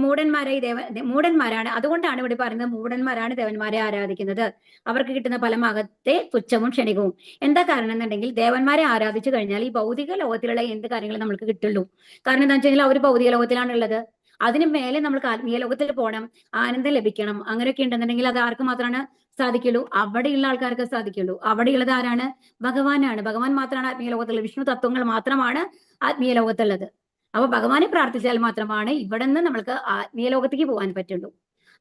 മൂഢന്മാരാണ്. അതുകൊണ്ടാണ് ഇവിടെ പറയുന്നത് മൂഢന്മാരാണ് ദേവന്മാരെ ആരാധിക്കുന്നത്. അവർക്ക് കിട്ടുന്ന ഫലമാകത്തെ തുച്ഛവും ക്ഷണികവും. എന്താ കാരണം എന്നുണ്ടെങ്കിൽ ദേവന്മാരെ ആരാധിച്ചു കഴിഞ്ഞാൽ ഈ ഭൗതിക ലോകത്തിലുള്ള എന്ത് കാര്യങ്ങളും നമുക്ക് കിട്ടുള്ളൂ. കാരണം എന്താ വെച്ചാൽ അവർ ഭൗതിക ലോകത്തിലാണുള്ളത്. അതിന് മേലെ നമുക്ക് ആത്മീയ ലോകത്തിൽ പോകണം, ആനന്ദം ലഭിക്കണം, അങ്ങനെയൊക്കെ ഉണ്ടെന്നുണ്ടെങ്കിൽ അത് ആർക്ക് മാത്രമാണ് സാധിക്കുള്ളൂ? അവിടെയുള്ള ആൾക്കാർക്ക് സാധിക്കുള്ളൂ. അവിടെയുള്ളത് ആരാണ്? ഭഗവാനാണ്. ഭഗവാൻ മാത്രമാണ് ആത്മീയ ലോകത്തുള്ളത്. വിഷ്ണു തത്വങ്ങൾ മാത്രമാണ് ആത്മീയ ലോകത്തുള്ളത്. അപ്പൊ ഭഗവാനെ പ്രാർത്ഥിച്ചാൽ മാത്രമാണ് ഇവിടെ നിന്ന് നമ്മൾക്ക് ആത്മീയ ലോകത്തേക്ക് പോകാൻ പറ്റുള്ളൂ.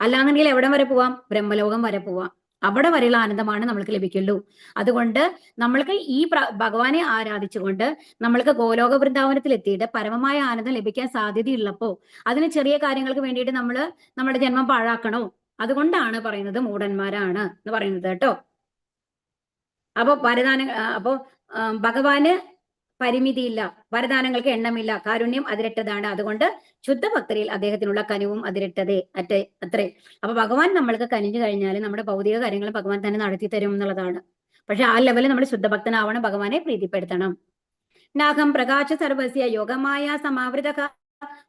അല്ലാന്നുണ്ടെങ്കിൽ എവിടെ വരെ പോവാം? ബ്രഹ്മലോകം വരെ പോവാം. അവിടെ വരെയുള്ള ആനന്ദമാണ് നമ്മൾക്ക് ലഭിക്കുള്ളൂ. അതുകൊണ്ട് നമ്മൾക്ക് ഈ ഭഗവാനെ ആരാധിച്ചുകൊണ്ട് നമ്മൾക്ക് ഗോലോക വൃന്ദാവനത്തിൽ എത്തിയിട്ട് പരമമായ ആനന്ദം ലഭിക്കാൻ സാധ്യതയുള്ളപ്പോ അതിന് ചെറിയ കാര്യങ്ങൾക്ക് വേണ്ടിയിട്ട് നമ്മുടെ ജന്മം പാഴാക്കണോ? അതുകൊണ്ടാണ് പറയുന്നത് മൂഢന്മാരാണ് എന്ന് പറയുന്നത് കേട്ടോ. അപ്പൊ ഭഗവാന് പരിമിതിയില്ല, വരദാനങ്ങൾക്ക് എണ്ണമില്ല, കാരുണ്യം അതിരട്ടതാണ്. അതുകൊണ്ട് ശുദ്ധഭക്തരിൽ അദ്ദേഹത്തിനുള്ള കനിവും അത്രേ. അപ്പൊ ഭഗവാൻ നമ്മൾക്ക് കനിഞ്ഞു കഴിഞ്ഞാൽ നമ്മുടെ ഭൗതിക കാര്യങ്ങൾ ഭഗവാൻ തന്നെ നടത്തി തരും എന്നുള്ളതാണ്. പക്ഷെ ആ ലെവലിൽ നമ്മൾ ശുദ്ധഭക്തനാവണം, ഭഗവാനെ പ്രീതിപ്പെടുത്തണം. നാഗം പ്രകാശ സർവസ്യ യോഗമായ സമാവൃത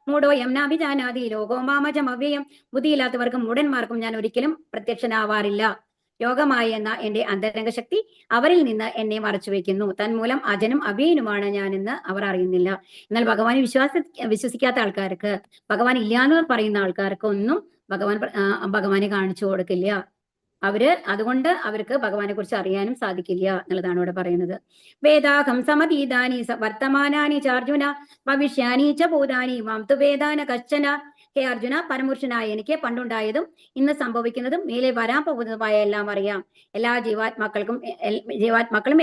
മൂഢോ യംനാഭിജാനാദി ലോകോ മാമജം അവ്യയം. ബുദ്ധിയില്ലാത്തവർക്കും മൂഢന്മാർക്കും ഞാൻ ഒരിക്കലും പ്രത്യക്ഷനാവാറില്ല. യോഗമായ എന്ന എന്റെ അന്തരംഗ ശക്തി അവരിൽ നിന്ന് എന്നെ മറച്ചു വെക്കുന്നു. തന്മൂലം അജനും അവ്യയനുമാണ് ഞാനെന്ന് അവർ അറിയുന്നില്ല. എന്നാൽ ഭഗവാനെ വിശ്വസിക്കാത്ത ആൾക്കാർക്ക്, ഭഗവാൻ ഇല്ലാന്ന് പറയുന്ന ആൾക്കാർക്ക് ഒന്നും ഭഗവാനെ കാണിച്ചു കൊടുക്കില്ല. അതുകൊണ്ട് അവർക്ക് ഭഗവാനെ കുറിച്ച് അറിയാനും സാധിക്കില്ല എന്നുള്ളതാണ് ഇവിടെ പറയുന്നത്. വേദാഹം സമതീതാനി വർത്തമാനാനി ചാർജുന ഭവിഷ്യാനി ച ഭൂതാനി മാം തു വേദാന കശ്ചന. ഹേ അർജുന, പരമപുരുഷനായ എനിക്ക് പണ്ടുണ്ടായതും ഇന്ന് സംഭവിക്കുന്നതും മേലെ വരാൻ പോകുന്നതുമായ എല്ലാം അറിയാം. എല്ലാ ജീവാത്മാക്കളും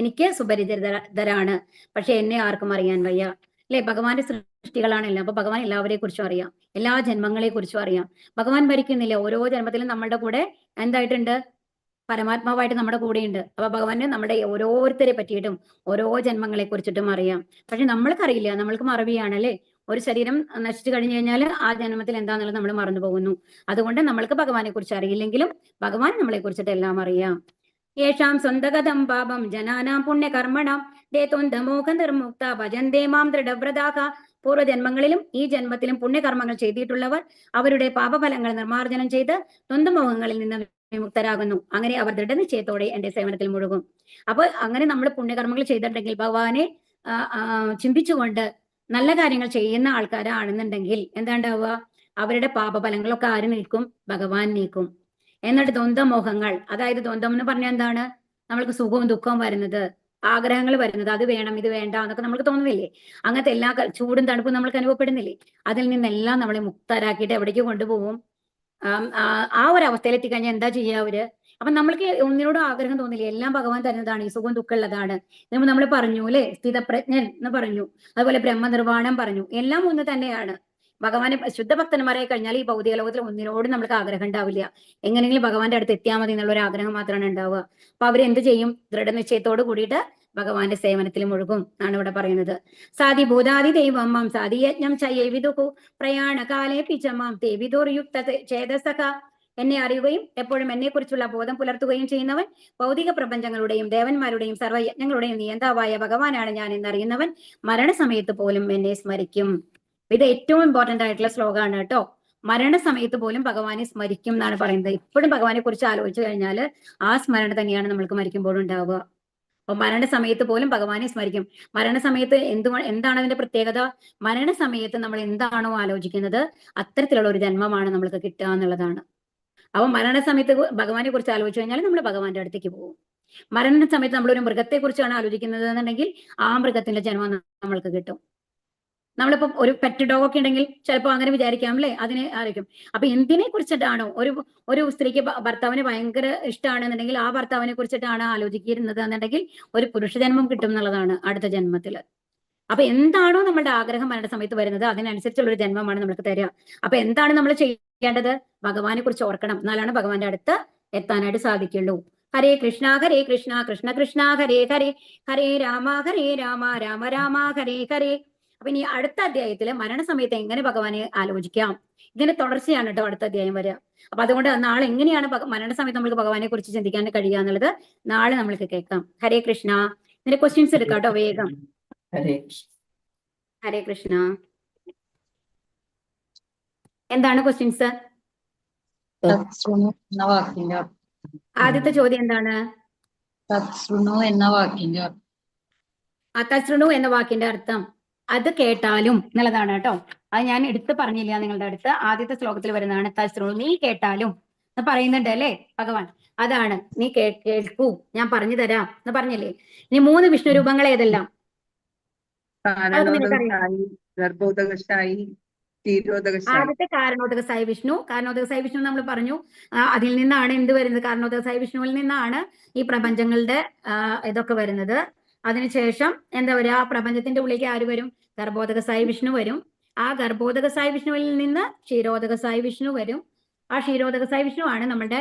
എനിക്ക് സുപരിചിതരാണ്. പക്ഷെ എന്നെ ആർക്കും അറിയാൻ വയ്യ. അല്ലെ, ഭഗവാന്റെ സൃഷ്ടികളാണല്ലോ. അപ്പൊ ഭഗവാൻ എല്ലാവരെ കുറിച്ചും അറിയാം, എല്ലാ ജന്മങ്ങളെ കുറിച്ചും അറിയാം. ഭഗവാൻ ഭരിക്കുന്നില്ല, ഓരോ ജന്മത്തിലും നമ്മളുടെ കൂടെ എന്തായിട്ടുണ്ട്? പരമാത്മാവായിട്ട് നമ്മുടെ കൂടെയുണ്ട്. അപ്പൊ ഭഗവാന് നമ്മുടെ ഓരോരുത്തരെ പറ്റിയിട്ടും ഓരോ ജന്മങ്ങളെ കുറിച്ചിട്ടും അറിയാം. പക്ഷെ നമ്മൾക്കറിയില്ല, നമ്മൾക്ക് മറവിയാണല്ലേ. ഒരു ശരീരം നശിച്ചു കഴിഞ്ഞു കഴിഞ്ഞാൽ ആ ജന്മത്തിൽ എന്താണെന്നുള്ളത് നമ്മൾ മറന്നു പോകുന്നു. അതുകൊണ്ട് നമ്മൾക്ക് ഭഗവാനെ കുറിച്ച് അറിയില്ലെങ്കിലും ഭഗവാൻ നമ്മളെ കുറിച്ചിട്ട് എല്ലാം അറിയാം. യേഷാം സ്വന്തഗതം പാപം ജനാനാം പുണ്യകർമ്മണം ദേതോന്തമോഹ നിർമുക്ത ഭജന്തേ മാം ദൃഢവ്രതാക. പൂർവ്വജന്മങ്ങളിലും ഈ ജന്മത്തിലും പുണ്യകർമ്മങ്ങൾ ചെയ്തിട്ടുള്ളവർ അവരുടെ പാപഫലങ്ങൾ നിർമ്മാർജ്ജനം ചെയ്ത് ദ്വന്ദ്മോഹങ്ങളിൽ നിന്ന് വിമുക്തരാകുന്നു. അങ്ങനെ അവർ ദൃഢനിശ്ചയത്തോടെ എന്റെ സേവനത്തിൽ മുഴുകും. അപ്പൊ അങ്ങനെ നമ്മൾ പുണ്യകർമ്മങ്ങൾ ചെയ്തിട്ടുണ്ടെങ്കിൽ ഭഗവാനെ ചിന്തിച്ചുകൊണ്ട് നല്ല കാര്യങ്ങൾ ചെയ്യുന്ന ആൾക്കാരാണെന്നുണ്ടെങ്കിൽ എന്താ ഉണ്ടാവുക? അവരുടെ പാപഫലങ്ങളൊക്കെ ആര് നീക്കും? ഭഗവാൻ നീക്കും. എന്നിട്ട് ദ്വന്ദ്മോഹങ്ങൾ, അതായത് ദ്വന്ദ്വം എന്ന് പറഞ്ഞാൽ എന്താണ്? നമ്മൾക്ക് സുഖവും ദുഃഖവും വരുന്നത്, ആഗ്രഹങ്ങൾ വരുന്നത്, അത് വേണം ഇത് വേണ്ട എന്നൊക്കെ നമുക്ക് തോന്നുന്നില്ലേ? അങ്ങനത്തെ എല്ലാ ചൂടും തണുപ്പും നമ്മൾക്ക് അനുഭവപ്പെടുന്നില്ലേ? അതിൽ നിന്നെല്ലാം നമ്മളെ മുക്തരാക്കിയിട്ട് എവിടേക്ക് കൊണ്ടുപോകും? ആ ഒരു അവസ്ഥയിൽ എത്തിക്കഴിഞ്ഞാൽ എന്താ ചെയ്യുക അവര്? അപ്പൊ നമ്മൾക്ക് ഒന്നിനോടും ആഗ്രഹം തോന്നില്ലേ? എല്ലാം ഭഗവാൻ തരുന്നതാണ്, ഈ സുഖം ദുഃഖമുള്ളതാണ്. നമ്മൾ പറഞ്ഞു അല്ലെ, സ്ഥിതപ്രജ്ഞൻ എന്ന് പറഞ്ഞു, അതുപോലെ ബ്രഹ്മനിർവാണം പറഞ്ഞു. എല്ലാം ഒന്ന് തന്നെയാണ്. ഭഗവാനെ ശുദ്ധഭക്തന്മാരായി കഴിഞ്ഞാൽ ഈ ഭൗതിക ലോകത്തിൽ ഒന്നിനോടും നമ്മൾക്ക് ആഗ്രഹം ഉണ്ടാവില്ല. എങ്ങനെയെങ്കിലും ഭഗവാന്റെ അടുത്ത് എത്തിയാൽ മതി എന്നുള്ള ഒരു ആഗ്രഹം മാത്രമാണ് ഉണ്ടാവുക. അപ്പൊ അവരെന്ത് ചെയ്യും? ദൃഢനിശ്ചയത്തോട് കൂടിയിട്ട് ഭഗവാന്റെ സേവനത്തിൽ മുഴുകും എന്നാണ് ഇവിടെ പറയുന്നത്. സാധി ഭൂതാദി ദൈവം മാം സാധി യജ്ഞം ചയ്യവിദുഹു പ്രയാണകാലേ പിച്ചമാം തേ വിദുർയുക്ത ചേതസക. എന്നെ അറിയുകയും എപ്പോഴും എന്നെ കുറിച്ചുള്ള ബോധം പുലർത്തുകയും ചെയ്യുന്നവൻ, ഭൗതിക പ്രപഞ്ചങ്ങളുടെയും ദേവന്മാരുടെയും സർവ്വയജ്ഞങ്ങളുടെയും നിയന്താവായ ഭഗവാനാണ് ഞാൻ എന്നറിയുന്നവൻ മരണസമയത്ത് പോലും എന്നെ സ്മരിക്കും. ഇത് ഏറ്റവും ഇമ്പോർട്ടന്റ് ആയിട്ടുള്ള ശ്ലോകമാണ് കേട്ടോ. മരണസമയത്ത് പോലും ഭഗവാനെ സ്മരിക്കും എന്നാണ് പറയുന്നത്. ഇപ്പോഴും ഭഗവാനെ കുറിച്ച് ആലോചിച്ചു കഴിഞ്ഞാൽ ആ സ്മരണ തന്നെയാണ് നമ്മൾക്ക് മരിക്കുമ്പോഴും ഉണ്ടാവുക. അപ്പൊ മരണസമയത്ത് പോലും ഭഗവാനെ സ്മരിക്കും. മരണസമയത്ത് എന്താണ് അതിന്റെ പ്രത്യേകത? മരണസമയത്ത് നമ്മൾ എന്താണോ ആലോചിക്കുന്നത് അത്തരത്തിലുള്ള ഒരു ജന്മമാണ് നമ്മൾക്ക് കിട്ടുക എന്നുള്ളതാണ്. അപ്പൊ മരണസമയത്ത് ഭഗവാനെ കുറിച്ച് ആലോചിച്ചു കഴിഞ്ഞാൽ നമ്മൾ ഭഗവാന്റെ അടുത്തേക്ക് പോകും. മരണസമയത്ത് നമ്മളൊരു മൃഗത്തെ കുറിച്ചാണ് ആലോചിക്കുന്നത് എന്നുണ്ടെങ്കിൽ ആ മൃഗത്തിന്റെ ജന്മം നമ്മൾക്ക് കിട്ടും. നമ്മളിപ്പോ ഒരു പെറ്റ് ഡോഗ് ഒക്കെ ഉണ്ടെങ്കിൽ ചിലപ്പോൾ അങ്ങനെ വിചാരിക്കാം അല്ലെ, അതിനെ ആയിരിക്കും. അപ്പൊ എന്തിനെ കുറിച്ചിട്ടാണോ ഒരു സ്ത്രീക്ക് ഭർത്താവിന് ഭയങ്കര ഇഷ്ടമാണെന്നുണ്ടെങ്കിൽ ആ ഭർത്താവിനെ കുറിച്ചിട്ടാണ് ആലോചിക്കുന്നത് എന്നുണ്ടെങ്കിൽ ഒരു പുരുഷജന്മം കിട്ടും എന്നുള്ളതാണ് അടുത്ത ജന്മത്തില്. അപ്പൊ എന്താണോ നമ്മുടെ ആഗ്രഹം മരണ സമയത്ത് വരുന്നത് അതിനനുസരിച്ചുള്ള ഒരു ജന്മമാണ് നമുക്ക് തരിക. അപ്പൊ എന്താണ് നമ്മൾ ചെയ്യേണ്ടത്? ഭഗവാനെ കുറിച്ച് ഓർക്കണം, എന്നാലാണ് ഭഗവാന്റെ അടുത്ത് എത്താനായിട്ട് സാധിക്കുള്ളൂ. ഹരേ കൃഷ്ണ കൃഷ്ണ കൃഷ്ണ ഹരേ ഹരേ, ഹരേ രാമ രാമ രാമ ഹരേ ഹരേ. അപ്പൊ ഇനി അടുത്ത അധ്യായത്തില് മരണസമയത്ത് എങ്ങനെ ഭഗവാനെ ആലോചിക്കാം, ഇതിന്റെ തുടർച്ചയാണ് കേട്ടോ അടുത്ത അധ്യായം വരിക. അപ്പൊ അതുകൊണ്ട് നാളെ എങ്ങനെയാണ് മരണസമയത്ത് നമുക്ക് ഭഗവാനെ കുറിച്ച് ചിന്തിക്കാൻ കഴിയുക എന്നുള്ളത് നാളെ നമ്മൾക്ക് കേൾക്കാം. ഹരേ കൃഷ്ണ. ഇതിന്റെ ക്വസ്റ്റ്യൻസ് എടുക്കാം കേട്ടോ വേഗം. ഹരേ കൃഷ്ണ. ഹരേ കൃഷ്ണ. എന്താണ് ക്വസ്റ്റ്യൻസ്? തത്സൃണു എന്ന വാക്കിന്റെ ആദ്യത്തെ ചോദ്യം എന്താണ്? തത്സൃണു എന്ന വാക്കിന്റെ തസ്രണു എന്ന വാക്കിന്റെ അർത്ഥം അത് കേട്ടാലും എന്നുള്ളതാണ് കേട്ടോ. അത് ഞാൻ എടുത്ത് പറഞ്ഞില്ല നിങ്ങളുടെ അടുത്ത്. ആദ്യത്തെ ശ്ലോകത്തിൽ വരുന്നതാണ് തസ്രണു, നീ കേട്ടാലും എന്ന് പറയുന്നുണ്ട് അല്ലേ ഭഗവാൻ. അതാണ് നീ കേൾക്കൂ, ഞാൻ പറഞ്ഞു തരാം എന്ന് പറഞ്ഞില്ലേ. ഇനി 3 വിഷ്ണു രൂപങ്ങൾ ഏതെല്ലാം? ഗർഭോദകശായി, ക്ഷീരോദകശായി. ആദ്യത്തെ കാരണോദകസായി വിഷ്ണു. കാരണോദകസായി വിഷ്ണു നമ്മൾ പറഞ്ഞു, അതിൽ നിന്നാണ് എന്ത് വരുന്നത്? കാരണോദകസായി വിഷ്ണുവിൽ നിന്നാണ് ഈ പ്രപഞ്ചങ്ങളുടെ ഇതൊക്കെ വരുന്നത്. അതിനുശേഷം എന്താ പറയുക, ആ പ്രപഞ്ചത്തിന്റെ ഉള്ളിലേക്ക് ആര് വരും? ഗർഭോദകസായി വിഷ്ണു വരും. ആ ഗർഭോദകസായി വിഷ്ണുവിൽ നിന്ന് ക്ഷീരോദകസായി വിഷ്ണു വരും. ആ ക്ഷീരോദകസായി വിഷ്ണു ആണ് നമ്മുടെ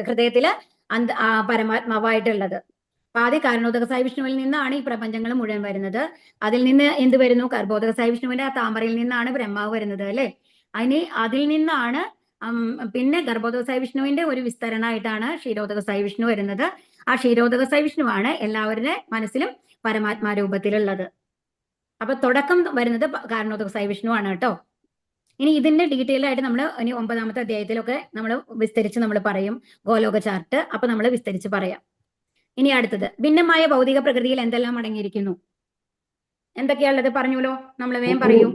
ഹൃദയത്തില് പരമാത്മാവായിട്ടുള്ളത്. അപ്പൊ ആദ്യ കാരണോദകസായി വിഷ്ണുവിൽ നിന്നാണ് ഈ പ്രപഞ്ചങ്ങൾ മുഴുവൻ വരുന്നത്. അതിൽ നിന്ന് എന്ത് വരുന്നു? ഗർഭോദകസായി വിഷ്ണുവിന്റെ ആ താമരയിൽ നിന്നാണ് ബ്രഹ്മാവ് വരുന്നത് അല്ലെ. അതിൽ നിന്നാണ് പിന്നെ ഗർഭോദകസായി വിഷ്ണുവിന്റെ ഒരു വിസ്തരണമായിട്ടാണ് ക്ഷീരോദകസായി വിഷ്ണു വരുന്നത്. ആ ക്ഷീരോദകസായി വിഷ്ണുവാണ് എല്ലാവരുടെ മനസ്സിലും പരമാത്മാ രൂപത്തിലുള്ളത്. അപ്പൊ തുടക്കം വരുന്നത് കാരണോദകസായി വിഷ്ണു ആണ് കേട്ടോ. ഇനി ഇതിന്റെ ഡീറ്റെയിൽ ആയിട്ട് നമ്മൾ ഇനി 9ാമത്തെ അധ്യായത്തിലൊക്കെ നമ്മൾ വിസ്തരിച്ച് നമ്മൾ പറയും ഗോലോക ചാർട്ട്. അപ്പൊ നമ്മൾ വിസ്തരിച്ച് പറയാം. ഇനി അടുത്തത് ഭിന്നമായ ഭൗതിക പ്രകൃതിയിൽ എന്തെല്ലാം അടങ്ങിയിരിക്കുന്നു? എന്തൊക്കെയാണുള്ളത് പറഞ്ഞൂലോ, നമ്മൾ വേഗം പറയൂ.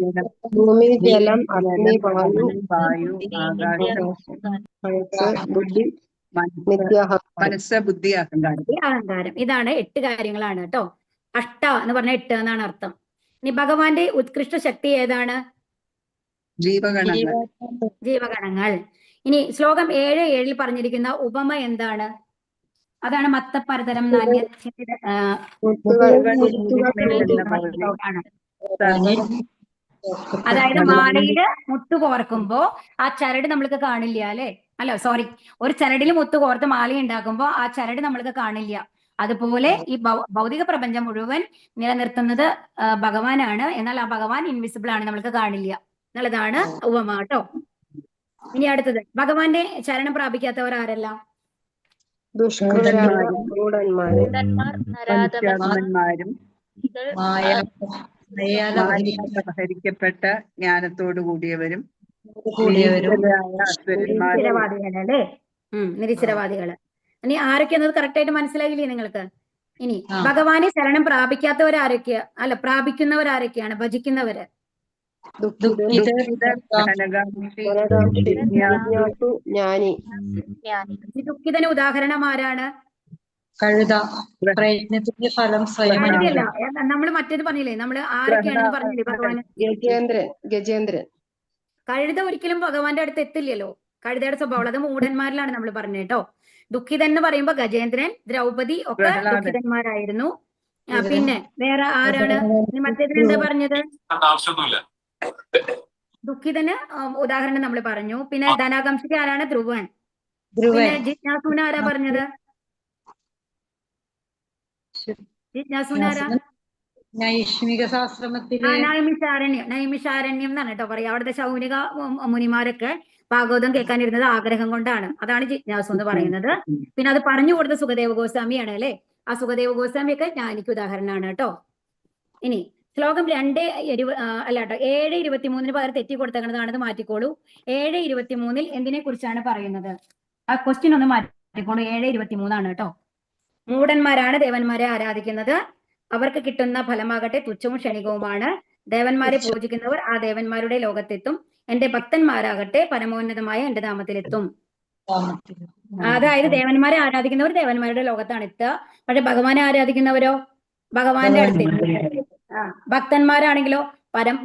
ഭൂമി, ജലം, അഗ്നി, വായു, ആകാശം, ബുദ്ധി, മനസ്സ്, ബുദ്ധി, അഹങ്കാരം. അഹങ്കാരം. ഇതാണ് 8 കാര്യങ്ങളാണ് കേട്ടോ. അഷ്ട എന്ന് പറഞ്ഞ 8 എന്നാണ് അർത്ഥം. ഇനി ഭഗവാന്റെ ഉത്കൃഷ്ട ശക്തി ഏതാണ്? ജീവഗണങ്ങൾ. ഇനി ശ്ലോകം 7:7 പറഞ്ഞിരിക്കുന്ന ഉപമ എന്താണ്? അതാണ് മത്തപരതരം അതായത് മാലയില് മുത്ത് കോർക്കുമ്പോ ആ ചരട് നമ്മൾക്ക് കാണില്ല അല്ലെ. അല്ല സോറി, ഒരു ചരടിൽ മുത്ത് കോർത്ത് മാല ഉണ്ടാക്കുമ്പോ ആ ചരട് നമ്മൾക്ക് കാണില്ല. അതുപോലെ ഈ ഭൗതിക പ്രപഞ്ചം മുഴുവൻ നിലനിർത്തുന്നത് ഭഗവാനാണ്. എന്നാൽ ആ ഭഗവാൻ ഇൻവിസിബിൾ ആണ്, നമ്മൾക്ക് കാണില്ല എന്നുള്ളതാണ് ഉപമ കേട്ടോ. ഇനി അടുത്തത് ഭഗവാന്റെ ശരണം പ്രാപിക്കാത്തവർ ആരെല്ലാം? ദുഷ്ടന്മാരും അപഹരിക്കപ്പെട്ട ജ്ഞാനത്തോടു കൂടിയവരും നിരീശ്വരവാദികളല്ലേ. നിരീശ്വരവാദികള്. ഇനി ആരൊക്കെയാണെന്നത് കറക്റ്റ് ആയിട്ട് മനസ്സിലായില്ലേ നിങ്ങൾക്ക്? ഇനി ഭഗവാനെ ശരണം പ്രാപിക്കാത്തവരാരൊക്കെയാ? അല്ല, പ്രാപിക്കുന്നവരാരൊക്കെയാണ്? ഭജിക്കുന്നവര്. ദുഃഖിതന് ഉദാഹരണം ആരാണ്? കഴുത. പ്രയത്നത്തിന്റെ ഫലം സ്വയം. കഴുതയല്ല, നമ്മൾ മറ്റേത് പറഞ്ഞില്ലേ, നമ്മൾ ആരൊക്കെയാണെന്ന് പറഞ്ഞില്ലേ ഭഗവാന്? ഗജേന്ദ്രൻ. കഴുത ഒരിക്കലും ഭഗവാന്റെ അടുത്ത് എത്തില്ലല്ലോ. കഴുതയുടെ സ്വഭാവം അത് മൂഢന്മാരിലാണ് നമ്മൾ പറഞ്ഞത് കേട്ടോ. ദുഃഖിതൻ എന്ന് പറയുമ്പോ ഗജേന്ദ്രൻ, ദ്രൗപദി ഒക്കെ ദുഃഖിതന്മാരായിരുന്നു. പിന്നെ വേറെ ആരാണ്? മറ്റേതിന് എന്താ പറഞ്ഞത്? ദുഃഖിതന് ഉദാഹരണം നമ്മൾ പറഞ്ഞു. പിന്നെ ധനാകാംക്ഷയ്ക്ക് ആരാണ്? ധ്രുവൻ. പിന്നെ ജിജ്ഞാസുവിന് ആരാ പറഞ്ഞത്? ജിജ്ഞാസുവിനാരാ? നൈഷ്മിക ശാസ്ത്രമത്തില് നൈമിഷാരണ്യം എന്നാണ് കേട്ടോ പറയാ. അവിടുത്തെ ശൗനിക മുനിമാരൊക്കെ ഭാഗവതം കേൾക്കാനിരുന്നത് ആഗ്രഹം കൊണ്ടാണ്. അതാണ് ജിജ്ഞാസു എന്ന് പറയുന്നത്. പിന്നെ അത് പറഞ്ഞു കൊടുത്ത സുഖദേവ ഗോസ്വാമിയാണ് അല്ലെ. ആ സുഖദേവ ഗോസ്വാമിയൊക്കെ ജ്ഞാനിക്ക് ഉദാഹരണമാണ് കേട്ടോ. ഇനി ശ്ലോകം 7:23 പകരം തെറ്റി കൊടുത്തേക്കുന്നതാണത് മാറ്റിക്കോളൂ. 7:23 എന്തിനെ കുറിച്ചാണ് പറയുന്നത്? ആ ക്വസ്റ്റ്യൻ ഒന്ന് മാറ്റിക്കോളൂ. 7:23 കേട്ടോ. മൂഢന്മാരാണ് ദേവന്മാരെ ആരാധിക്കുന്നത്. അവർക്ക് കിട്ടുന്ന ഫലമാകട്ടെ തുച്ഛവും ക്ഷണികവുമാണ്. ദേവന്മാരെ പൂജിക്കുന്നവർ ആ ദേവന്മാരുടെ ലോകത്തെത്തും. എന്റെ ഭക്തന്മാരാകട്ടെ പരമോന്നതമായ എന്റെ ധാമത്തിലെത്തും. അതായത് ദേവന്മാരെ ആരാധിക്കുന്നവർ ദേവന്മാരുടെ ലോകത്താണ് എത്തുക. പക്ഷെ ഭഗവാനെ ആരാധിക്കുന്നവരോ ഭഗവാന്റെ അടുത്ത്. ഭക്തന്മാരാണെങ്കിലോ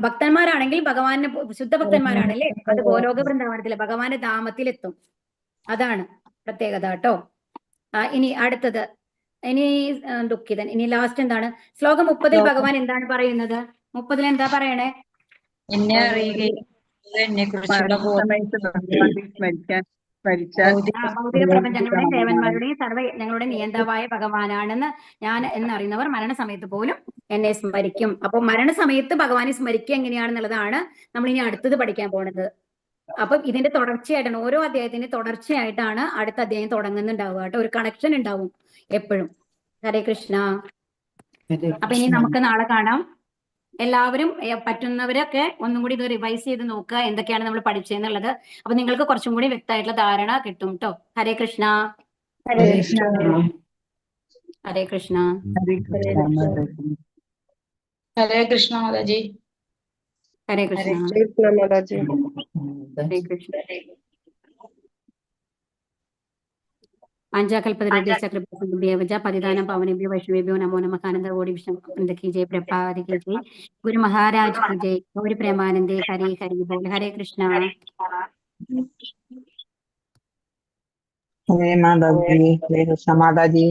ഭക്തന്മാരാണെങ്കിൽ ഭഗവാന്റെ ശുദ്ധ ഭക്തന്മാരാണല്ലേ, അത് ഗോലോക വൃന്ദാവനത്തിലെ ഭഗവാന്റെ ധാമത്തിലെത്തും. അതാണ് പ്രത്യേകത കേട്ടോ. ഇനി അടുത്തത്, ഇനി ദുഃഖിതൻ. ഇനി ലാസ്റ്റ് എന്താണ്? ശ്ലോകം 30 ഭഗവാൻ എന്താണ് പറയുന്നത്? 30 എന്താ പറയണേ? എന്നെ അറിയുകയും എന്നെ കുറിച്ചുള്ള സ്മരിച്ചാൽ ഭൗതിക പ്രപഞ്ചങ്ങളുടെയും ദേവന്മാരുടെയും സർവ്വയജ്ഞങ്ങളുടെ നിയന്താവായ ഭഗവാനാണെന്ന് ഞാൻ എന്നറിയുന്നവർ മരണസമയത്ത് പോലും എന്നെ സ്മരിക്കും. അപ്പൊ മരണസമയത്ത് ഭഗവാനെ സ്മരിക്കുക എങ്ങനെയാണെന്നുള്ളതാണ് നമ്മൾ ഇനി അടുത്തത് പഠിക്കാൻ പോണത്. അപ്പൊ ഇതിന്റെ തുടർച്ചയായിട്ടാണ്, ഓരോ അധ്യായത്തിന്റെ തുടർച്ചയായിട്ടാണ് അടുത്ത അധ്യായം തുടങ്ങുന്നുണ്ടാവുക കേട്ടോ. ഒരു കണക്ഷൻ ഉണ്ടാവും എപ്പോഴും. ഹരേ കൃഷ്ണ. അപ്പൊ ഇനി നമുക്ക് നാളെ കാണാം. എല്ലാവരും പറ്റുന്നവരൊക്കെ ഒന്നും കൂടി ഇത് റിവൈസ് ചെയ്ത് നോക്കുക, എന്തൊക്കെയാണ് നമ്മൾ പഠിച്ചതെന്നുള്ളത്. അപ്പൊ നിങ്ങൾക്ക് കുറച്ചും കൂടി വ്യക്തമായിട്ടുള്ള ധാരണ കിട്ടും കേട്ടോ. ഹരേ കൃഷ്ണ. ഹരേ കൃഷ്ണ. ഹരേ കൃഷ്ണ. ഹരേ കൃഷ്ണ മാതാജി. ഹരേ കൃഷ്ണ. മാതാജി. ഹരേ കൃഷ്ണ. പാഞ്ചാകൽപതരുദ്ദേശ കൃപ പതിദാനം പവനേഭ്യോ വൈഷ്ണവേഭ്യോ നമോ നമഃ. ആനന്ദ കോടി വിഷ്ണു കി ജയ്, പ്രഭാതി കി ജയ്, ഗുരു മഹാരാജ് കി ജയ്, ഗൗരി പ്രേമാനന്ദേ. ഹരി ഹരി ബോൾ. ഹരേ കൃഷ്ണ. ഹരേ മാതാജി, ഹരേ കൃഷ്ണ മാതാജി.